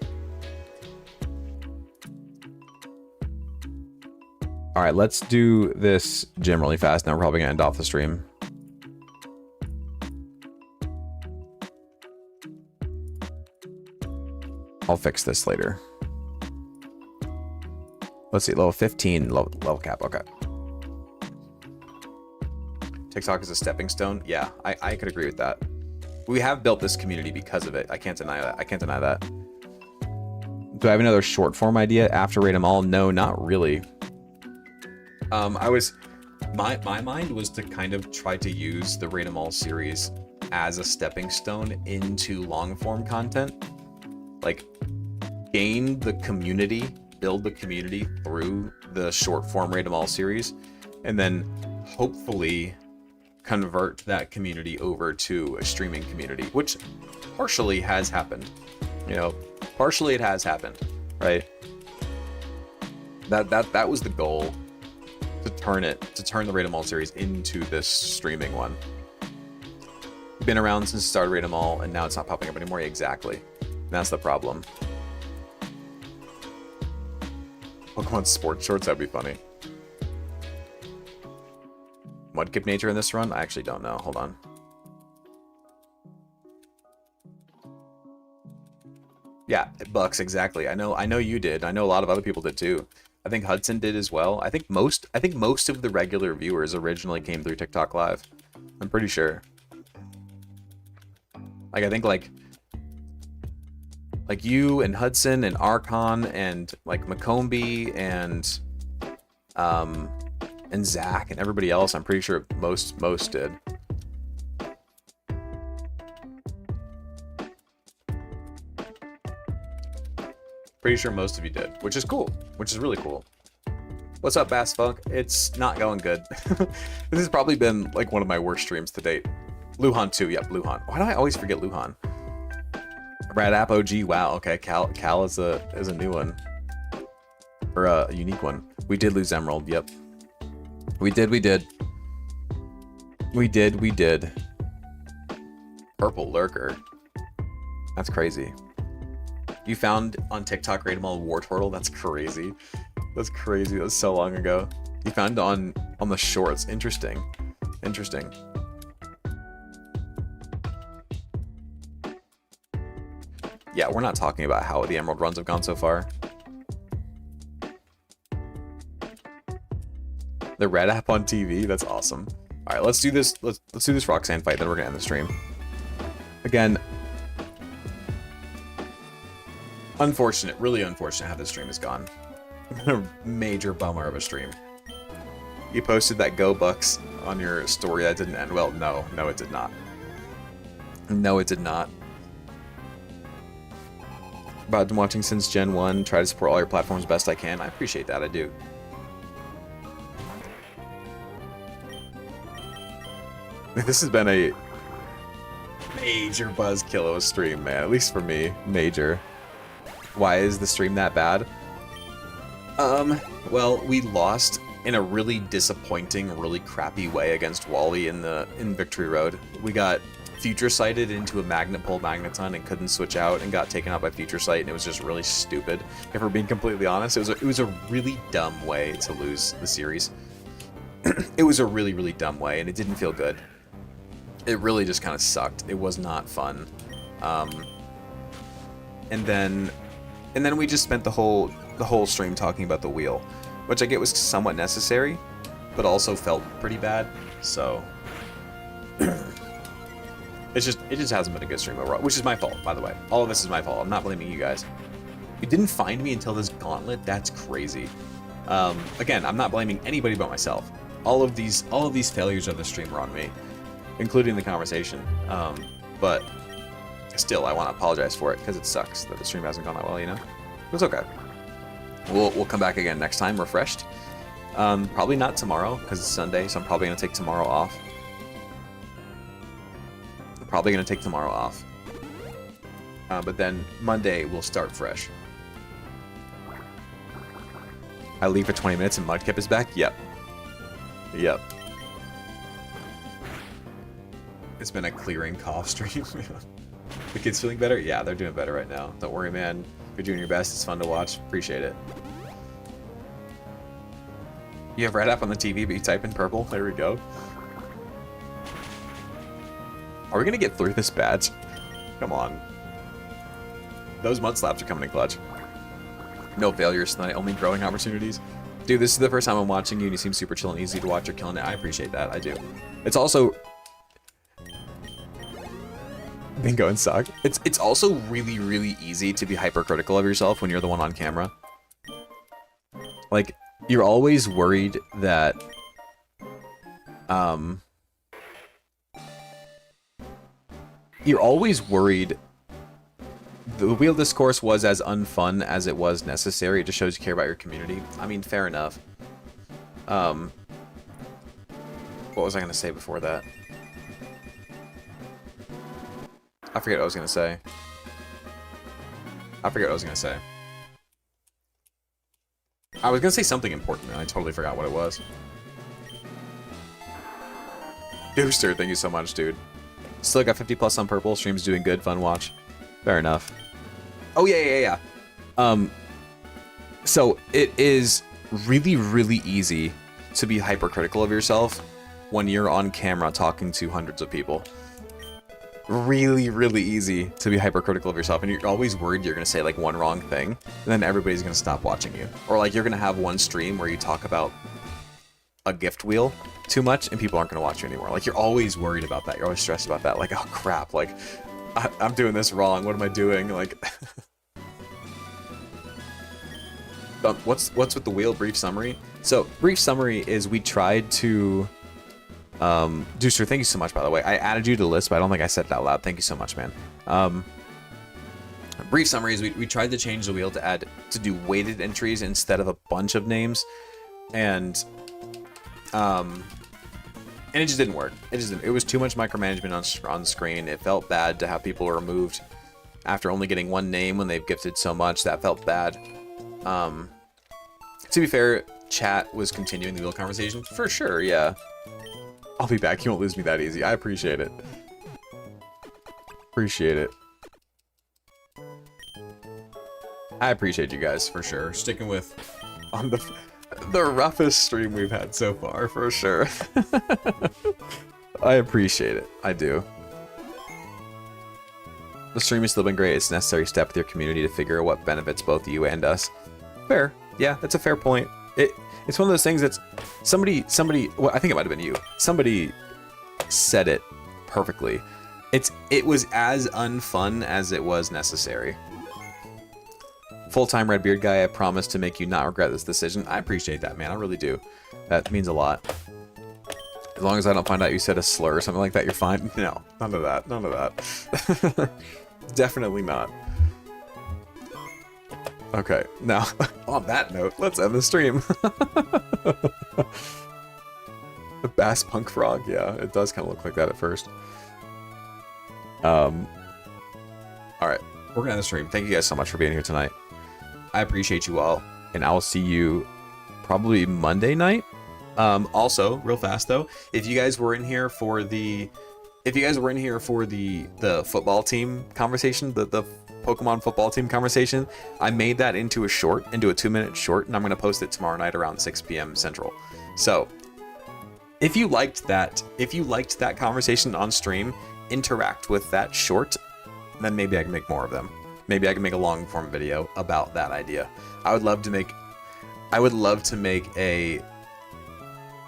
All right, let's do this gym really fast. Now we're probably gonna end off the stream. I'll fix this later. Let's see, level 15, level cap, okay. TikTok is a stepping stone. Yeah, I could agree with that. We have built this community because of it. I can't deny that. I can't deny that. Do I have another short form idea after Read 'em All? No, not really. My mind was to kind of try to use the Read 'em All series as a stepping stone into long form content. Like, gain the community, build the community through the short form Read 'em All series, and then hopefully convert that community over to a streaming community, which partially has happened. You know, partially it has happened, right? That was the goal, to turn the Read 'em All series into this streaming one. Been around since the start of Read 'em All, and now it's not popping up anymore. Exactly. That's the problem. Pokemon sports shorts, that'd be funny. Mudkip nature in this run? I actually don't know. Hold on. Yeah, Bucks, exactly. I know you did. I know a lot of other people did too. I think Hudson did as well. I think most of the regular viewers originally came through TikTok Live. I'm pretty sure. Like, I think like you and Hudson and Archon and like Macombi and Zach and everybody else, I'm pretty sure most did. Pretty sure most of you did, which is cool, which is really cool. What's up, Bass Funk? It's not going good. This has probably been like one of my worst streams to date. Luhan too, yep, Luhan. Why do I always forget Luhan? Rad App OG, wow, okay, Cal is a new one. Or a unique one. We did lose Emerald, yep. We did. Purple Lurker. That's crazy. You found on TikTok Read 'em All War Turtle? That's crazy. That's crazy. That was so long ago. You found it on the shorts. Interesting. Interesting. Yeah, we're not talking about how the Emerald runs have gone so far. The Red App on TV? That's awesome. All right, let's do this. Let's do this Roxanne fight, then we're gonna end the stream. Again, unfortunate, really unfortunate how this stream has gone. A major bummer of a stream. You posted that Go Bucks on your story that didn't end well. No, it did not. No, it did not. But I've been watching since Gen 1. Try to support all your platforms best I can. I appreciate that, I do. This has been a major buzzkill of a stream, man. At least for me. Major. Why is the stream that bad? Well, we lost in a really disappointing, really crappy way against Wally in Victory Road. We got future sighted into a magnet pole magneton and couldn't switch out and got taken out by future sight, and it was just really stupid. If we're being completely honest, it was a really dumb way to lose the series. It was a really, really dumb way, and it didn't feel good. It really just kind of sucked. It was not fun. And then we just spent the whole stream talking about the wheel, which I get was somewhat necessary, but also felt pretty bad. So it just hasn't been a good stream overall, which is my fault, by the way. All of this is my fault. I'm not blaming you guys. You didn't find me until this gauntlet. That's crazy. Again, I'm not blaming anybody but myself. All of these failures of the stream are on me, including the conversation. But still, I want to apologize for it because it sucks that the stream hasn't gone that well. You know, it's okay. We'll come back again next time, refreshed. Probably not tomorrow because it's Sunday, so I'm probably gonna take tomorrow off. But then Monday we'll start fresh. I leave for 20 minutes and Mudkip is back? Yep. It's been a clearing cough stream. The kids feeling better? Yeah, they're doing better right now. Don't worry, man. You're doing your best. It's fun to watch. Appreciate it. You have red app on the TV, but you type in purple? There we go. Are we gonna get through this badge? Come on. Those mud slaps are coming in clutch. No failures tonight, only growing opportunities. Dude, this is the first time I'm watching you and you seem super chill and easy to watch. You're killing it. I appreciate that. I do. It's also... Bingo and suck. It's also really, really easy to be hypercritical of yourself when you're the one on camera. Like, you're always worried that... You're always worried... The wheel discourse was as unfun as it was necessary. It just shows you care about your community. I mean, fair enough. What was I going to say before that? I forget what I was going to say. I was going to say something important, and I totally forgot what it was. Dooster, thank you so much, dude. Still got 50 plus on purple. Stream's doing good. Fun watch. Fair enough. Oh, yeah. So, it is really, really easy to be hypercritical of yourself when you're on camera talking to hundreds of people. Really, really easy to be hypercritical of yourself, and you're always worried you're going to say, like, one wrong thing, and then everybody's going to stop watching you. Or, like, you're going to have one stream where you talk about a gift wheel too much, and people aren't going to watch you anymore. Like, you're always worried about that. You're always stressed about that. Like, oh, crap, like... I'm doing this wrong. What am I doing? Like, what's with the wheel? Brief summary. So, brief summary is we tried to. Deucer, thank you so much, by the way. I added you to the list, but I don't think I said it out loud. Thank you so much, man. Brief summary is we tried to change the wheel to do weighted entries instead of a bunch of names, and it just didn't work. It was too much micromanagement on screen. It felt bad to have people removed after only getting one name when they've gifted so much. That felt bad. To be fair, chat was continuing the wheel conversation. For sure, yeah. I'll be back. You won't lose me that easy. I appreciate it. I appreciate you guys, for sure. Sticking with on the roughest stream we've had so far, for sure. I appreciate it. I do. The stream has still been great. It's a necessary step with your community to figure out what benefits both you and us. Fair. Yeah, that's a fair point. It's one of those things that's... Somebody... Well, I think it might have been you. Somebody said it perfectly. It was as unfun as it was necessary. Full-time Redbeard guy, I promise to make you not regret this decision. I appreciate that, man. I really do. That means a lot. As long as I don't find out you said a slur or something like that, you're fine. No, none of that. None of that. Definitely not. Okay, now, on that note, let's end the stream. The bass punk frog, yeah, it does kind of look like that at first. Alright, we're gonna end the stream. Thank you guys so much for being here tonight. I appreciate you all, and I will see you probably Monday night. Also, real fast though, if you guys were in here for the football team conversation, the Pokemon football team conversation, I made that into a 2-minute short, and I'm going to post it tomorrow night around 6 p.m. Central. So if you liked that conversation on stream, interact with that short, then maybe I can make more of them. Maybe I can make a long form video about that idea. I would love to make a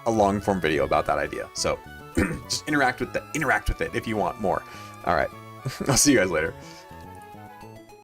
long form video about that idea. So just interact with it if you want more. All right. I'll see you guys later.